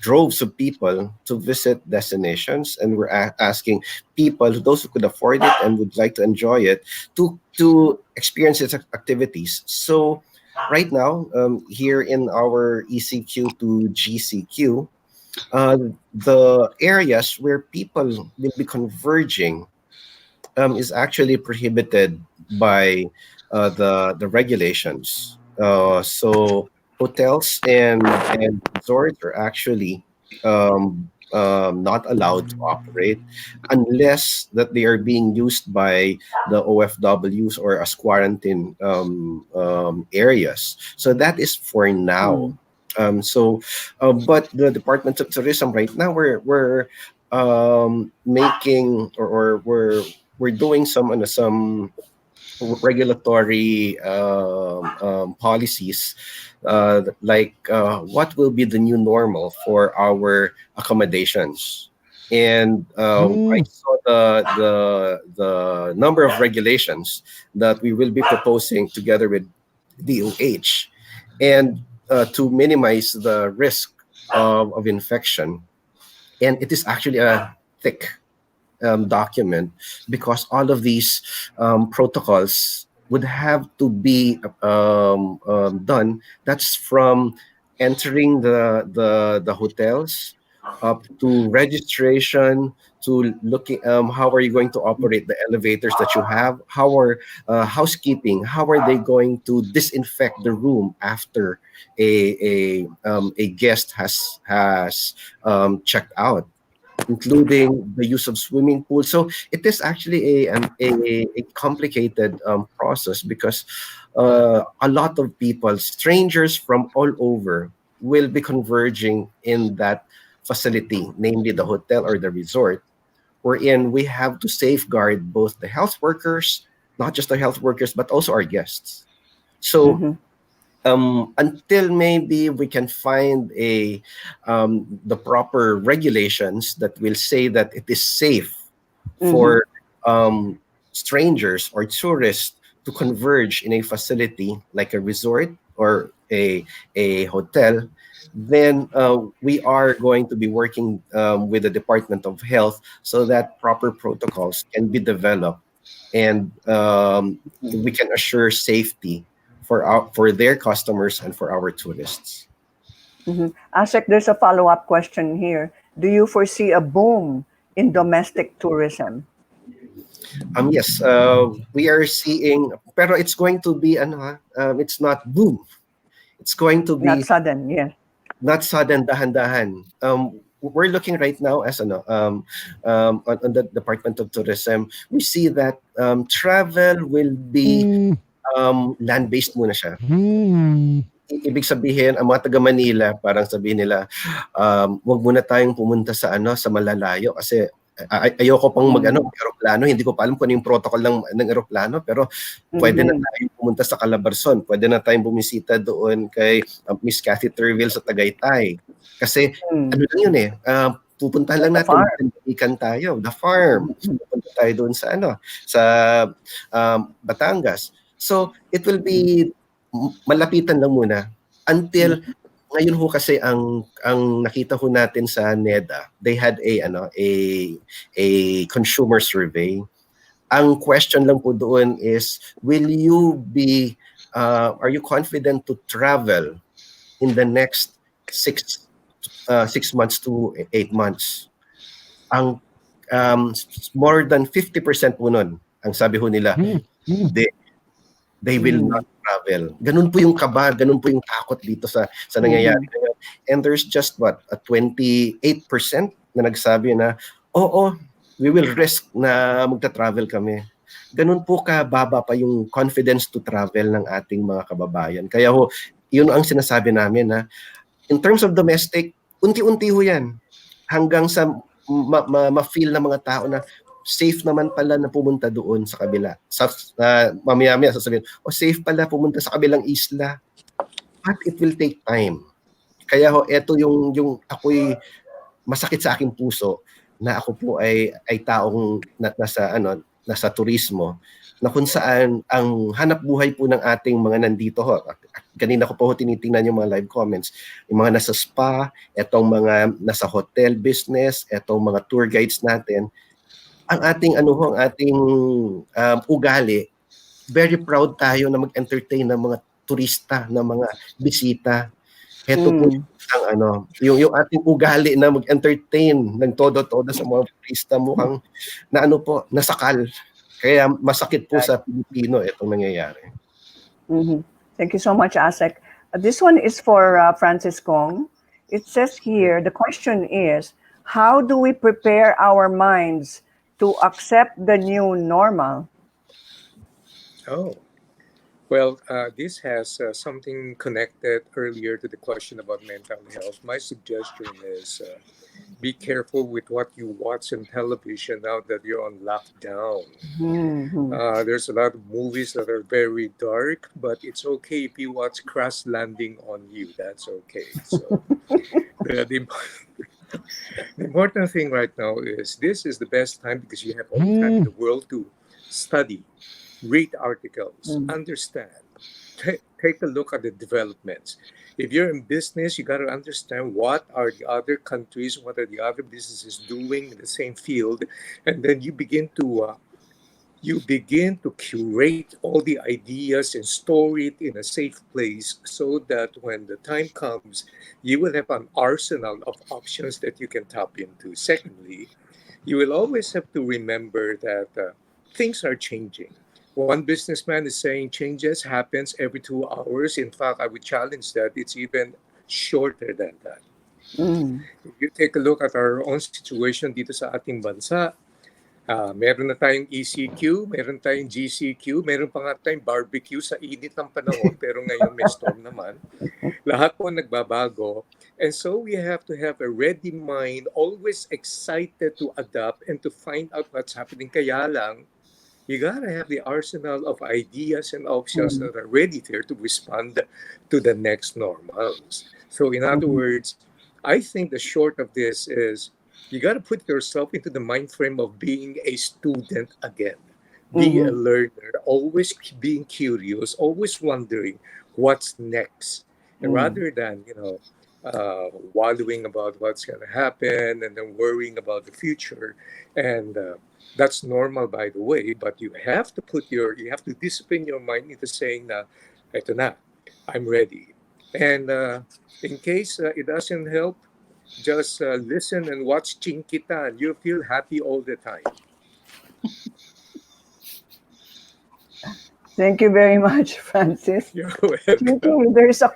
droves of people to visit destinations, and we're asking people, those who could afford it and would like to enjoy it, to experience its activities. So right now, here in our ECQ to GCQ, uh, the areas where people will be converging is actually prohibited by the regulations. So hotels and resorts are actually not allowed to operate unless that they are being used by the OFWs or as quarantine areas. So that is for now. mm, But the Department of Tourism right now, we're making or we're doing some regulatory policies, like what will be the new normal for our accommodations. And I mm, saw the number of regulations that we will be proposing together with DOH, and to minimize the risk of infection. And it is actually a thick document, because all of these protocols would have to be done. That's from entering the hotels up to registration, to looking how are you going to operate the elevators that you have, how are housekeeping, how are they going to disinfect the room after a guest has checked out. including the use of swimming pools. So it is actually a complicated process because a lot of people, strangers from all over, will be converging in that facility, namely the hotel or the resort, wherein we have to safeguard both the health workers, not just the health workers, but also our guests. So Mm-hmm. until maybe we can find the proper regulations that will say that it is safe Mm-hmm. for strangers or tourists to converge in a facility like a resort or a hotel, then we are going to be working with the Department of Health so that proper protocols can be developed and we can assure safety for their customers and for our tourists. Mm-hmm. Asek, there's a follow-up question here. Do you foresee a boom in domestic tourism? Yes, we are seeing, pero it's going to be ano ha, it's not boom. It's going to Not be sudden, yes. not sudden, dahan-dahan. We're looking right now as ano on the Department of Tourism. We see that travel will be land-based muna siya. Ibig sabihin, ang mga taga Manila, parang sabihin nila, wag muna tayong pumunta sa ano sa malalayo kasi ayoko pang mag-ano, Mm-hmm. eroplano, hindi ko pa alam kung ano yung protocol ng eroplano, pero pwede na Mm-hmm. tayong pumunta sa Calabarzon, pwede na tayong bumisita doon kay Miss Cathy Turville sa Tagaytay. Kasi ano lang yun eh, pupuntahan lang The natin, farm. balikan tayo, the farm. So, Mm-hmm. pupunta tayo doon sa ano, sa Batangas. So, it will be malapitan lang muna until ngayon ho kasi ang nakita ho natin sa NEDA, they had a consumer survey. Ang question lang po doon is, will you be are you confident to travel in the next 6 months to 8 months? Ang more than 50% po nun, ang sabi ho nila, they, they will not travel. Ganun po yung kaba, ganun po yung takot dito sa nangyayari ngayon. And there's just a 28% na nagsabi na, oo, we will risk na magta-travel kami. Ganun po kababa pa yung confidence to travel ng ating mga kababayan. Kaya ho, yun ang sinasabi namin na in terms of domestic, unti-unti ho yan. Hanggang sa ma-feel ng mga tao na safe naman pala na pumunta doon sa kabila. Mamaya-maya sasabihin, safe pala pumunta sa kabilang isla. But it will take time. Kaya ho, eto yung ako'y masakit sa aking puso na ako po ay taong nasa turismo, na kung saan ang hanap buhay po ng ating mga nandito ho. Kanina ko po tinitingnan yung mga live comments. Yung mga nasa spa, etong mga nasa hotel business, etong mga tour guides natin, ang ating ugali, very proud tayo na mag-entertain ng mga turista, ng mga bisita. Heto po yung ating ugali na mag-entertain ng todo-todo sa mga turista, mukhang na nasakal. Kaya masakit po sa Pilipino itong nangyayari. Mm-hmm. Thank you so much, Asek. This one is for Francis Kong. It says here, the question is, how do we prepare our minds to accept the new normal? Oh, well, this has something connected earlier to the question about mental health. My suggestion is be careful with what you watch on television now that you're on lockdown. There's a lot of movies that are very dark, but it's okay if you watch Crash Landing on You. That's okay. So the important thing right now is this is the best time because you have all the time in the world to study, read articles, understand, take a look at the developments. If you're in business, you got to understand what are the other countries, what are the other businesses doing in the same field, and then you begin to curate all the ideas and store it in a safe place so that when the time comes, you will have an arsenal of options that you can tap into. Secondly, you will always have to remember that things are changing. One businessman is saying changes happens every 2 hours. In fact, I would challenge that it's even shorter than that. Mm. If you take a look at our own situation dito sa ating bansa, meron na tayong ECQ, meron tayong GCQ, meron pa nga tayong barbecue sa init ng panahon, pero ngayon may storm naman. Lahat po nagbabago. And so we have to have a ready mind, always excited to adapt and to find out what's happening. Kaya lang, you gotta have the arsenal of ideas and options Mm. that are ready there to respond to the next normals. So in other Mhm. words, I think the short of this is you gotta put yourself into the mind frame of being a student again. Be a Mhm. learner, always being curious, always wondering what's next, Mm. rather than wallowing about what's going to happen and then worrying about the future. And that's normal, by the way, but you have to discipline your mind into saying na, eto na, I'm ready. And in case it doesn't help, just listen and watch Chinkitan. You'll feel happy all the time. Thank you very much, Francis. You're welcome. Chinky, there's a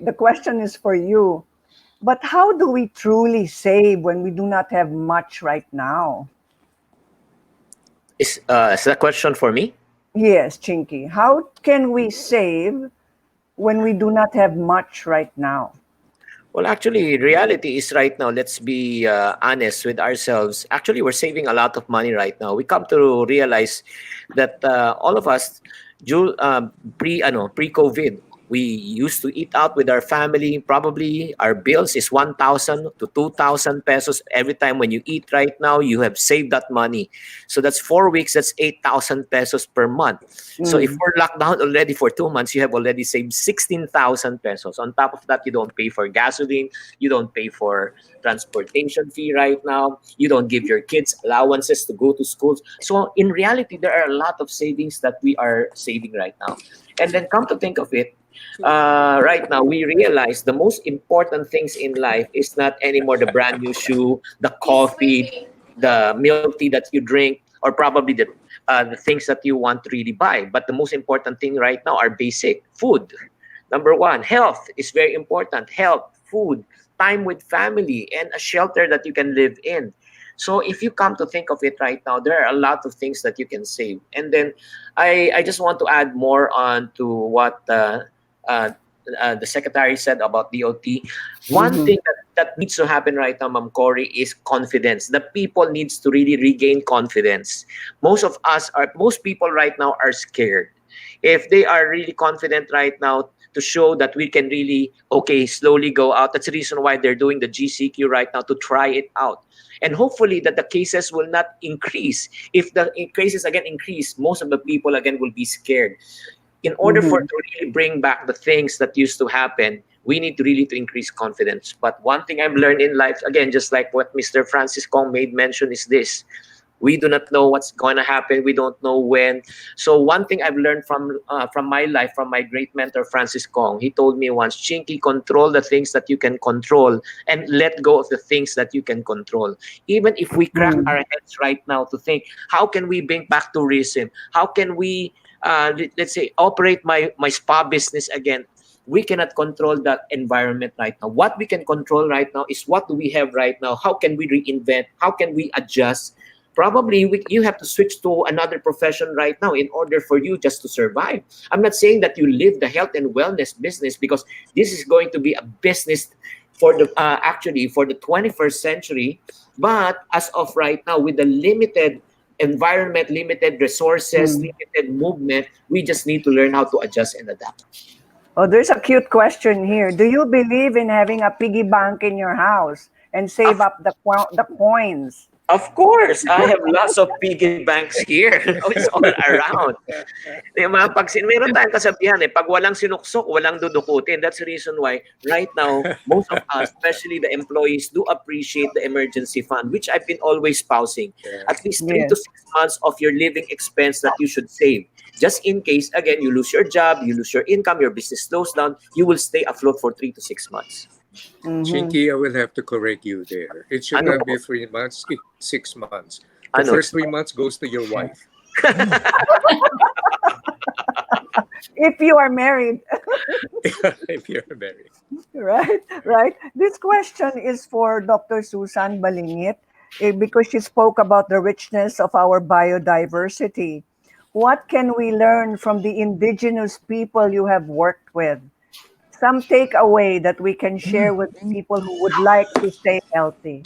the question is for you. But how do we truly save when we do not have much right now? Is that question for me? Yes, Chinky. How can we save when we do not have much right now? Well, actually, reality is right now, let's be honest with ourselves. Actually, we're saving a lot of money right now. We come to realize that all of us, pre-COVID, we used to eat out with our family. Probably our bills is 1,000 to 2,000 pesos every time when you eat right now. You have saved that money. So that's 4 weeks, that's 8,000 pesos per month. So if Mm. we're locked down already for 2 months, you have already saved 16,000 pesos. On top of that, you don't pay for gasoline, you don't pay for transportation fee right now, you don't give your kids allowances to go to schools. So in reality, there are a lot of savings that we are saving right now. And then come to think of it, right now we realize the most important things in life is not anymore the brand new shoe, the coffee, the milk tea that you drink, or probably the things that you want to really buy. But the most important thing right now are basic food. Number one, health is very important. Health, food, time with family, and a shelter that you can live in. So if you come to think of it right now, there are a lot of things that you can save. And then I just want to add more on to what uh, the secretary said about DOT. One Mhm. thing that needs to happen right now, Ma'am Cory, is confidence. The people needs to really regain confidence. Most people right now are scared. If they are really confident right now to show that we can really, okay, slowly go out, that's the reason why they're doing the GCQ right now, to try it out. And hopefully that the cases will not increase. If the cases again increase, most of the people again will be scared. In order for Mhm. to really bring back the things that used to happen, we need to really to increase confidence. But one thing I've learned in life, again, just like what Mr. Francis Kong made mention, is this: we do not know what's going to happen. We don't know when. So one thing I've learned from my life, from my great mentor Francis Kong, he told me once, Chinky, control the things that you can control and let go of the things that you can control. Even if we crack Mm. our heads right now to think, how can we bring back tourism? How can we, let's say, operate my spa business again? We cannot control that environment right now. What we can control right now is what do we have right now? How can we reinvent? How can we adjust? Probably you have to switch to another profession right now in order for you just to survive. I'm not saying that you live the health and wellness business, because this is going to be a business for the actually for the 21st century. But as of right now, with the limited environment, limited resources, Mm. limited movement, we just need to learn how to adjust and adapt. Oh, there's a cute question here. Do you believe in having a piggy bank in your house and save Of up the coins? Of course, I have lots of piggy banks here. It's all around. Yung mga meron tayong kasabihan pag walang sinuksok, walang dudukutin. That's the reason why right now, most of us, especially the employees, do appreciate the emergency fund, which I've been always spousing. Yeah. At least three to Yes. six months of your living expense that you should save. Just in case, again, you lose your job, you lose your income, your business slows down, you will stay afloat for 3 to 6 months. Mm-hmm. Chinky, I will have to correct you there. It should Ano not be po? 3 months, it's 6 months. The Ano? first 3 months goes to your wife. If you are married. If you're married. Right, right. This question is for Dr. Susan Balingit because she spoke about the richness of our biodiversity. What can we learn from the indigenous people you have worked with? Some takeaway that we can share with people who would like to stay healthy.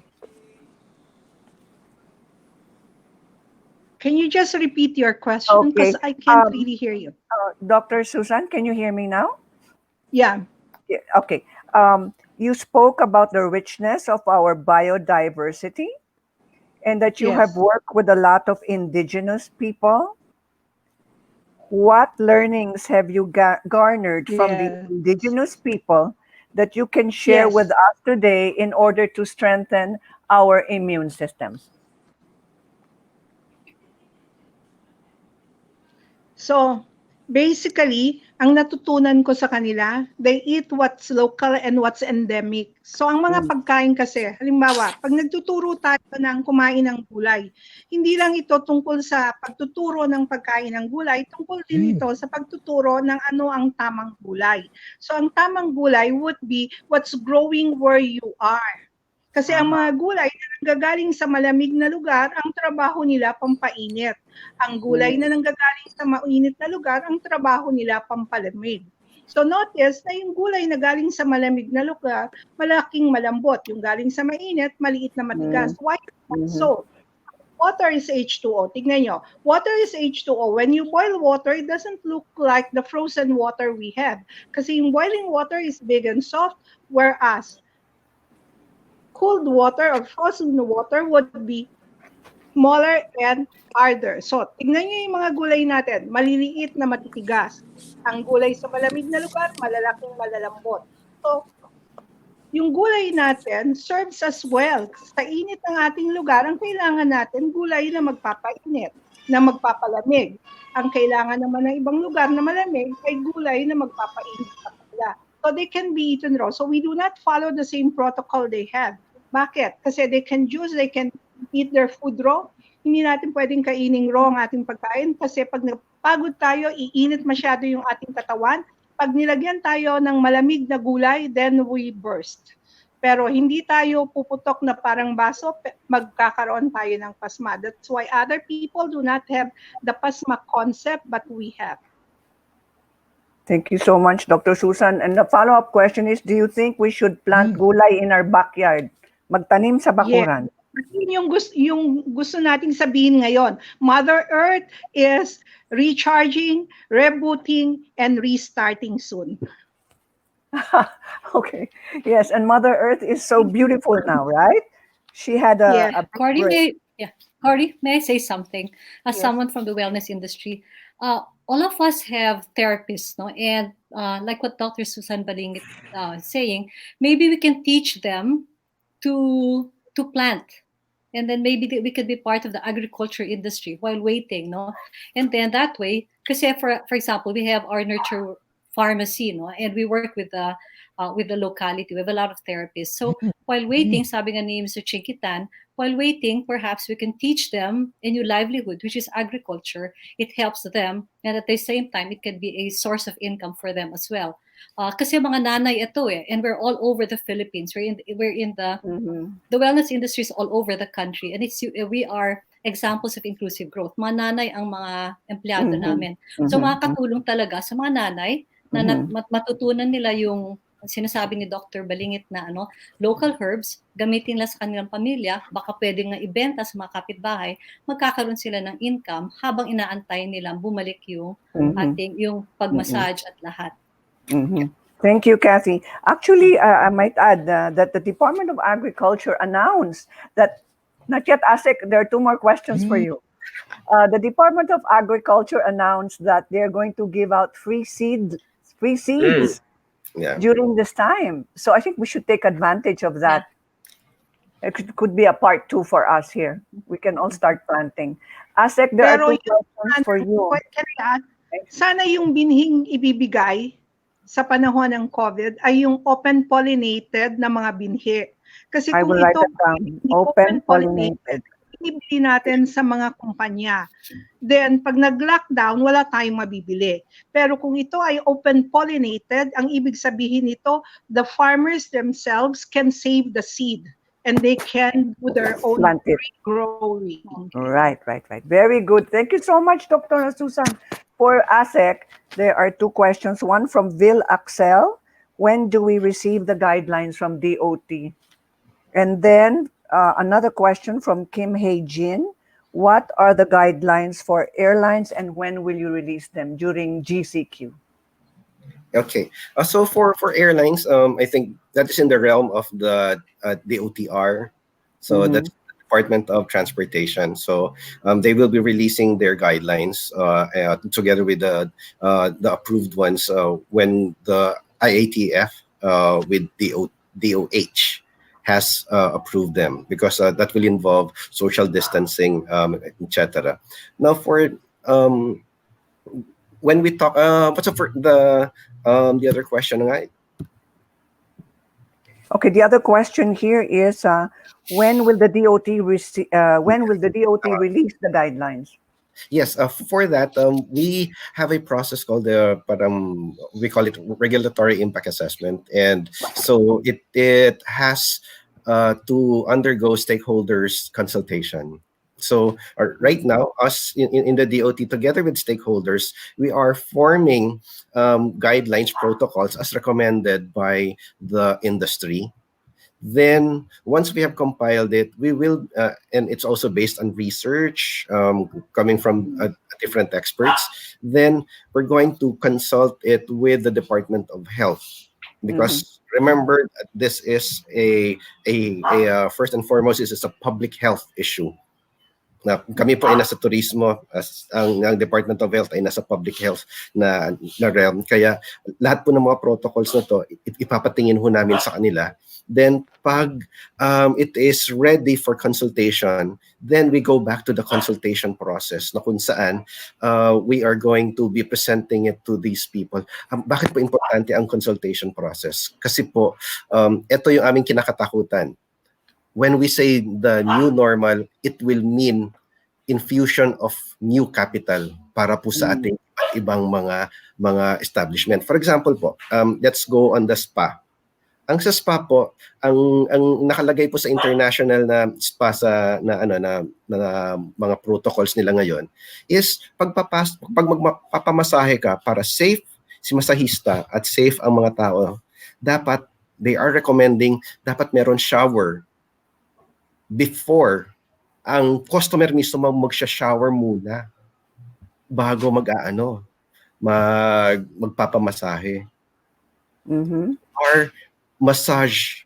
Can you just repeat your question? Okay. Because I can't really hear you. Dr. Susan, can you hear me now? Yeah. Yeah, okay. You spoke about the richness of our biodiversity and that you have Yes. worked with a lot of indigenous people. What learnings have you garnered from the Yes. indigenous people that you can share Yes. with us today in order to strengthen our immune systems? So, basically, ang natutunan ko sa kanila, they eat what's local and what's endemic. So, ang mga Mm. pagkain kasi, halimbawa, pag nagtuturo tayo ng kumain ng gulay, hindi lang ito tungkol sa pagtuturo ng pagkain ng gulay, tungkol din ito sa pagtuturo ng ano ang tamang gulay. So, ang tamang gulay would be what's growing where you are. Kasi ang mga gulay na nanggagaling sa malamig na lugar, ang trabaho nila pampainit. Ang gulay na nanggagaling sa mainit na lugar, ang trabaho nila pampalamig. So notice na yung gulay na galing sa malamig na lugar, malaking malambot. Yung galing sa mainit, maliit na matigas. Why is that so? Water is H2O. Tignan nyo. Water is H2O. When you boil water, it doesn't look like the frozen water we have. Kasi yung boiling water is big and soft, whereas cold water or frozen water would be smaller and harder. So, tingnan nyo yung mga gulay natin. Maliliit na matitigas. Ang gulay sa malamig na lugar, malalaking malalambot. So, yung gulay natin serves as well. Sa init ng ating lugar, ang kailangan natin gulay na magpapainit, na magpapalamig. Ang kailangan naman ng ibang lugar na malamig ay gulay na magpapainit sa kanila. So they can be eaten raw. So we do not follow the same protocol they have. Bakit? Kasi they can eat their food raw. Hindi natin pwedeng kainin raw ang ating pagkain kasi pag napagod tayo, iinit masyado yung ating katawan. Pag nilagyan tayo ng malamig na gulay, then we burst. Pero hindi tayo puputok na parang baso, magkakaroon tayo ng pasma. That's why other people do not have the pasma concept, but we have. Thank you so much, Dr. Susan. And the follow-up question is, do you think we should plant gulay in our backyard? Magtanim sa bakuran? Yun yung gusto nating sabihin ngayon. Mother Earth is recharging, rebooting, and restarting soon. Okay. Yes, and Mother Earth is so beautiful now, right? She had a Cordy, break. Cordy, may I say something? As someone from the wellness industry, all of us have therapists, no? And like what Dr. Susan Baling is saying, maybe we can teach them to plant, and then maybe we could be part of the agriculture industry while waiting, no? And then that way, because for example, we have our nurture pharmacy, no? And we work with the locality. We have a lot of therapists. So while waiting, sabi nga ni Mr. Chinkitan, while waiting, perhaps we can teach them a new livelihood, which is agriculture. It helps them, and at the same time, it can be a source of income for them as well. Kasi mga nanay ito and we're all over the Philippines. We're in the wellness industry is all over the country, and we are examples of inclusive growth. Mga nanay ang mga empleyado namin. So makakatulong talaga sa mga nanay na matutunan nila yung sinasabi ni Dr. Balingit na local herbs, gamitin nila sa kanilang pamilya, baka pwede nga ibenta sa mga kapitbahay, magkakaroon sila ng income habang inaantay nila bumalik yung yung pag-massage at lahat. Thank you, Kathy. Actually, I might add that the Department of Agriculture announced that, not yet, Asik, there are two more questions for you. The Department of Agriculture announced that they're going to give out free seeds during this time. So I think we should take advantage of that. It could be a part 2 for us here. We can all start planting. Asik, there are two questions for you. Sana yung binhing ibibigay sa panahon ng COVID ay yung open-pollinated na mga binhi. Kasi I kung will write ito it down. Open-pollinated. binibili natin sa mga kumpanya. Then, pag nag-lockdown, wala tayong mabibili. Pero kung ito ay open-pollinated, ang ibig sabihin nito, the farmers themselves can save the seed and they can do their own Plant it. growing. Right. Very good. Thank you so much, Dr. Susan. For ASEC, there are two questions. One from Vil Axel. When do we receive the guidelines from DOT? And then another question from Kim Hei Jin. What are the guidelines for airlines and when will you release them during GCQ? Okay. So for airlines, I think that is in the realm of the DOTR. So that's the Department of Transportation. So they will be releasing their guidelines together with the approved ones when the IATF with DOH has approved them, because that will involve social distancing, etc. Now for when we talk, what's up for the other question, right? Okay, the other question here is when will the DOT release the guidelines? Yes, for that, we have a process called the, we call it regulatory impact assessment, and so it has to undergo stakeholders consultation. So right now, us in the DOT, together with stakeholders, we are forming guidelines, protocols as recommended by the industry. Then once we have compiled it, we will, and it's also based on research coming from different experts. Then we're going to consult it with the Department of Health, because remember, this is a first and foremost, this is a public health issue. Na kami po ay nasa turismo, as ang Department of Health ay nasa public health na realm. Kaya lahat po ng mga protocols na to, ipapatingin ho namin sa kanila. Then pag it is ready for consultation, then we go back to the consultation process na kung saan we are going to be presenting it to these people. Bakit po importante ang consultation process? Kasi po, ito yung aming kinakatakutan. When we say the new normal, it will mean infusion of new capital para po sa ating ibang mga establishment. For example po, let's go on the spa. Ang sa spa po, ang nakalagay po sa international na spa na mga protocols nila ngayon is pag magpapamasahe ka para safe si masahista at safe ang mga tao, dapat they are recommending dapat meron shower before ang customer mismo magsha-shower muna bago magpapamasahe. Or massage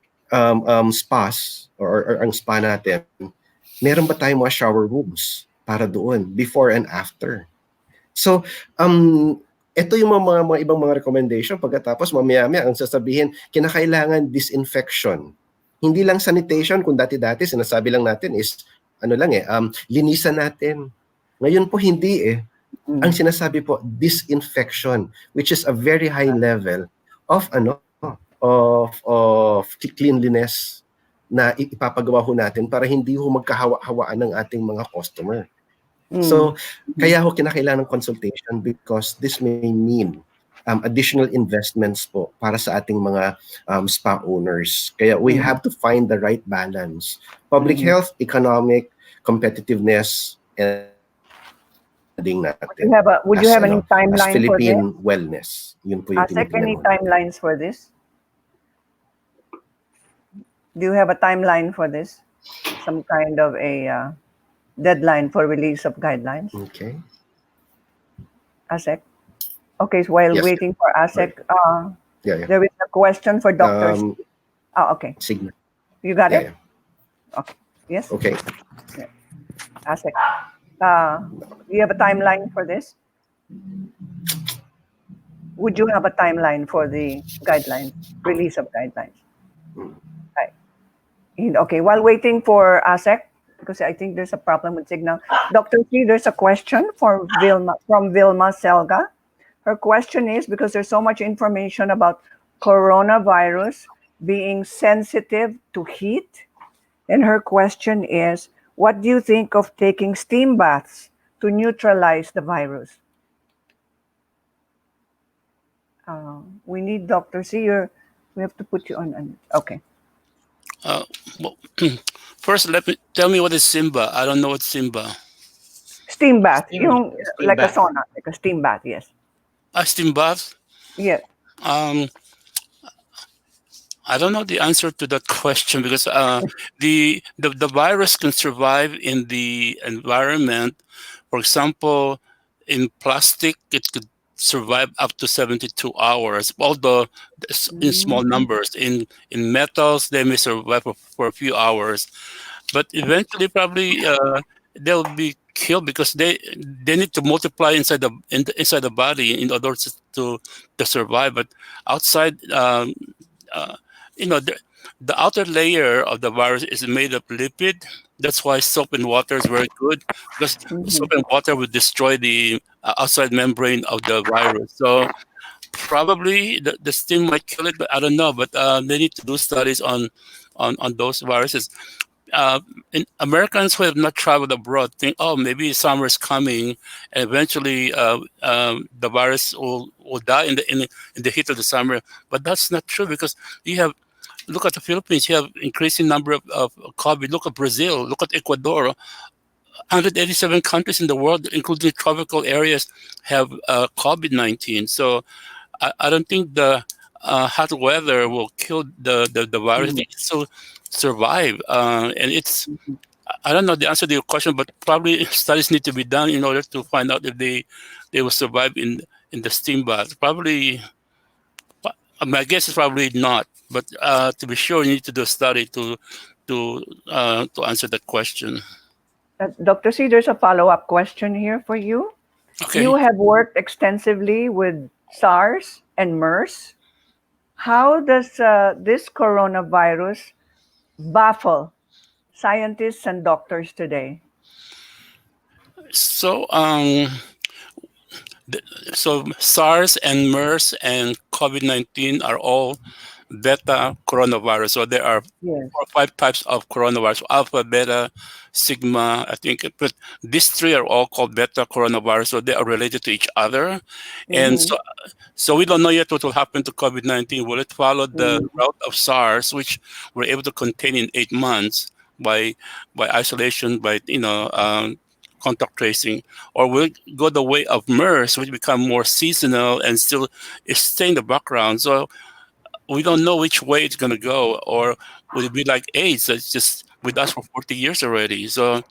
spas or ang spa natin, meron ba tayong mga shower rooms para doon before and after? So ito yung mga ibang mga recommendation. Pagkatapos mamaya-maya ang sasabihin, kinakailangan disinfection. Hindi lang sanitation, kung dati-dati sinasabi lang natin is linisan natin. Ngayon po hindi eh. Ang sinasabi po, disinfection, which is a very high level of cleanliness na ipapagawa ho natin para hindi ho magkahawa-hawaan ng ating mga customer. So kaya ho kinakailangan ng consultation, because this may mean additional investments po para sa ating mga spa owners. Kaya we have to find the right balance. Public health, economic, competitiveness, and natin. Would you have any timeline as Philippine for this? wellness. Yun po yung Any timelines for this? Do you have a timeline for this? Some kind of a deadline for release of guidelines? Okay. ASEC? Okay, so while Yes, waiting for ASEC, Yeah. there is a question for Dr. Okay. Signal. You got it? Yeah. Okay. Yes? Okay. ASEC. Do you have a timeline for this? Would you have a timeline for the guidelines, release of guidelines? Right. Okay, while waiting for ASEC, because I think there's a problem with signal. Dr. T, there's a question from Vilma Selga. Her question is, because there's so much information about coronavirus being sensitive to heat, and her question is, What do you think of taking steam baths to neutralize the virus? We need Dr. C. We have to put you on. Okay. Uh, well, first, tell me what is Simba. I don't know what Simba. Steam bath. Steam, steam Like a bath. sauna, like a steam bath, yes. A steam bath. Yes. Um, I don't know the answer to that question because the virus can survive in the environment. For example, in plastic, it could survive up to 72 hours, although in small Mm-hmm. numbers. In metals, they may survive for a few hours, but eventually, probably they'll be killed because they need to multiply inside the body in order to survive. But outside, uh, you know, the outer layer of the virus is made of lipid. That's why soap and water is very good because Mm-hmm. soap and water would destroy the outside membrane of the virus. So probably the steam might kill it, but I don't know. But they need to do studies on those viruses. Uh, Americans who have not traveled abroad think, oh, maybe summer is coming, and eventually the virus will die in the heat of the summer. But that's not true because you have look at the Philippines. You have increasing number of COVID. Look at Brazil. Look at Ecuador. 187 countries in the world, including tropical areas, have COVID-19. So I don't think the hot weather will kill the virus. They still survive, and it's I don't know the answer to your question, but probably studies need to be done in order to find out if they will survive in the steam bath. Probably, my guess is probably not. But to be sure, you need to do a study to answer that question. Dr. C, there's a follow-up question here for you. You Okay. have worked extensively with SARS and MERS. How does this coronavirus baffle scientists and doctors today? So so SARS and MERS and COVID-19 are all beta coronavirus. So there are Yes. 4 or 5 types of coronavirus: alpha, beta, sigma. I think, but these three are all called beta coronavirus. So they are related to each other, and Mm-hmm. so we don't know yet what will happen to COVID-19. Will it follow the Mm-hmm. route of SARS, which we're able to contain in 8 months by isolation, by contact tracing, or will it go the way of MERS, which become more seasonal and still stay in the background? So we don't know which way it's going to go, or will it be like AIDS that's just with us for 40 years already? So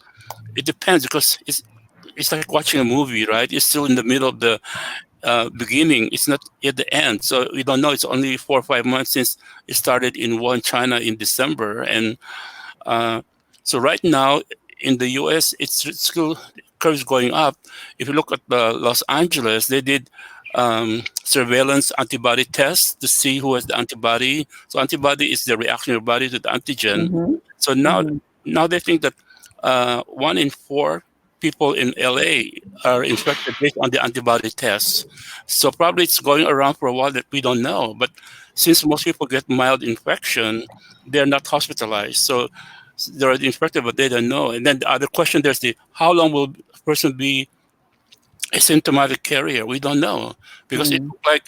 it depends because it's like watching a movie, right? It's still in the middle of the beginning. It's not at the end. So we don't know. It's only 4 or 5 months since it started in Wuhan, China in December. And uh, so right now in the US, it's still curves going up. If you look at Los Angeles, they did surveillance antibody tests to see who has the antibody. So antibody is the reaction of your body to the antigen. Mm-hmm. So now, Mm-hmm. now they think that 1 in 4 people in LA are infected based on the antibody tests. So probably it's going around for a while that we don't know. But since most people get mild infection, they're not hospitalized. So they're infected, but they don't know. And then the other question, there's the how long will a person be asymptomatic carrier? We don't know because it Mm-hmm. looks like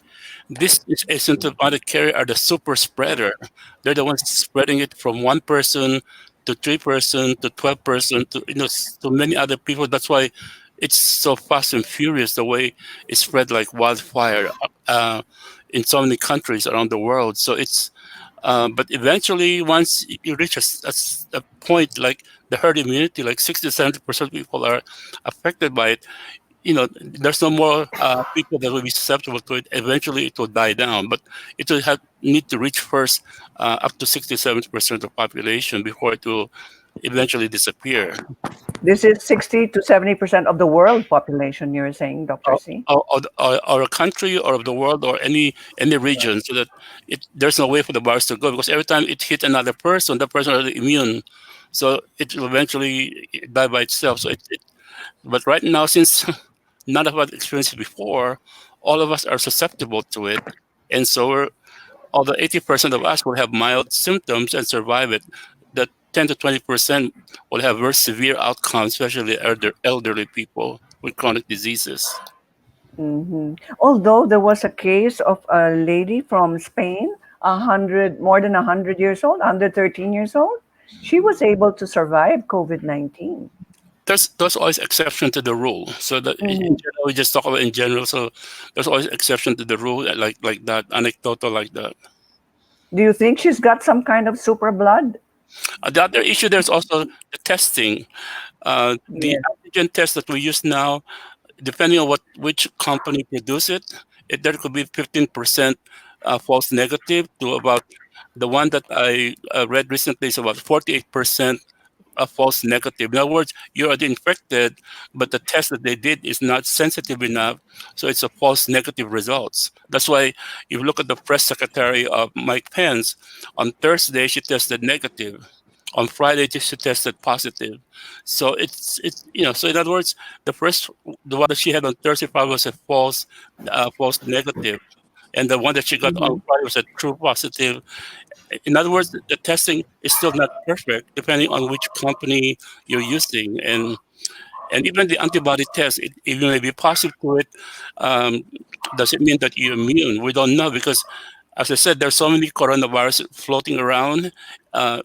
this is asymptomatic carrier are the super spreader. They're the ones spreading it from 1 person to 3 person to 12 person to to many other people. That's why it's so fast and furious the way it's spread like wildfire in so many countries around the world. So it's but eventually, once you reach a point like the herd immunity, like 60 to 70% of people are affected by it, there's no more people that will be susceptible to it. Eventually, it will die down, but it will need to reach first up to 60 to 70% of the population before it will eventually disappear. This is 60 to 70% of the world population, you're saying, Dr. Or, C? or a country or of the world or any region, so that there's no way for the virus to go because every time it hit another person, the person is immune, so it will eventually die by itself. So but right now, since none of us experienced it before, all of us are susceptible to it, and so although 80% of us will have mild symptoms and survive it, that 10 to 20% will have very severe outcomes, especially elderly people with chronic diseases. Although there was a case of a lady from Spain, more than 100 years old, under 13 years old, she was able to survive COVID-19. There's always exception to the rule. So that in Mhm. general, we just talk about in general. So there's always exception to the rule, like that, anecdotal like that. Do you think she's got some kind of super blood? The other issue there's also the testing. The Yes. antigen test that we use now, depending on which company produce it there could be 15% false negative to about the one that I read recently is about 48% a false negative. In other words, you're already infected, but the test that they did is not sensitive enough, so it's a false negative results. That's why if you look at the press secretary of Mike Pence, on Thursday she tested negative. On Friday she tested positive. So it's so in other words, the one that she had on Thursday probably was a false negative. And the one that she got on Mhm. Friday was a true positive. In other words, the testing is still not perfect depending on which company you're using, and even the antibody test, if you may be positive to it, um, does it mean that you're immune? We don't know because, as I said, there's so many coronavirus floating around, uh,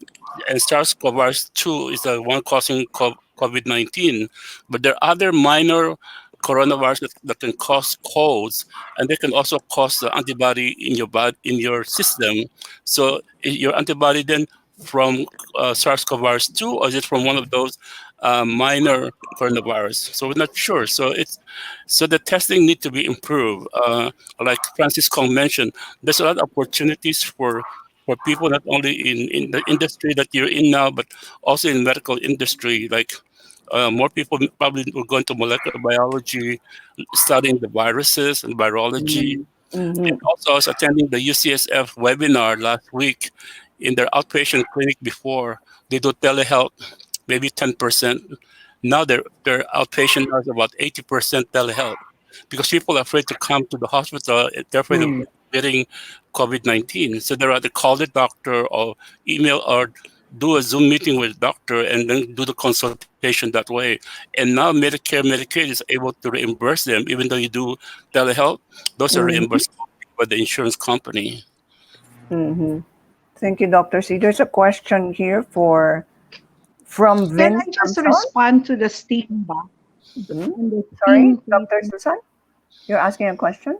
and SARS-CoV-2 is the one causing COVID-19, but there are other minor coronavirus that can cause colds, and they can also cause the antibody in your body, in your system. So your antibody then from SARS-CoV-2, or is it from one of those minor coronavirus? So we're not sure. So the testing need to be improved. Like Francis Kong mentioned, there's a lot of opportunities for people not only in the industry that you're in now, but also in medical industry. Like more people probably will go into molecular biology, studying the viruses and virology. Mhm. And Mhm. also, I was attending the UCSF webinar last week. In their outpatient clinic before, they do telehealth, maybe 10%. Now their outpatient now is about 80% telehealth because people are afraid to come to the hospital. They're afraid of Mm. getting COVID-19. So they rather call the doctor or email or do a Zoom meeting with the doctor and then do the consultation that way. And now Medicare, Medicaid is able to reimburse them, even though you do telehealth. Those are Mhm. reimbursed by the insurance company. Mhm. Thank you, Dr. C. There's a question here from Can Vince I just Samson. respond to the stigma Mhm. and the Sorry, stigma Dr. Susan, you're asking a question?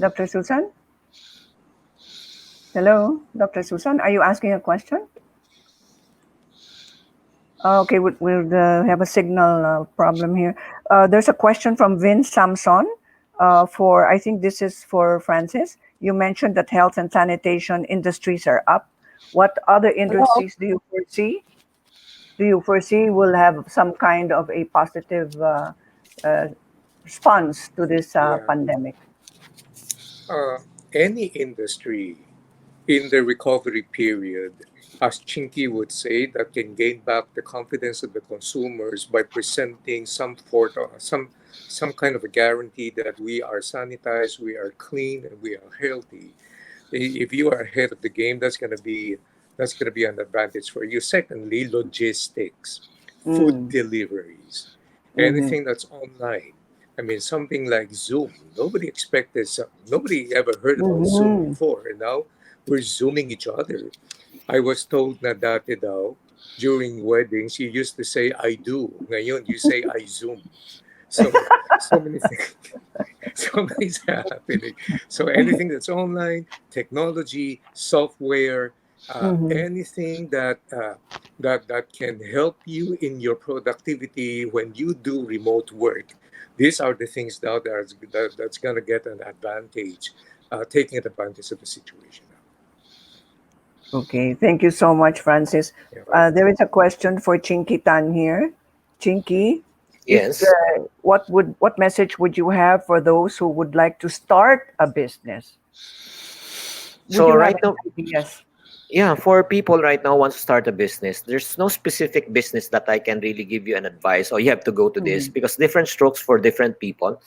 Dr. Susan? Hello, Dr. Susan, are you asking a question? Okay, we'll have a signal problem here. There's a question from Vince Samson. I think this is for Francis. You mentioned that health and sanitation industries are up. What other Hello. industries do you foresee? Do you foresee will have some kind of a positive uh, response to this Yeah. pandemic? Any industry in the recovery period, as Chinky would say, that can gain back the confidence of the consumers by presenting some kind of a guarantee that we are sanitized, we are clean, and we are healthy. If you are ahead of the game, that's gonna be an advantage for you. Secondly, logistics, food Mm. deliveries, Mm-hmm. anything that's online. I mean, something like Zoom. Nobody ever heard about Zoom Mm-hmm. before, and now we're Zooming each other. I was told na dati daw, during weddings, you used to say, I do. Ngayon, you say, I Zoom. So many things. So many things are happening. So anything that's online, technology, software, Mm-hmm. anything that can help you in your productivity when you do remote work. These are the things that's gonna get an advantage, taking advantage of the situation. Okay, thank you so much, Francis. You're welcome. There is a question for Chinky Tan here. Chinky, if Yes. what message would you have for those who would like to start a business? Would So you have right any now, ideas? Yeah, for people right now wants to start a business, there's no specific business that I can really give you an advice or you have to go to this Mhm. because different strokes for different people.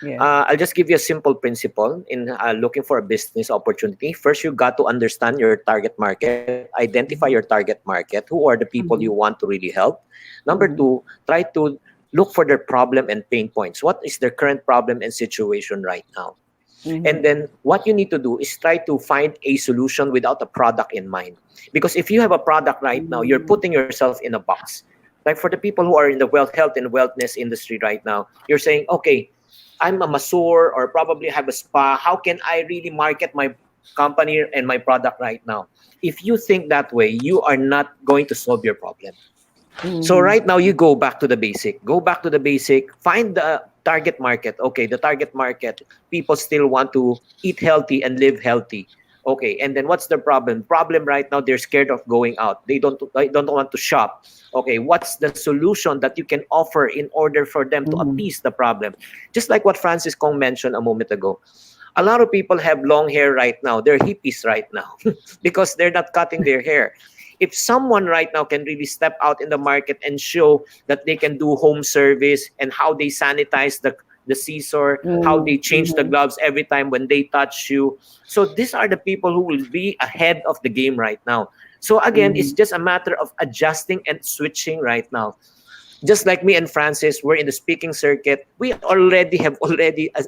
Yes. I'll just give you a simple principle in looking for a business opportunity. First, you got to understand your target market, identify your target market, who are the people you Mhm. want to really help. Number Mhm. two, try to look for their problem and pain points. What is their current problem and situation right now? And Mhm. then what you need to do is try to find a solution without a product in mind. Because if you have a product right now, you're Mhm. putting yourself in a box. Like for the people who are in the health and wellness industry right now, you're saying, okay, I'm a masseur or probably have a spa. How can I really market my company and my product right now? If you think that way, you are not going to solve your problem. So Mhm. right now you go back to the basic. Go back to the basic. Find the target market. Okay, the target market. People still want to eat healthy and live healthy. Okay, and then what's the problem? Problem right now they're scared of going out. They don't want to shop. Okay, what's the solution that you can offer in order for them to Mhm. appease the problem? Just like what Francis Kong mentioned a moment ago. A lot of people have long hair right now. They're hippies right now because they're not cutting their hair. If someone right now can really step out in the market and show that they can do home service and how they sanitize the scissor, how Mhm. they change the Mhm. gloves every time when they touch you. So these are the people who will be ahead of the game right now. So again, it's Mhm. just a matter of adjusting and switching right now. Just like me and Francis, we're in the speaking circuit. We already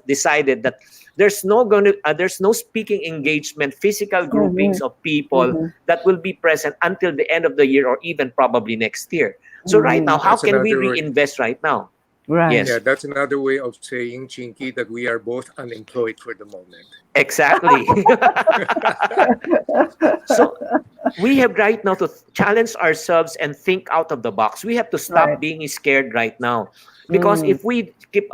decided that there's no speaking engagement, physical groupings Mhm. of people Mhm. that will be present until the end of the year or even probably next year. So right now, Mhm. how That's can we another way. reinvest right now? Right. Yeah, Yes, that's another way of saying, Chinky, that we are both unemployed for the moment. exactly. So we have right now to challenge ourselves and think out of the box. We have to stop Right. being scared right now, because Mm. if we keep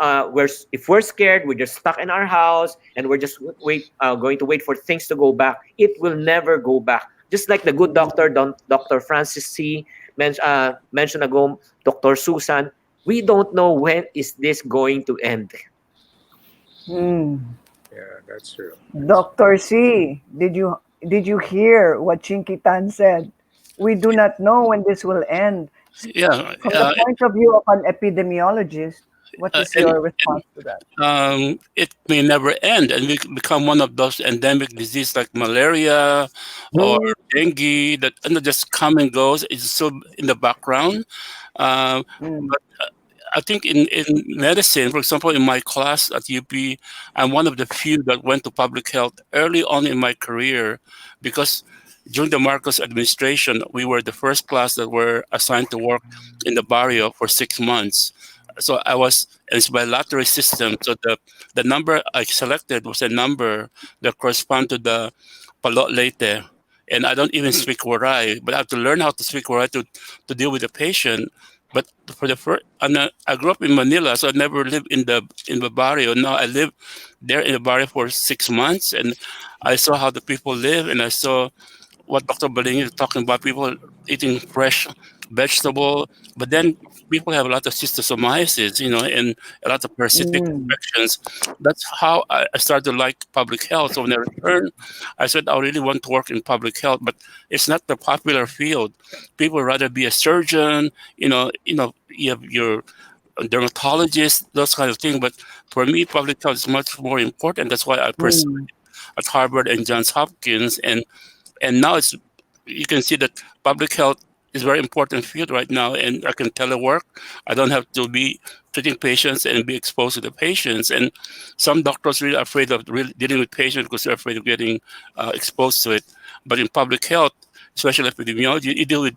if we're scared, we're just stuck in our house and we're just going to wait for things to go back. It will never go back. Just like the good doctor, Dr. Francis C. Mentioned ago, Dr. Susan. We don't know when is this going to end. Mm. Yeah, that's true. That's true. Dr. C, did you hear what Chinky Tan said? We do not know when this will end. Yeah, From the point of view of an epidemiologist, what is and your response to that? it may never end, and we could become one of those endemic disease like malaria or Mm. dengue that just come and goes. It's so in the background. Uh, Mm. but I think in medicine, for example, in my class at UP, I'm one of the few that went to public health early on in my career because during the Marcos administration, we were the first class that were assigned to work in the barrio for 6 months. So I was, and it's by lottery system. So the number I selected was a number that correspond to the Palot Leyte. And I don't even speak Waray, but I have to learn how to speak Waray to deal with the patient. But for the first, and I grew up in Manila, so I never lived in the barrio. Now I live there in the barrio for 6 months, and I saw how the people live, and I saw what Dr. Baling is talking about, people eating fresh vegetable, but then people have a lot of schistosomiasis, and a lot of parasitic Mm. infections. That's how I started to like public health. So when I returned, I said I really want to work in public health, but it's not the popular field. People would rather be a surgeon, you have your dermatologist, those kind of things. But for me, public health is much more important. That's why I pursued Mm. at Harvard and Johns Hopkins, and now it's you can see that public health is very important field right now, and I can telework. I don't have to be treating patients and be exposed to the patients. And some doctors really are afraid of really dealing with patients because they're afraid of getting exposed to it. But in public health, especially epidemiology, you deal with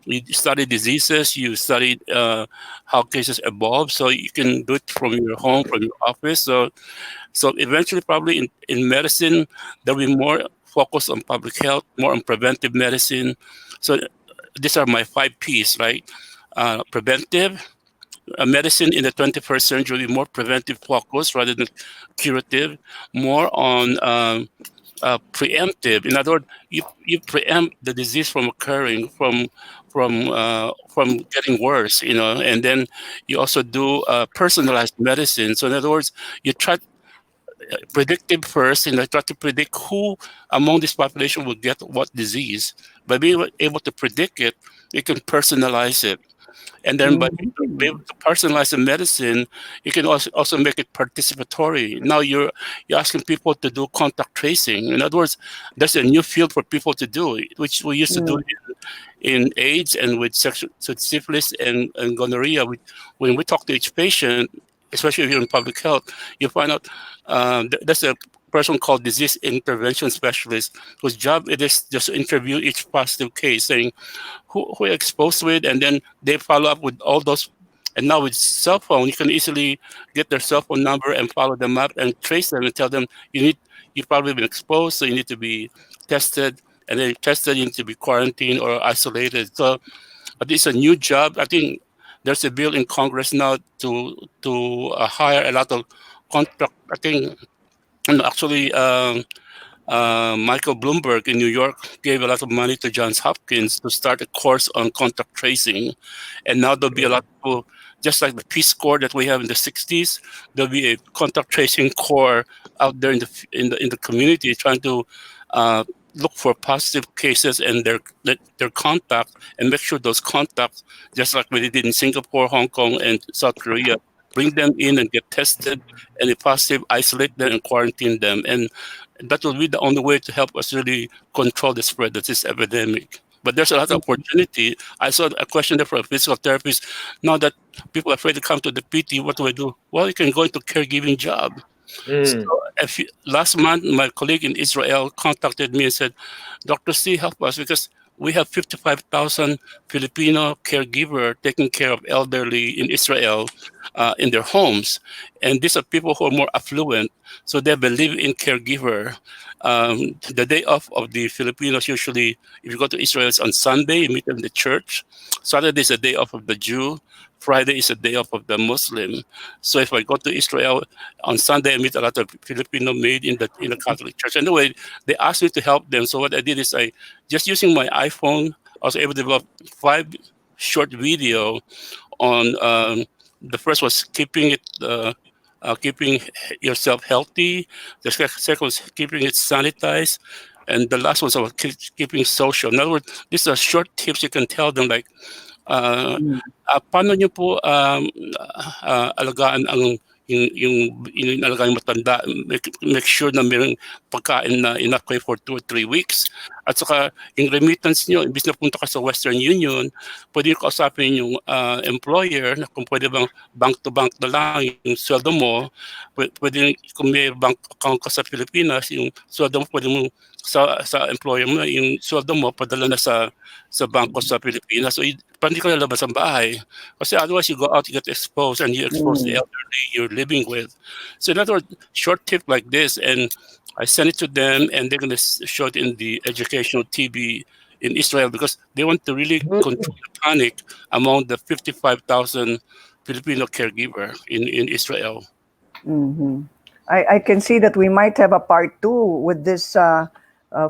you study diseases, you study how cases evolve, so you can do it from your home, from your office. So eventually, probably in medicine, there'll be more focus on public health, more on preventive medicine. So these are my 5 Ps, right? Preventive medicine in the 21st century, more preventive focus rather than curative, more on preemptive. In other words, you preempt the disease from occurring, from getting worse, and then you also do personalized medicine. So in other words, you try predictive first, try to predict who among this population will get what disease. By being able to predict it, you can personalize it. And then by being able to personalize the medicine, you can also make it participatory. Now you're asking people to do contact tracing. In other words, there's a new field for people to do, which we used to do in AIDS and with syphilis and gonorrhea. When we talk to each patient, especially if you're in public health, you find out there's a person called disease intervention specialist whose job it is just to interview each positive case, saying who you're exposed with, and then they follow up with all those. And now with cell phone, you can easily get their cell phone number and follow them up and trace them and tell them you've probably been exposed, so you need to be tested, and then tested, you need to be quarantined or isolated. So this is a new job. I think there's a bill in Congress now to hire a lot of contract. I think actually Michael Bloomberg in New York gave a lot of money to Johns Hopkins to start a course on contact tracing, and now there'll be a lot of people, just like the Peace Corps that we have in the '60s. There'll be a contact tracing corps out there in the community trying to look for positive cases and their contact, and make sure those contacts, just like we did in Singapore, Hong Kong, and South Korea, bring them in and get tested, and if positive, isolate them and quarantine them. And that will be the only way to help us really control the spread of this epidemic. But there's a lot of opportunity. I saw a question there for a physical therapist. Now that people are afraid to come to the PT, what do I do? Well, you can go into caregiving job. So last month, my colleague in Israel contacted me and said, Dr. C, help us, because we have 55,000 Filipino caregiver taking care of elderly in Israel in their homes. And these are people who are more affluent, so they have a live-in caregiver. The day off of the Filipinos, usually, if you go to Israel, it's on Sunday, you meet them in the church. Saturday is a day off of the Jew. Friday is a day off of the Muslim. So if I go to Israel on Sunday, I meet a lot of Filipino maid in the Catholic Church. Anyway, they asked me to help them. So what I did is I, just using my iPhone, I was able to develop 5 short video on the first was keeping yourself healthy. The second was keeping it sanitized. And the last one was about keeping social. In other words, these are short tips you can tell them, like, paano nyo po alagaan ang yung alagaan matanda, make sure na mayroong pagkain na enough kayo for 2 or 3 weeks. At saka yung remittance nyo, imbis na punta ka sa Western Union, pwede nyo kausapin yung employer na kung pwede bang bank to bank na lang yung sweldo mo. Pwede kung may bank account ka sa Pilipinas, yung sweldo mo pwede mo sa employer mo, yung sweldo mo padala na sa bangko sa Pilipinas. So hindi ka lalabas ang bahay. Kasi otherwise you go out, you get exposed, and you expose the elderly you're living with. So in other words, short tip like this, and I send it to them, and they're going to show it in the educational TV in Israel, because they want to really control the panic among the 55,000 Filipino caregiver in Israel. I can see that we might have a part 2 with this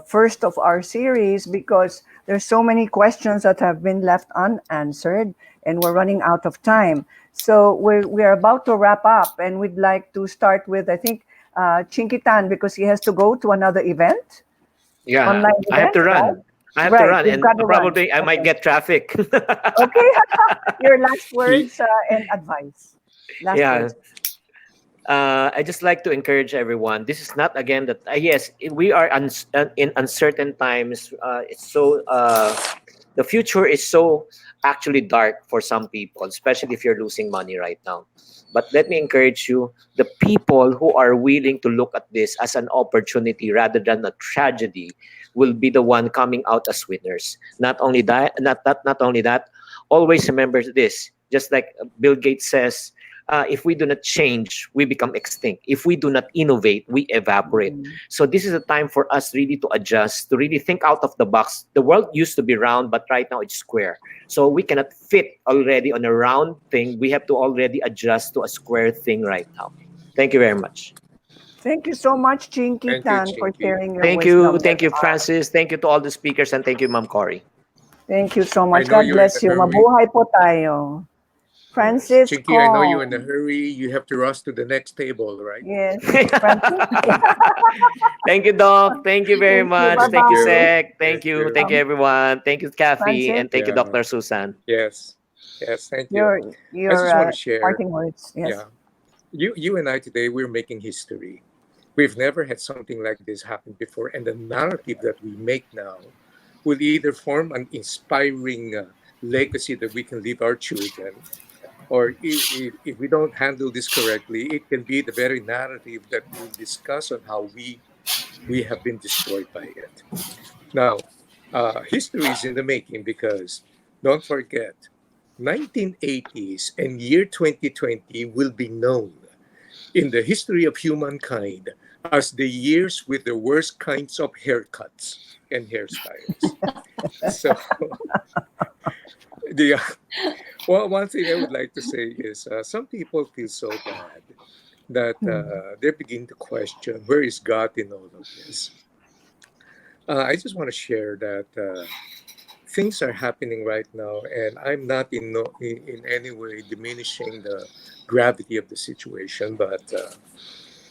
first of our series, because there's so many questions that have been left unanswered, and we're running out of time. So we're about to wrap up, and we'd like to start with, I think, Chinkitan, because he has to go to another event. Yeah, Online I have to event, run. right? I have Right, to run, you've and got to probably run. I might get traffic. Okay, your last words and advice. Last words. I just like to encourage everyone. This is not, again, that yes, we are in uncertain times. It's so the future is so actually dark for some people, especially if you're losing money right now. But let me encourage you: the people who are willing to look at this as an opportunity rather than a tragedy will be the one coming out as winners. Not only that, not only that. Always remember this. Just like Bill Gates says, if we do not change, we become extinct. If we do not innovate, we evaporate. So this is a time for us really to adjust, to really think out of the box. The world used to be round, but right now it's square. So we cannot fit already on a round thing. We have to already adjust to a square thing right now. Thank you very much. Thank you so much, Chinky Tan, for sharing your wisdom. Thank you, Francis. Thank you to all the speakers, and thank you, Ma'am Cory. Thank you so much. I know God you're in bless a you. hurry. Mabuhay po tayo. Francis Chinky, I know you're in a Kong. hurry. You have to rush to the next table, right? Yes. Francis. Thank you, Doc. Thank you very Thank you. much. Bye Thank you, bye. You. Sec. Thank Thank you. you. Thank you, everyone. Thank you, Kathy. Francis, And thank you, Yeah. Dr. Susan. Yes. Yes. Thank you. your I just want to your share. parting words. Yes. Yeah. You and I today, we're making history. We've never had something like this happen before, and the narrative that we make now will either form an inspiring legacy that we can leave our children, or if we don't handle this correctly, it can be the very narrative that we'll discuss on how we have been destroyed by it. Now, history is in the making because don't forget, 1980s and year 2020 will be known in the history of humankind as the years with the worst kinds of haircuts and hairstyles. So, the well, one thing I would like to say is some people feel so bad that they begin to question where is God in all of this. I just want to share that things are happening right now, and I'm not in any way diminishing the gravity of the situation, but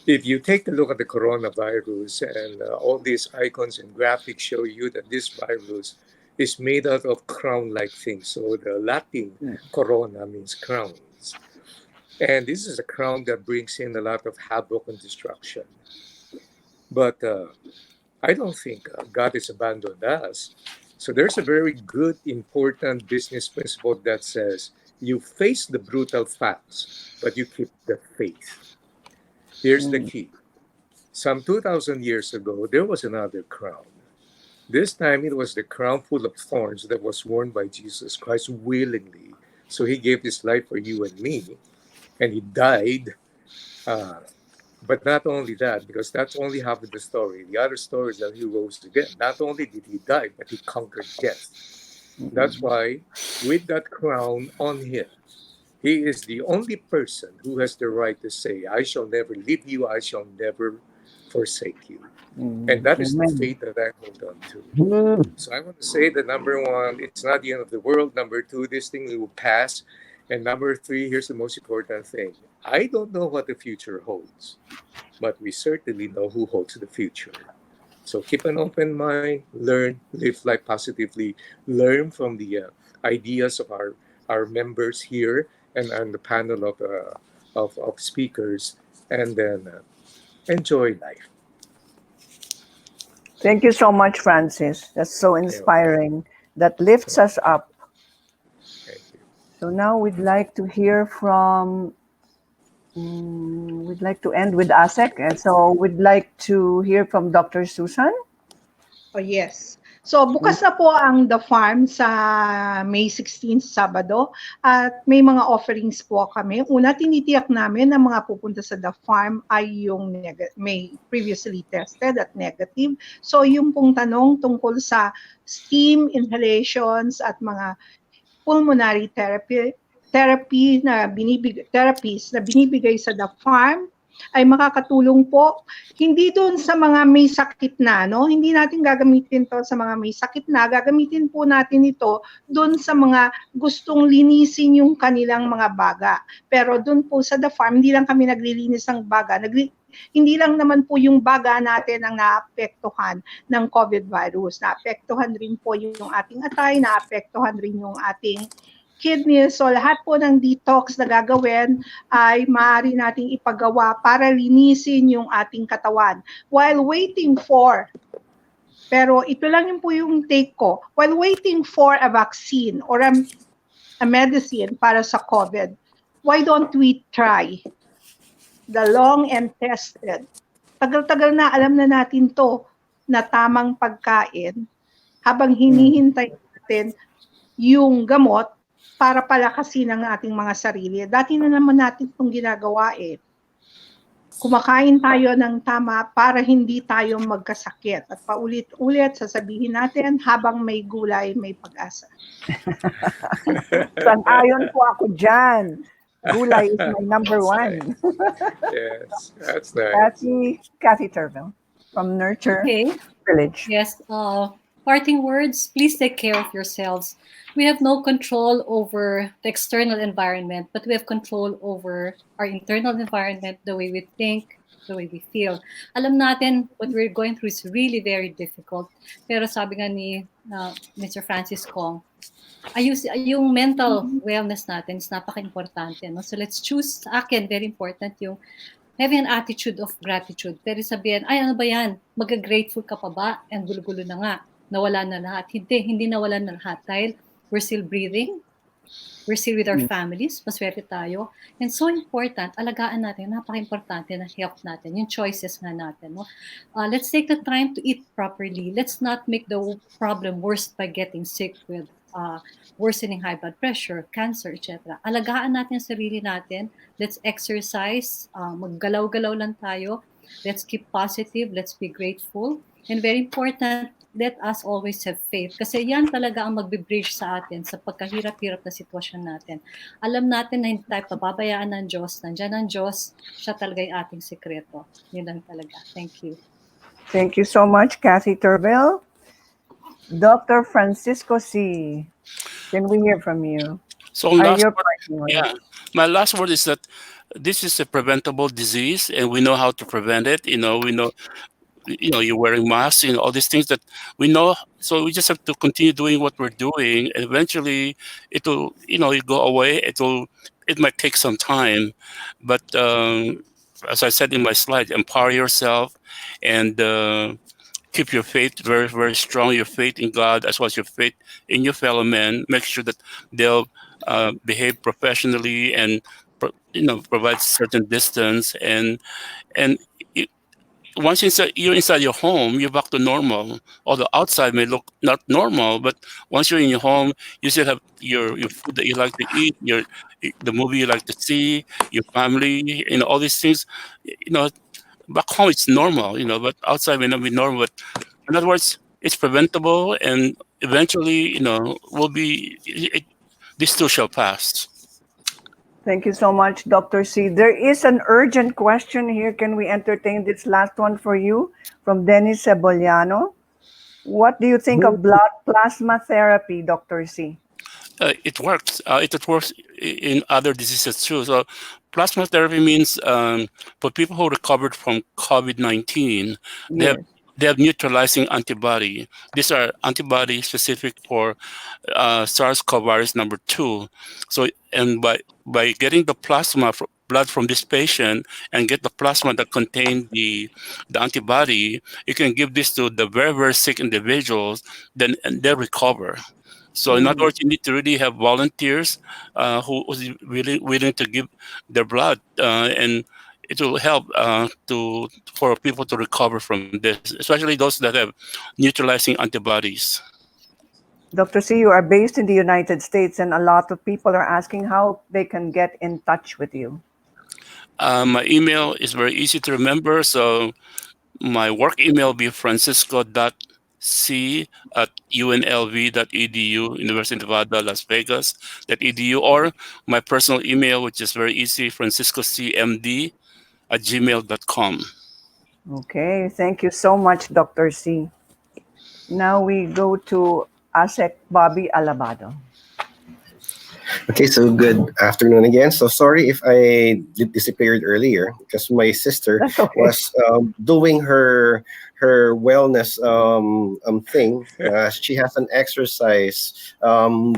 if you take a look at the coronavirus and all these icons and graphics show you that this virus is made out of crown-like things. So the Latin corona means crowns. And this is a crown that brings in a lot of havoc and destruction. But I don't think God has abandoned us. So there's a very good, important business principle that says you face the brutal facts, but you keep the faith. Here's the key. Some 2,000 years ago, there was another crown. This time it was the crown full of thorns that was worn by Jesus Christ willingly. So he gave his life for you and me, and he died. Uh, but not only that, because that's only half of the story. The other story is that he rose again. Not only did he die, but he conquered death. That's why, with that crown on him, he is the only person who has the right to say, I shall never leave you, I shall never forsake you. And that is the Amen. faith that I hold on to. So I want to say that number one, it's not the end of the world. Number two, this thing will pass. And number three, here's the most important thing. I don't know what the future holds, but we certainly know who holds the future. So keep an open mind, learn, live life positively, learn from the ideas of our members here and the panel of speakers, and then enjoy life. Thank you so much, Francis. That's so Yeah, inspiring. That lifts so, us up. thank you. So now we'd like to hear from. We'd like to end with ASEC, and so we'd like to hear from Dr. Susan. Oh, yes. So bukas na po ang The Farm sa May 16, Sabado, at may mga offerings po kami. Una, tinitiyak namin na mga pupunta sa The Farm ay yung may previously tested at negative. So yung pong tanong tungkol sa steam inhalations at mga pulmonary therapies na binibigay sa The Farm ay makakatulong po hindi doon sa mga may sakit na, no? Hindi natin gagamitin to sa mga may sakit na, gagamitin po natin ito doon sa mga gustong linisin yung kanilang mga baga. Pero doon po sa The Farm, hindi lang kami naglilinis ng baga, hindi lang naman po yung baga natin ang naapektuhan ng COVID virus. Naapektuhan rin po yung ating atay, naapektuhan rin yung ating kidneys. So lahat po ng detox na gagawin ay maaari nating ipagawa para linisin yung ating katawan. While waiting for, pero ito lang yung po yung take ko, while waiting for a vaccine or a medicine para sa COVID, why don't we try the long and tested? Tagal-tagal na alam na natin to na tamang pagkain habang hinihintay natin yung gamot para palakasin ang ating mga sarili. Dati na naman natin itong ginagawa eh. Kumakain tayo ng tama para hindi tayo magkasakit. At paulit-ulit sasabihin natin, habang may gulay, may pag-asa. Sang-ayon po ako dyan. Gulay is my number That's one. nice. Yes, that's nice. Kathy Turville from Nurture Okay. Village. Yes. parting words, please take care of yourselves. We have no control over the external environment, but we have control over our internal environment, the way we think, the way we feel. Alam natin what we're going through is really very difficult. Pero sabi nga ni Mr. Francis Kong, yung mental wellness natin is napaka-importante. No? So let's choose, sa akin, very important yung having an attitude of gratitude. Pero sabihin, ay ano ba yan? Mag-grateful ka pa ba? And gulo-gulo na nga. Nawala na lahat. Hindi nawala na lahat. Dahil we're still breathing. We're still with our families. Maswerte tayo. And so important, alagaan natin. Napaka-importante na health natin. Yung choices nga natin. No? Let's take the time to eat properly. Let's not make the problem worse by getting sick with worsening high blood pressure, cancer, etc. Alagaan natin ang sarili natin. Let's exercise. Maggalaw-galaw lang tayo. Let's keep positive. Let's be grateful. And very important, let us always have faith. Kasi yan talaga ang magbe-bridge sa atin sa pagkahirap-hirap na sitwasyon natin. Alam natin na hindi tayo pababayaan ng Diyos. Nandiyan ang Diyos. Siya talaga yung ating sekreto. Yun lang talaga. Thank you. Thank you so much, Kathy Turville. Dr. Francisco C., can we hear from you? So my last word is that this is a preventable disease, and we know how to prevent it. We know, you're wearing masks, all these things that we know. So we just have to continue doing what we're doing, and eventually it'll, go away. It might take some time, but as I said in my slide, empower yourself and keep your faith very, very strong, your faith in God as well as your faith in your fellow men. Make sure that they'll behave professionally and, provide certain distance. And once you're inside your home, you're back to normal. Although outside may look not normal, but once you're in your home, you still have your food that you like to eat, the movie you like to see, your family, all these things. Back home it's normal, but outside may not be normal. But in other words, it's preventable, and eventually, this too shall pass. Thank you so much, Dr. C. There is an urgent question here. Can we entertain this last one for you from Dennis Cebollano? What do you think of blood plasma therapy, Dr. C? It works. It works in other diseases too. So plasma therapy means for people who recovered from COVID-19, they have neutralizing antibody. These are antibodies specific for SARS-CoV virus number 2. So, and by getting the plasma blood from this patient and get the plasma that contain the antibody, you can give this to the very, very sick individuals, and they recover. So in other words, you need to really have volunteers who is really willing to give their blood, and it will help for people to recover from this, especially those that have neutralizing antibodies. Dr. C, you are based in the United States, and a lot of people are asking how they can get in touch with you. My email is very easy to remember. So my work email will be francisco.c@unlv.edu, University of Nevada, Las Vegas.edu, or my personal email, which is very easy, franciscocmd@gmail.com. Okay, thank you so much, Dr. C. Now we go to ASEC Bobby Alabado. Okay, so good afternoon again. So sorry if I disappeared earlier because my sister was doing her wellness thing. She has an exercise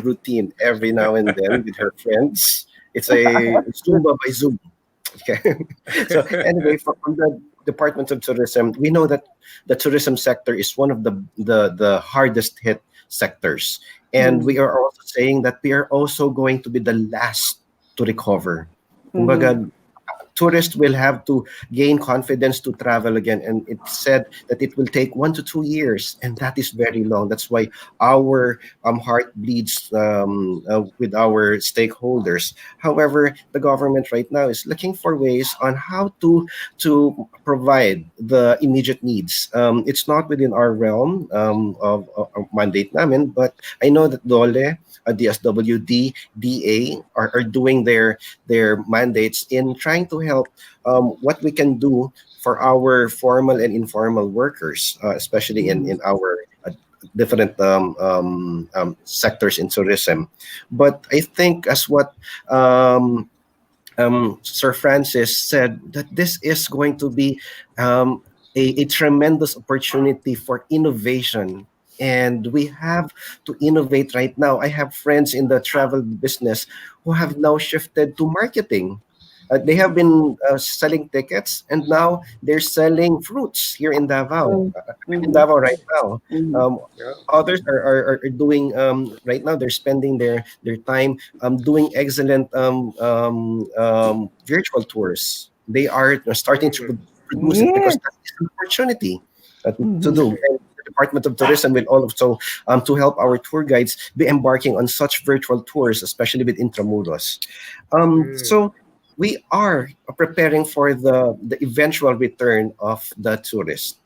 routine every now and then with her friends. It's a Zumba by Zoom. Okay. So anyway, from the Department of Tourism, we know that the tourism sector is one of the hardest hit sectors. And we are also saying that we are also going to be the last to recover. Kumbaga, tourists will have to gain confidence to travel again. And it's said that it will take 1 to 2 years. And that is very long. That's why our heart bleeds with our stakeholders. However, the government right now is looking for ways on how to provide the immediate needs. It's not within our realm of mandate namin, but I know that DOLE, DSWD, DA are doing their mandates in trying to help what we can do for our formal and informal workers, especially in our sectors in tourism. But I think, as what um, Sir Francis said, that this is going to be a tremendous opportunity for innovation. And we have to innovate right now. I have friends in the travel business who have now shifted to marketing. They have been selling tickets, and now they're selling fruits here in Davao. Mm, I'm in mhm, Davao right now. mhm, Um, Yeah. Others are doing right now. They're spending their time doing excellent virtual tours. They are starting to Mm, produce it because yes. that is an opportunity to Mhm, do. And the Department of Tourism will also to help our tour guides be embarking on such virtual tours, especially with Intramuros. mm, So we are preparing for the eventual return of the tourist.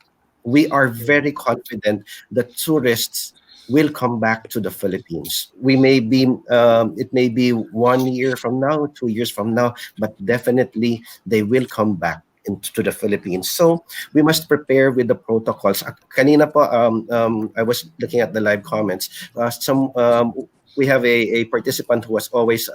We are mm, very confident that tourists will come back to the Philippines. We may be, it may be 1 year from now, 2 years from now, but definitely they will come back into the Philippines. So we must prepare with the protocols. Kanina po, I was looking at the live comments. We have a participant who was always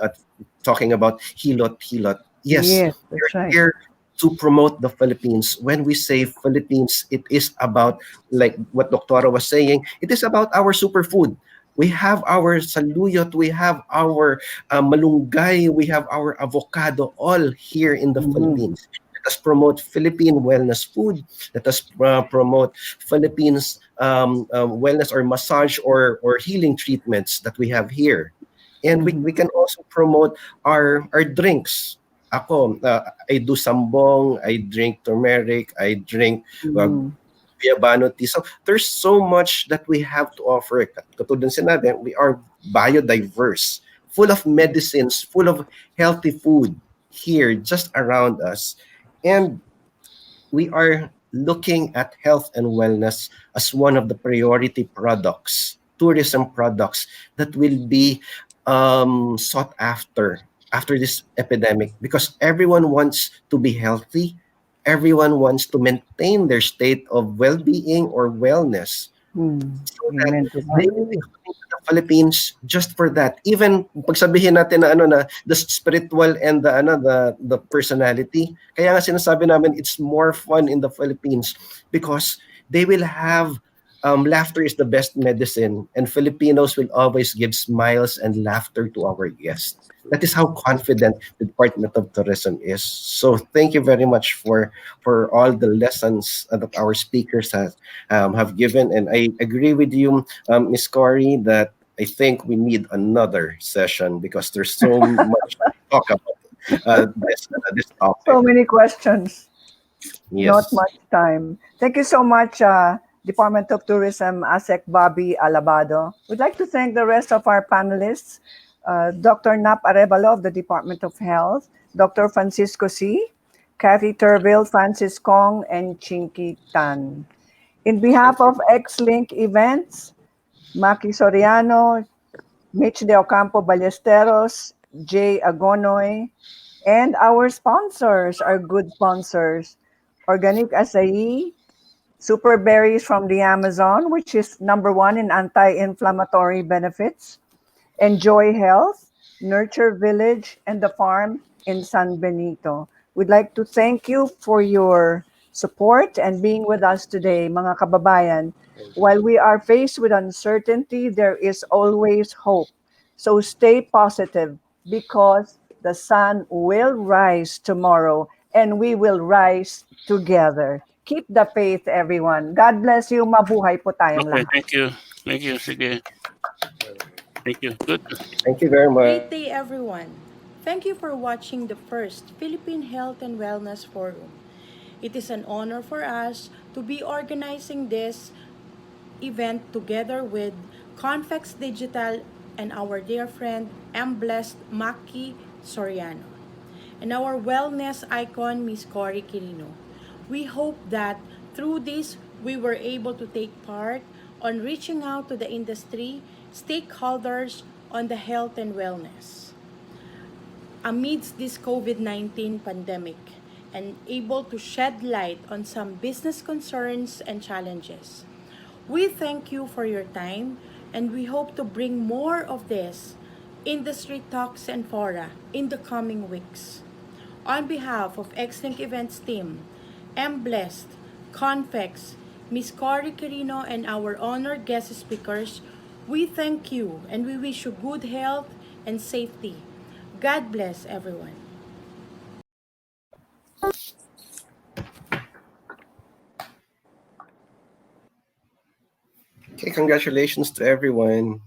talking about hilot, hilot. Yes, yes, that's we're right. here to promote the Philippines. When we say Philippines, it is about, like what Doctora was saying, it is about our superfood. We have our saluyot, we have our malunggay, we have our avocado, all here in the Mhm, Philippines. Let us promote Philippine wellness food. Let us promote Philippines wellness or massage or healing treatments that we have here. And mhm, we can also promote our drinks. Ako, I do sambong, I drink turmeric, I drink uh, mhm, Biabano tea. So there's so much that we have to offer. Katulad ng sinabi, we are biodiverse, full of medicines, full of healthy food here just around us. And we are looking at health and wellness as one of the priority products, tourism products that will be sought after this epidemic, because everyone wants to be healthy, everyone wants to maintain their state of well-being or wellness, mhm. so that Amen to they that. will be coming to the Philippines just for that. Even pagsabihin natin na na the spiritual and the personality. Kaya nga sinasabi namin it's more fun in the Philippines because they will have laughter is the best medicine, and Filipinos will always give smiles and laughter to our guests. That is how confident the Department of Tourism is. So thank you very much for all the lessons that our speakers have given. And I agree with you, Miss Corey, that I think we need another session because there's so much to talk about this topic. So many questions, not Yes. much time. Thank you so much, Department of Tourism, ASEC Bobby Alabado. We'd like to thank the rest of our panelists, Dr. Nap Arevalo of the Department of Health, Dr. Francisco C., Kathy Turville, Francis Kong, and Chinky Tan. In behalf thank you. of X-Link Events, Maki Soriano, Mitch De Ocampo Ballesteros, Jay Agonoy, and our sponsors, our good sponsors, Organic Acai, Super Berries from the Amazon, which is number one in anti-inflammatory benefits, Enjoy Health, Nurture Village, and the farm in San Benito. We'd like to thank you for your support and being with us today, mga kababayan. Thank you. While we are faced with uncertainty, there is always hope. So stay positive because the sun will rise tomorrow and we will rise together. Keep the faith, everyone. God bless you. Mabuhay po tayong Okay, lahat. thank you. Thank you. Sige. Thank you. Good. Thank you very much. Great day, everyone. Thank you for watching the first Philippine Health and Wellness Forum. It is an honor for us to be organizing this event together with Convex Digital and our dear friend M. Blessed Maki Soriano and our wellness icon Miss Cory Quirino. We hope that through this we were able to take part on reaching out to the industry stakeholders on the health and wellness amidst this COVID-19 pandemic and able to shed light on some business concerns and challenges. We thank you for your time, and we hope to bring more of this industry talks and fora in the coming weeks. On behalf of Exlink Events team, M. Blessed, Confex, Miss Cory Quirino, and our honored guest speakers, we thank you and we wish you good health and safety. God bless everyone. Okay, congratulations to everyone.